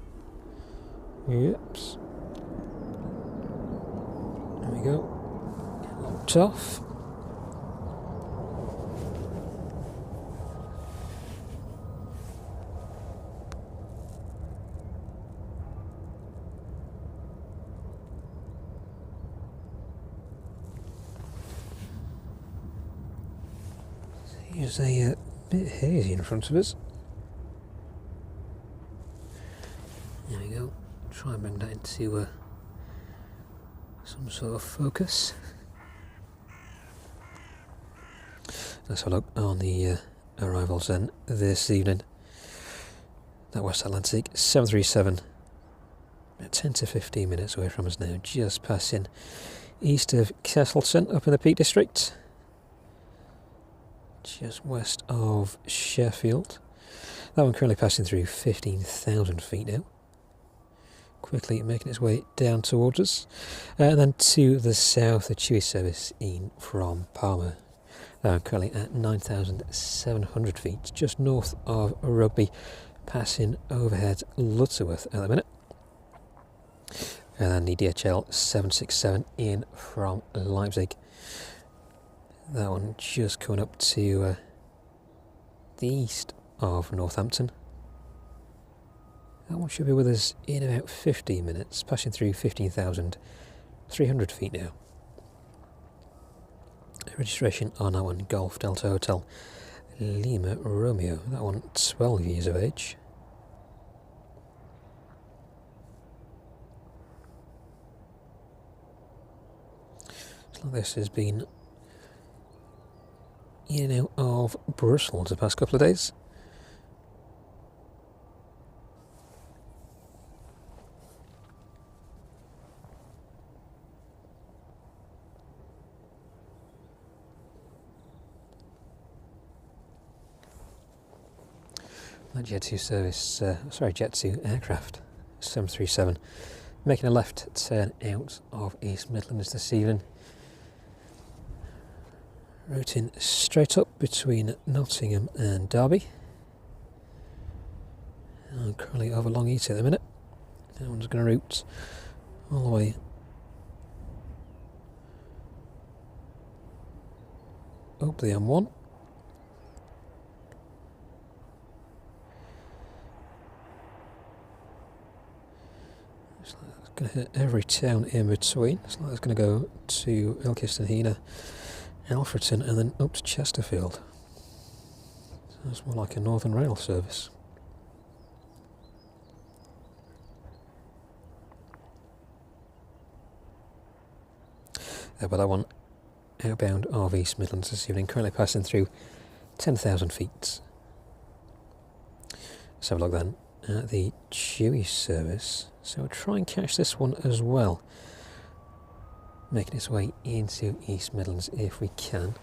Speaker 1: Oops. There we go. Get locked off. It's a bit hazy in front of us. There we go. Try and bring that into some sort of focus. Let's have a look on the arrivals then this evening. That West Atlantic 737, about 10 to 15 minutes away from us now, just passing east of Castleton up in the Peak District. Just west of Sheffield. That one currently passing through 15,000 feet now. Quickly making its way down towards us. And then to the south, the Chewy service in from Palma. That one currently at 9,700 feet, just north of Rugby, passing overhead Lutterworth at the minute. And then the DHL 767 in from Leipzig. That one just coming up to the east of Northampton. That one should be with us in about 15 minutes, passing through 15,300 feet now. Registration on that one, Golf Delta Hotel Lima Romeo. That one 12 years of age. Looks like this has been in and out of Brussels the past couple of days. That Jet2 service, Jet2 aircraft, 737, making a left turn out of East Midlands this evening. Routing straight up between Nottingham and Derby. I'm currently over Long Eaton at the minute. That one's going to route all the way up the M1. Looks like it's going to hit every town in between. Looks like it's going to go to Ilkeston, Heanor, Alfreton, and then up to Chesterfield. So it's more like a Northern Rail service. But that one outbound of East Midlands this evening, currently passing through 10,000 feet. Let's have a look then at the Chewy service. So we'll try and catch this one as well, making its way into East Midlands if we can.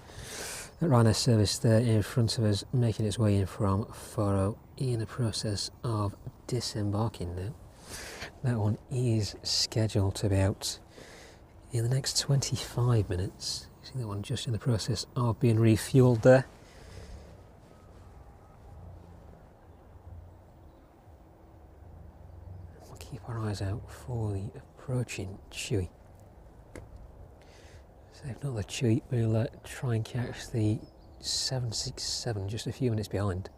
Speaker 1: That Ryanair service there in front of us, making its way in from Faro, in the process of disembarking now. That one is scheduled to be out in the next 25 minutes. You see that one just in the process of being refueled there. We'll keep our eyes out for the approaching Chewy. So if not the Chewy, we'll try and catch the 767 just a few minutes behind.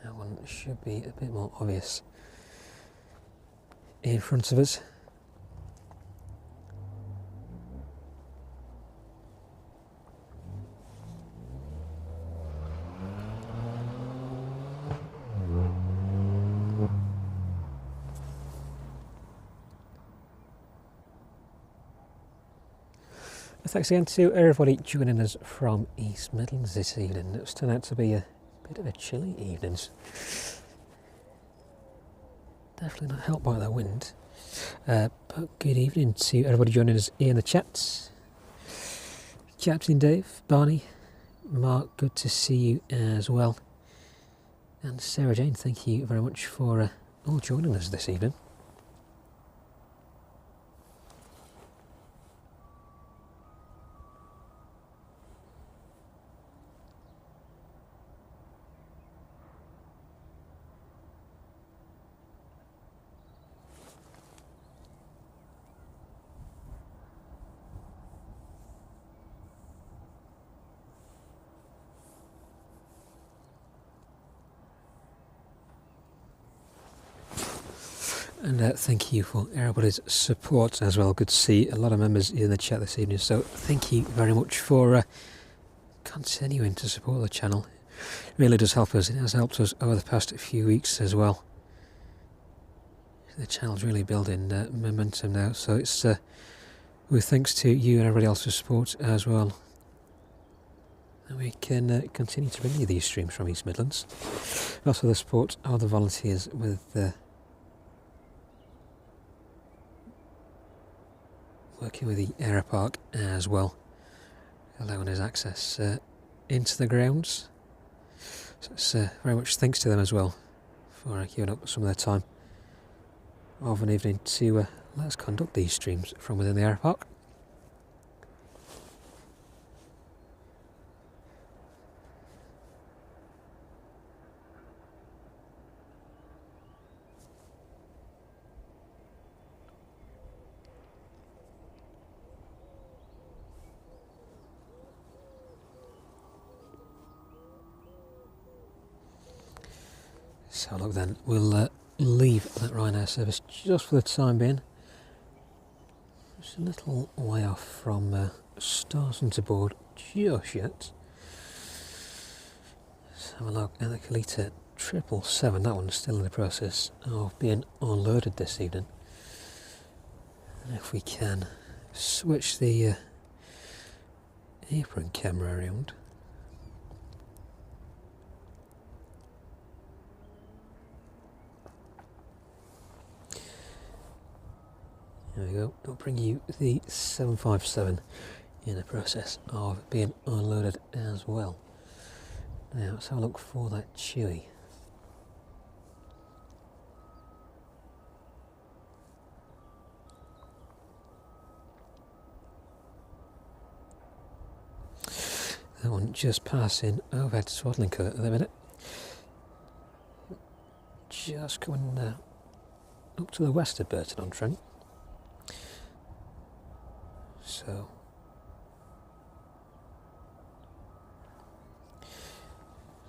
Speaker 1: That one should be a bit more obvious in front of us. Thanks again to everybody joining us from East Midlands this evening. It's turned out to be a bit of a chilly evening. Definitely not helped by the wind. But good evening to everybody joining us in the chat. Captain Dave, Barney, Mark, good to see you as well. And Sarah Jane, thank you very much for all joining us this evening. And thank you for everybody's support as well. Good to see a lot of members in the chat this evening. So thank you very much for continuing to support the channel. It really does help us. It has helped us over the past few weeks as well. The channel's really building momentum now. So it's with thanks to you and everybody else's support as well that we can continue to bring you these streams from East Midlands. Also the support of the volunteers with working with the Aeropark as well, allowing us access into the grounds. So it's very much thanks to them as well for giving up some of their time of an evening to let us conduct these streams from within the Aeropark. So look then, we'll leave that Ryanair service just for the time being. It's a little way off from starting to board just yet. Let's have a look at the Kalita 777. That one's still in the process of being unloaded this evening. And if we can switch the apron camera around. There we go. I'll bring you the 757 in the process of being unloaded as well. Now let's have a look for that Chewy. That one just passing overhead swaddling cut at the minute. Just coming up to the west of Burton-on-Trent. So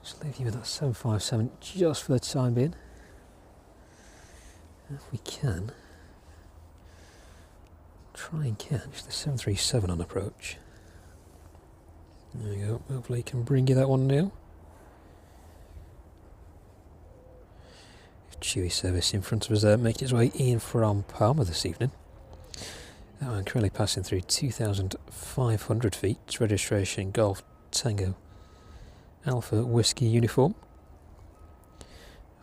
Speaker 1: just leave you with that 757 just for the time being. If we can, try and catch the 737 on approach. There we go, hopefully can bring you that one now. Chewy service in front of us there, making its way in from Palma this evening. That one currently passing through 2,500 feet. It's registration Golf Tango Alpha Whiskey uniform.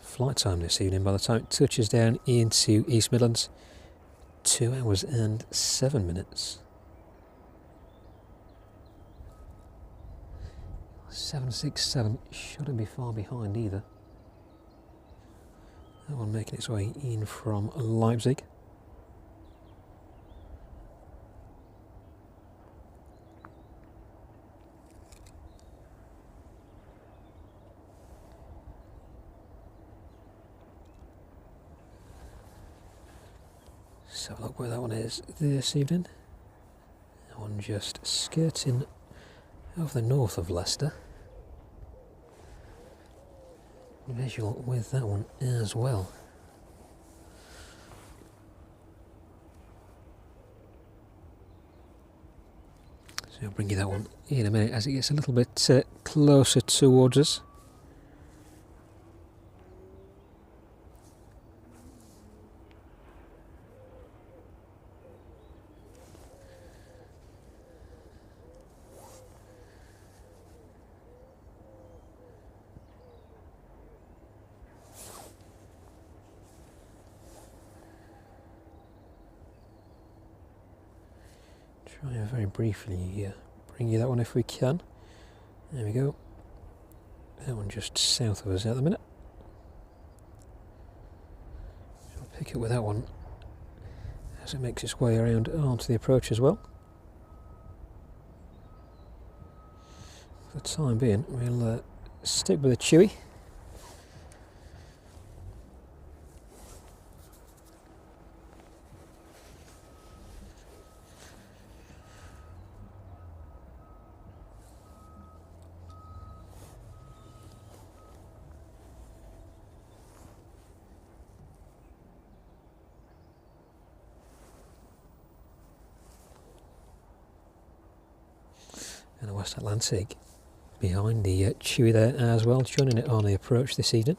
Speaker 1: Flight time this evening, by the time it touches down into East Midlands, 2 hours and 7 minutes. 767 shouldn't be far behind either. That one making its way in from Leipzig. So have a look where that one is this evening. That one just skirting over the north of Leicester. Visual with that one as well. So I'll bring you that one in a minute as it gets a little bit closer towards us. Try and very briefly bring you that one if we can. There we go. That one just south of us at the minute. So I'll pick it with that one as it makes its way around onto the approach as well. For the time being, we'll stick with the Chewy. And the West Atlantic behind the Chewy there as well, joining it on the approach this evening.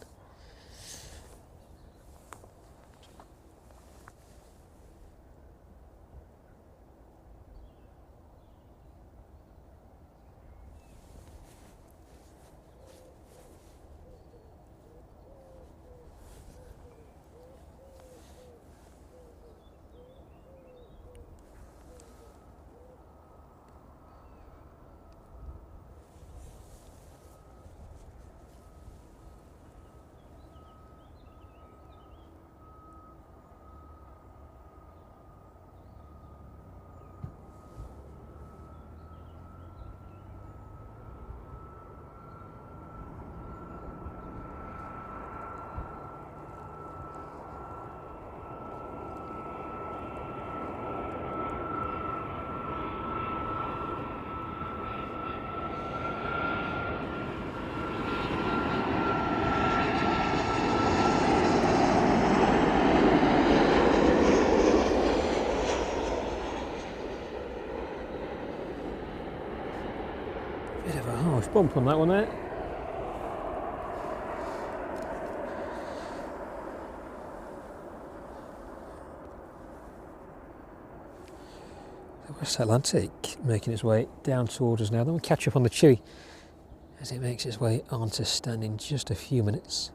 Speaker 1: Bit of a harsh bump on that one there. The West Atlantic making its way down towards us now. Then we'll catch up on the Chewy as it makes its way onto stand in just a few minutes.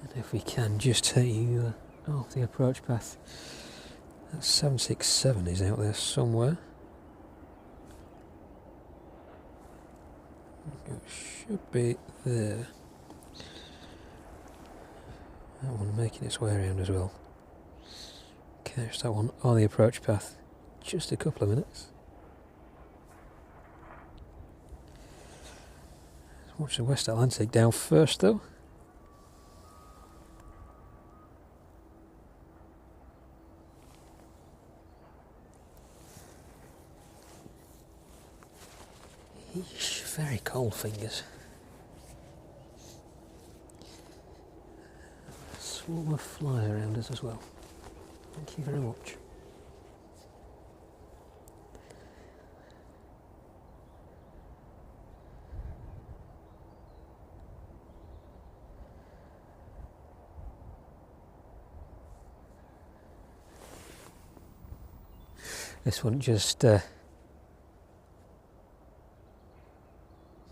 Speaker 1: And if we can just take you off the approach path. That 767 is out there somewhere. It should be there. That one making its way around as well. Catch that one on the approach path. Just a couple of minutes. Let's watch the West Atlantic down first though. Eesh, very cold fingers. A swarm of fly around us as well. Thank you very much. This one just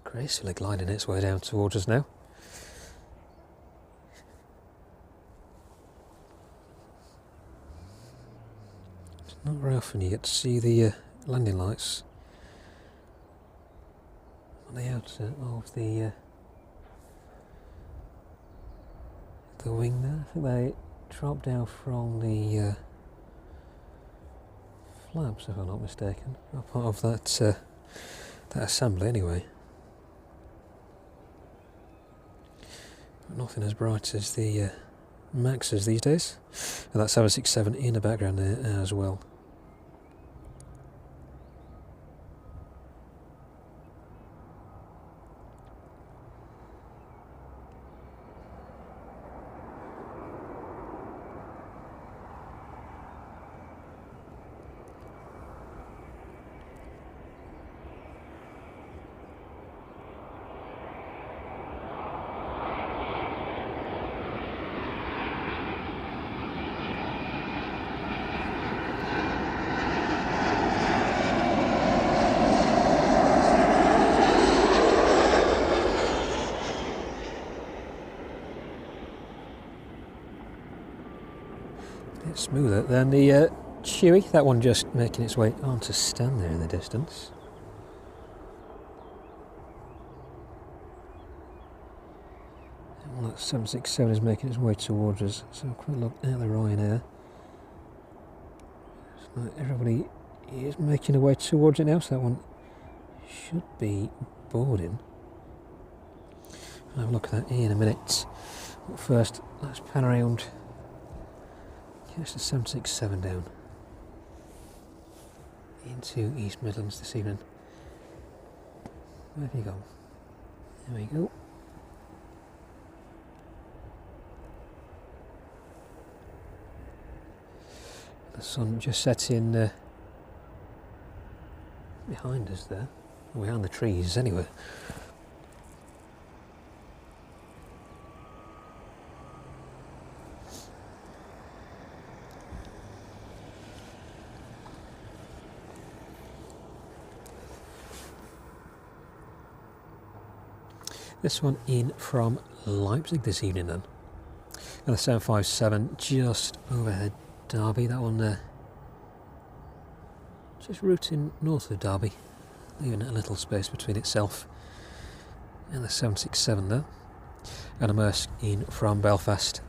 Speaker 1: gracefully gliding its way down towards us now. It's not very often you get to see the landing lights on the outer of the wing there. I think they drop down from the flaps, if I'm not mistaken, are part of that assembly anyway. But nothing as bright as the Maxes these days, and that 767 in the background there as well. Smoother than the Chewy. That one just making its way onto stand there in the distance. Well, that 767 is making its way towards us, so a quick look at the Ryanair. So everybody is making their way towards it now, so that one should be boarding. I'll have a look at that in a minute. But first, let's pan around. Catch the 767 down into East Midlands this evening. Where have you gone? There we go. The sun just setting behind us there, behind the trees anyway. This one in from Leipzig this evening then. And the 757 just overhead Derby. That one just routing north of Derby, leaving a little space between itself and the 767 there. And a Maersk in from Belfast.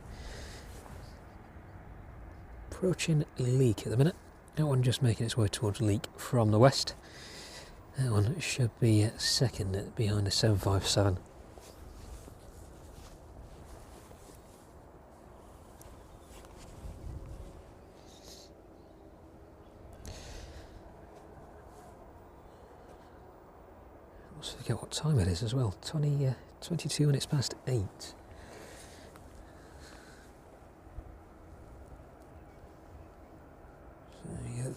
Speaker 1: Approaching Leek at the minute. That one just making its way towards Leek from the west. That one should be second behind the 757. I forget what time it is as well. 22 minutes past 8. So yeah,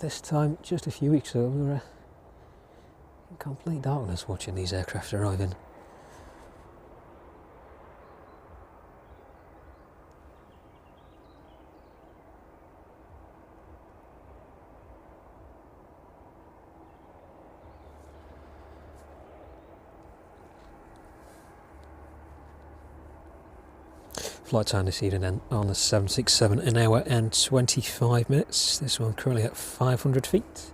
Speaker 1: this time, just a few weeks ago, we were Complete darkness watching these aircraft arrive in. Flight time this evening on the 767, an hour and 25 minutes. This one currently at 500 feet.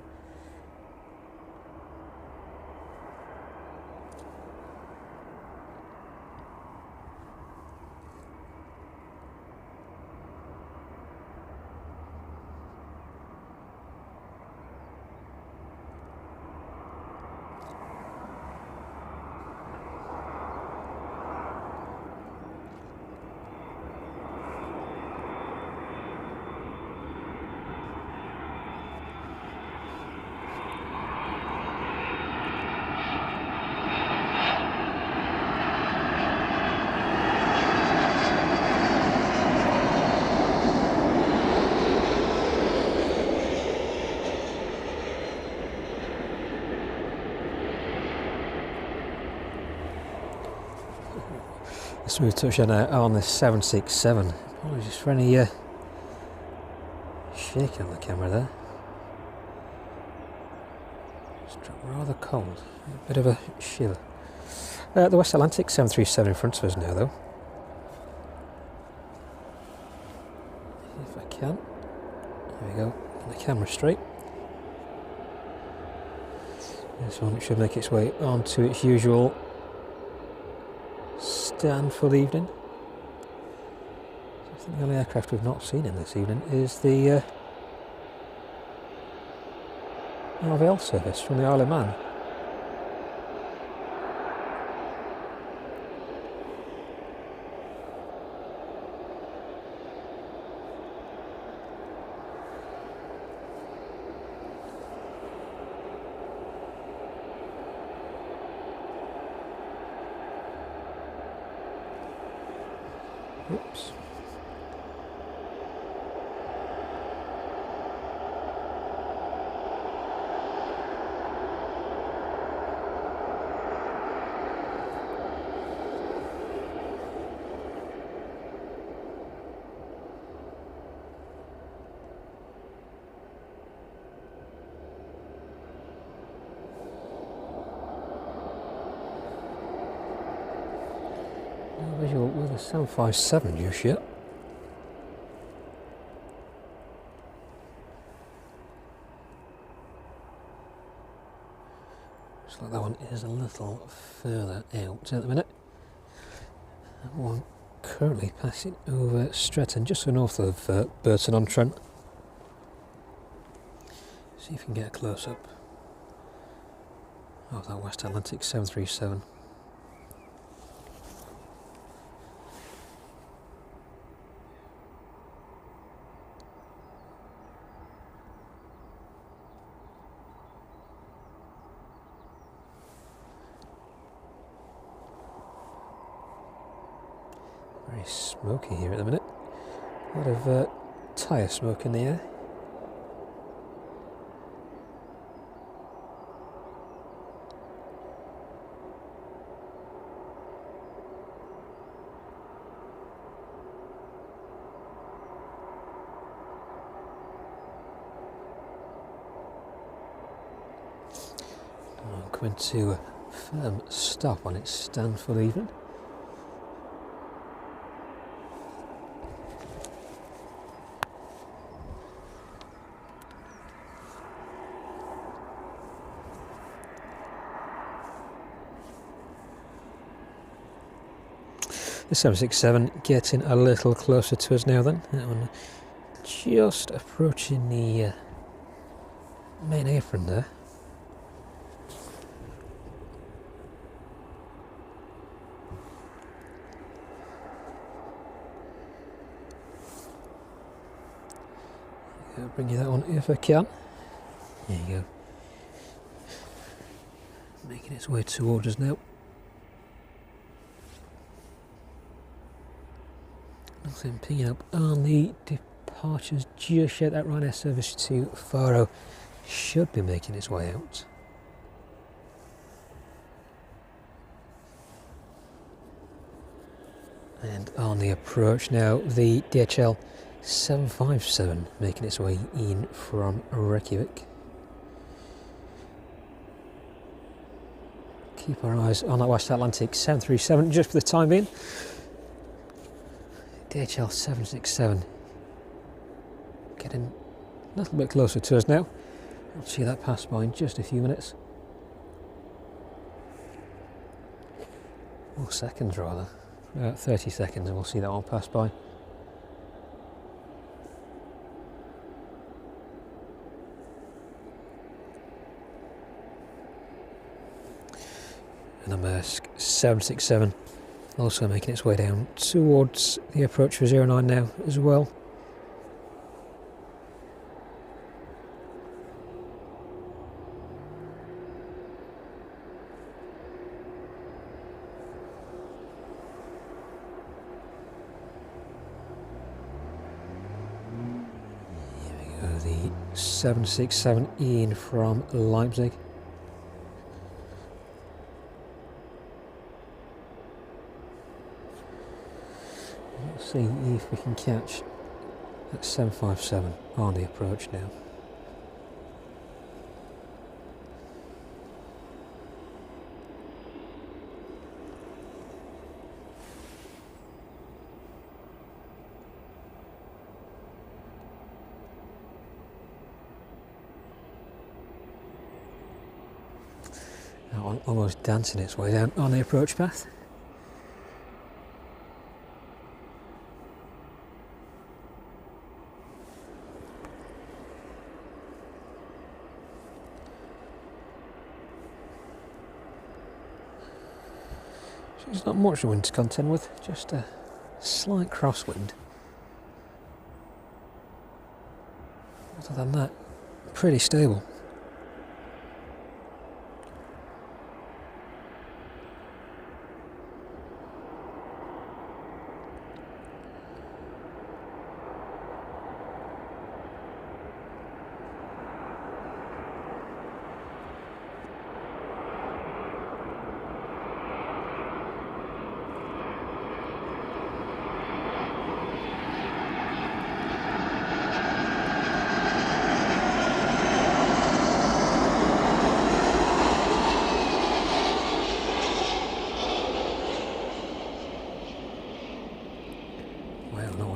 Speaker 1: Smooth touchdown on the 767. Apologies for any shake on the camera there. It's rather cold. A bit of a shiver. The West Atlantic 737 in front of us now, though. If I can. There we go. Get the camera straight. This one should make its way onto its usual stand for the evening. I think the only aircraft we've not seen in this evening is the RVL service from the Isle of Man. Oops. No visual with a 757 just yet. Looks like that one is a little further out at the minute. That one currently passing over Stretton, just to the north of Burton-on-Trent. See if we can get a close-up of that West Atlantic 737. Very smoky here at the minute. A lot of tyre smoke in the air. I'm going to a firm stop on its stand for the evening. The 767 getting a little closer to us now then. That one just approaching the main apron there. I'll bring you that one if I can. There you go. Making its way towards us now. Nothing picking up on the departures just yet. That Ryanair service to Faro should be making its way out. And on the approach now, the DHL 757 making its way in from Reykjavik. Keep our eyes on that West Atlantic 737 just for the time being. DHL 767 getting a little bit closer to us now. We'll see that pass by in just a few minutes. Or seconds rather. 30 seconds and we'll see that one pass by. And the Maersk 767 also making its way down towards the approach for 09 now as well. Here we go, the 767 in from Leipzig. See if we can catch that 757 on the approach now. That one almost dancing its way down on the approach path. There's not much wind to contend with, just a slight crosswind. Other than that, pretty stable.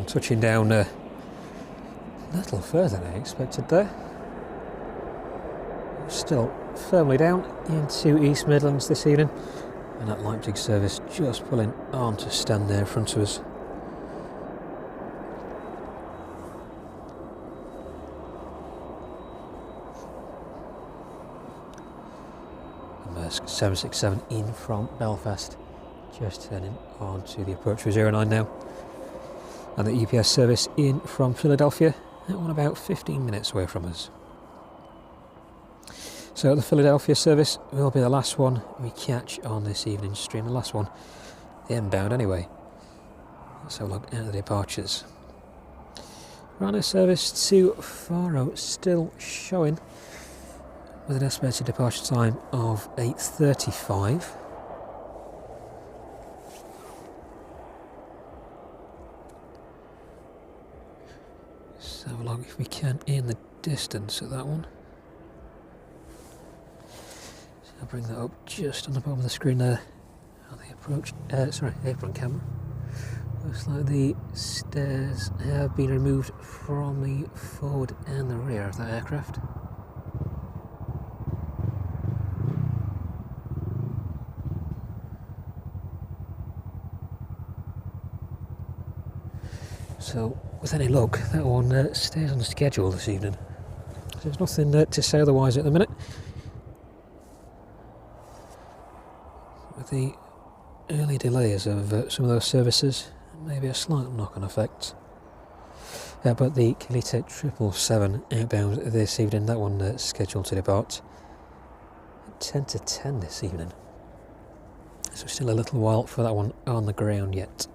Speaker 1: Touching down a little further than I expected there. Still firmly down into East Midlands this evening, and that Leipzig service just pulling on to stand there in front of us. The Maersk 767 in from Belfast, just turning on to the approach for 09 now. And the EPS service in from Philadelphia, that one about 15 minutes away from us. So the Philadelphia service will be the last one we catch on this evening's stream, the last one, the inbound anyway. Let's have a look at the departures. Ryanair service to Faro still showing with an estimated departure time of 8:35. Let's have a look if we can in the distance at that one. So I'll bring that up just on the bottom of the screen there on the approach, apron camera. Looks like the stairs have been removed from the forward and the rear of that aircraft. So, with any luck, that one stays on schedule this evening. There's nothing to say otherwise at the minute. With the early delays of some of those services, maybe a slight knock-on effect. But the Kalita 777 outbound this evening, that one scheduled to depart at 10 to 10 this evening. So still a little while for that one on the ground yet.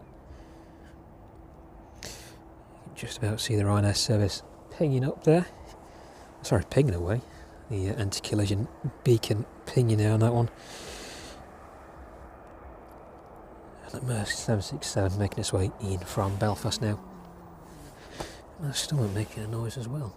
Speaker 1: Just about see the Ryanair service pinging up there. Sorry, pinging away. The anti-collision beacon pinging there on that one. The Maersk 767 making its way in from Belfast now. My stomach making a noise as well.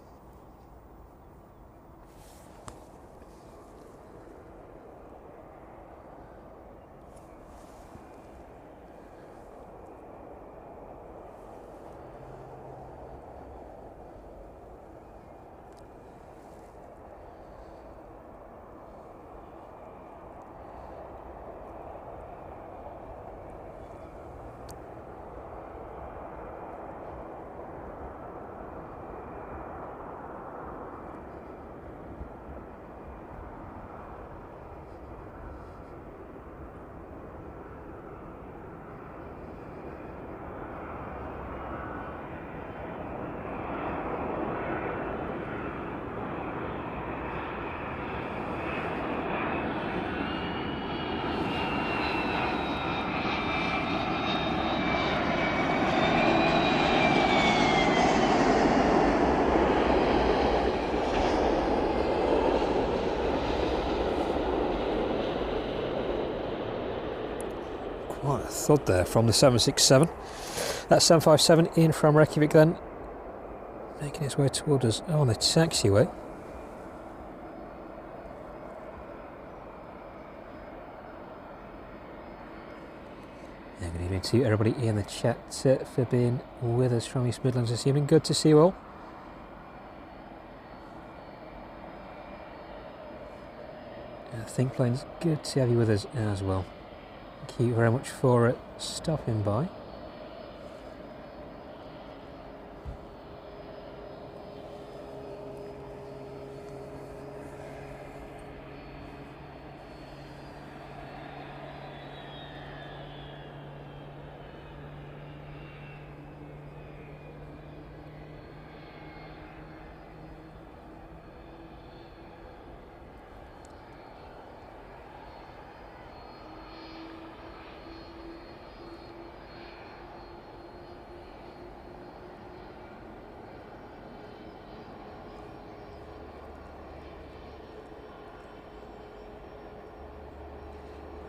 Speaker 1: Quite a thud there from the 767. That 757 in from Reykjavik then, making its way towards us on the taxiway. And good evening to everybody in the chat for being with us from East Midlands this evening. Good to see you all. I think planes, good to have you with us as well. Thank you very much for stopping by.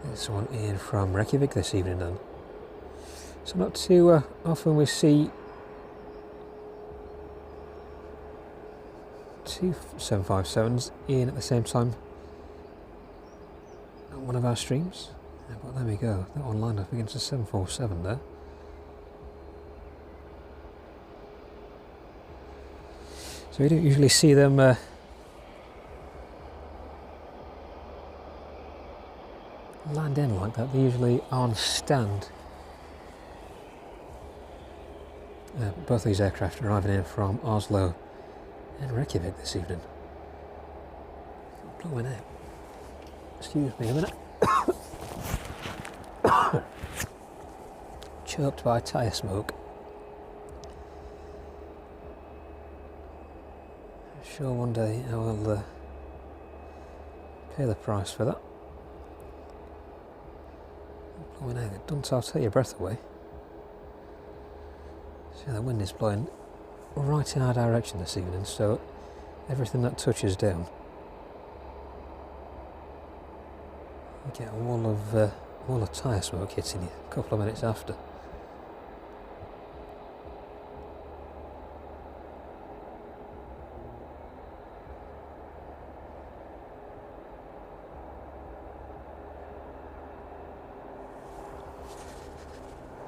Speaker 1: This one in from Reykjavik this evening then. So not too often we see two 757s in at the same time on one of our streams. But there we go, that one lined up against a 747 there. So we don't usually see them land in like that. They're usually on stand. Both these aircraft arriving in from Oslo and Reykjavik this evening. Blowing out. Excuse me a minute. Choked by tyre smoke. I'm sure one day I will pay the price for that. Blowing out, it doesn't take your breath away. See, the wind is blowing right in our direction this evening, so everything that touches down, you get a wall of tyre smoke hitting you a couple of minutes after.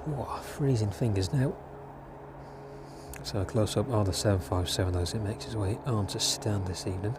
Speaker 1: Wow, freezing fingers now. So a close up of the 757 as it makes its way onto stand this evening.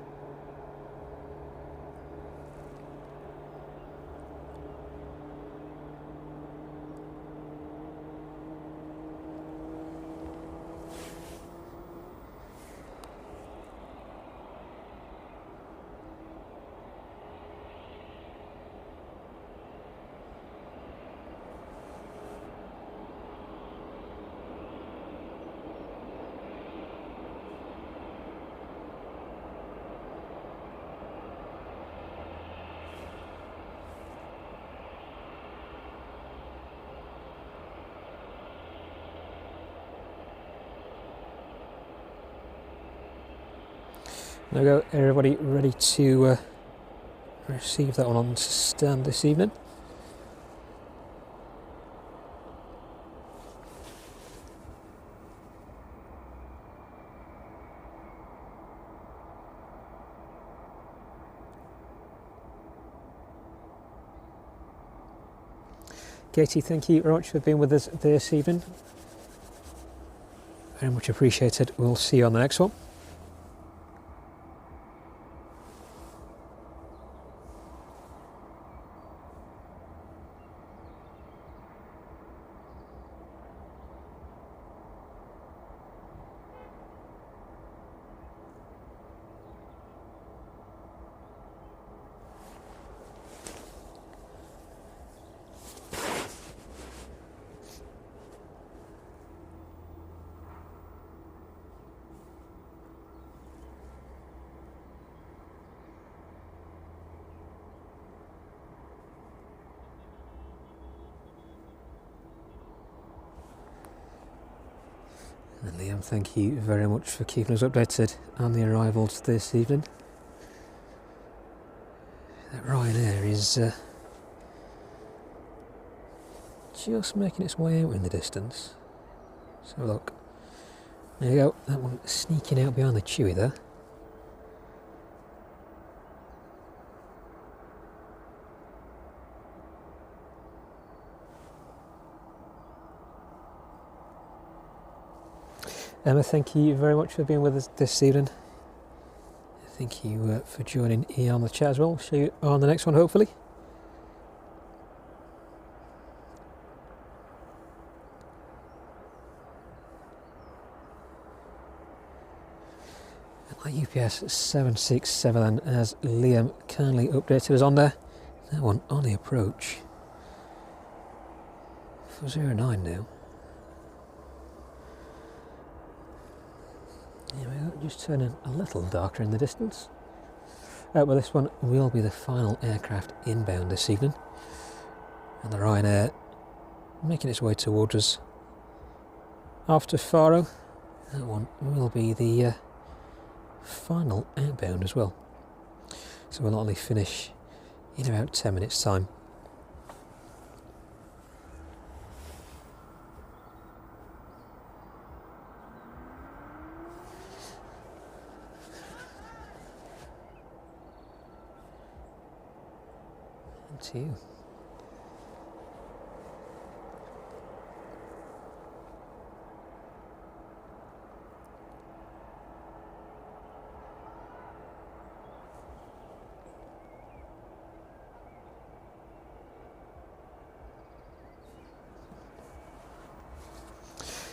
Speaker 1: There we go, everybody ready to receive that one on stand this evening. Katie, thank you very much for being with us this evening. Very much appreciated. We'll see you on the next one. And Liam, thank you very much for keeping us updated on the arrivals this evening. That Ryanair is just making its way out in the distance. So look, there you go, that one sneaking out behind the Chewy there. Emma, thank you very much for being with us this evening. Thank you for joining Ian on the chat as well. See you on the next one, hopefully. UPS 767, as Liam kindly updated us on there. That one on the approach for 09 now. Here we go, just turning a little darker in the distance. Well, this one will be the final aircraft inbound this evening. And the Ryanair making its way towards us after Faro. That one will be the final outbound as well. So we'll only finish in about 10 minutes time. To you.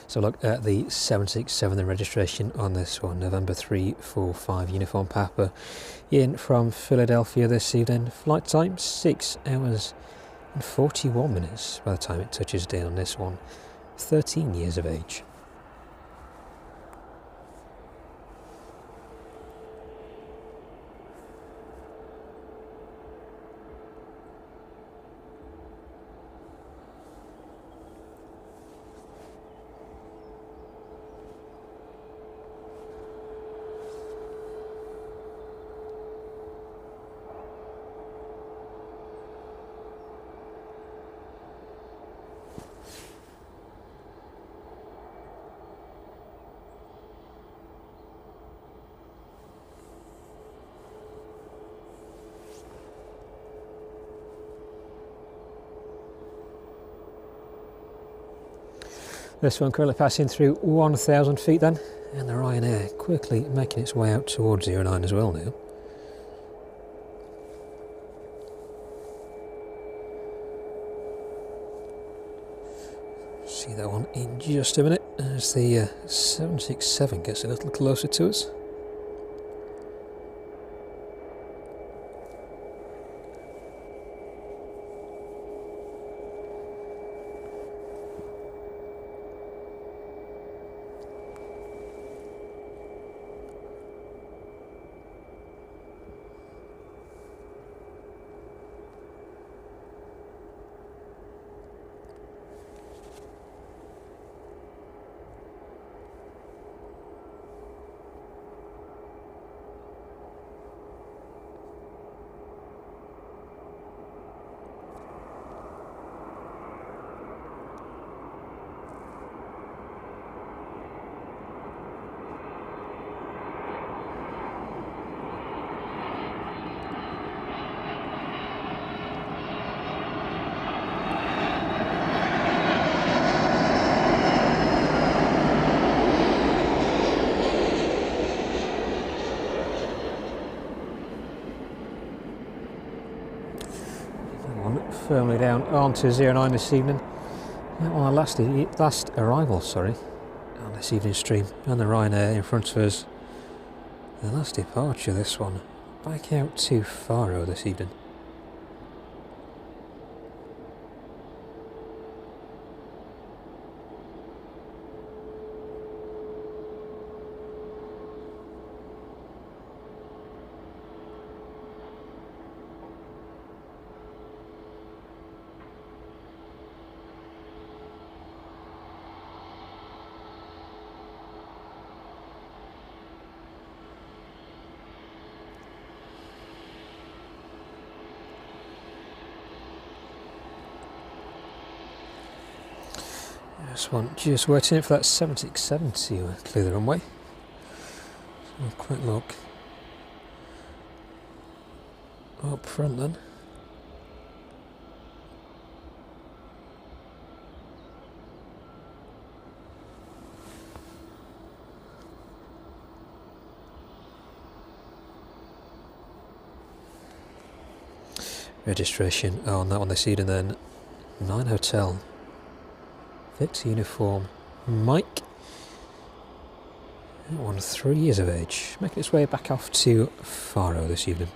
Speaker 1: So look at the 767, the registration on this one, November 345 Uniform Papa, in from Philadelphia this evening. Flight time 6 hours and 41 minutes by the time it touches down on this one. 13 years of age. This one currently passing through 1,000 feet then, and the Ryanair quickly making its way out towards 09 as well now. See that one in just a minute as the 767 gets a little closer to us. firmly down onto 09 this evening. That one, last arrival, sorry, on this evening's stream, and the Ryanair in front of us. The last departure, this one, back out to Faro this evening. This one just waiting for that 767 to clear the runway. So a quick look up front then. Registration on that one this evening then. 9 Hotel. Fix uniform. Mike. That one 3 years of age. Making its way back off to Faro this evening.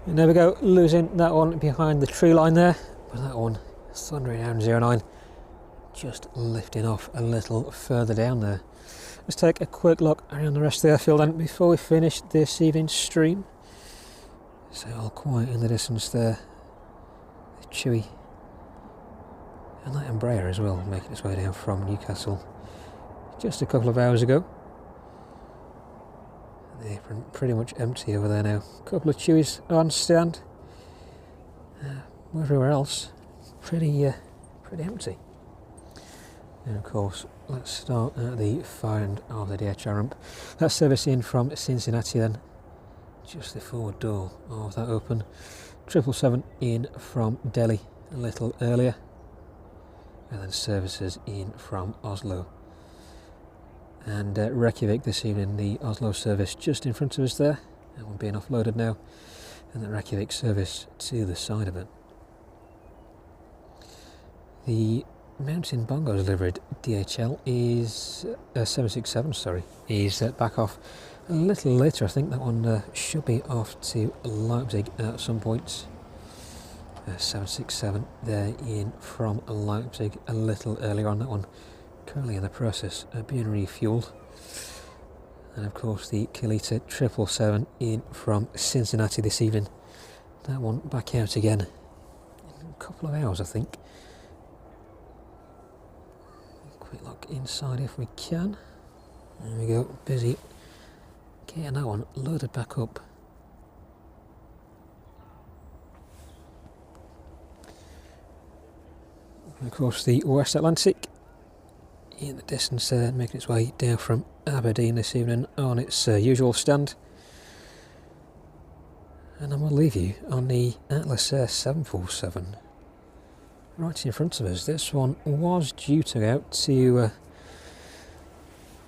Speaker 1: And there we go, losing that one behind the tree line there, but that one thundering down 09, just lifting off a little further down there. Let's take a quick look around the rest of the airfield then before we finish this evening's stream. So all quiet in the distance there, the Chewy, and that Embraer as well, making its way down from Newcastle just a couple of hours ago. The apron pretty much empty over there now. A couple of Chewies on stand. Everywhere else, pretty empty. And of course, let's start at the far end of the DHR ramp. That's service in from Cincinnati then. Just the forward door of that open. 777 in from Delhi a little earlier. And then services in from Oslo. And Reykjavik this evening, the Oslo service just in front of us there. That one being offloaded now. And the Reykjavik service to the side of it. The Mountain Bongo delivered DHL is 767, sorry, is back off a little later. I think that one should be off to Leipzig at some point. 767 there in from Leipzig a little earlier on. That one currently in the process of being refueled. And of course the Kalita 777 in from Cincinnati this evening. That one back out again in a couple of hours, I think. Quick look inside if we can. There we go, busy getting that one loaded back up. And of course the West Atlantic in the distance there, making its way down from Aberdeen this evening on its usual stand. And I'm going to leave you on the Atlas Air 747 right in front of us. This one was due to go out to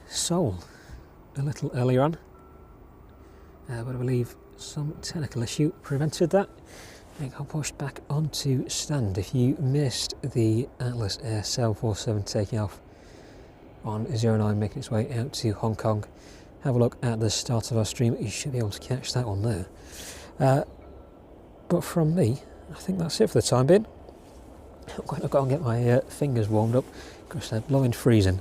Speaker 1: Seoul a little earlier on, but I believe some technical issue prevented that. It got pushed back onto stand. If you missed the Atlas Air 747 taking off on 09 making its way out to Hong Kong, have a look at the start of our stream. You should be able to catch that one there. But from me, I think that's it for the time being. I'm going to go and get my fingers warmed up, Gosh, they're blowing freezing.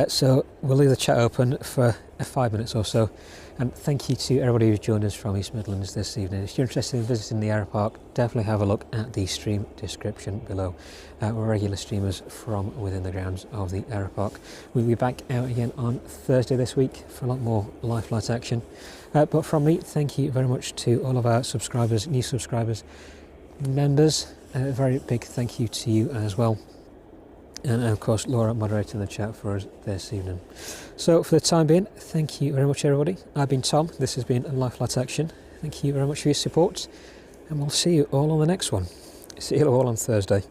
Speaker 1: So we'll leave the chat open for 5 minutes or so. And thank you to everybody who's joined us from East Midlands this evening. If you're interested in visiting the Aeropark, definitely have a look at the stream description below. We're regular streamers from within the grounds of the Aeropark. We'll be back out again on Thursday this week for a lot more live flight action. But from me, thank you very much to all of our subscribers, new subscribers, members. A very big thank you to you as well. And of course Laura moderating the chat for us this evening. So for the time being, thank you very much everybody. I've been Tom, this has been Live Flight Action. Thank you very much for your support, and we'll see you all on the next one. See you all on Thursday.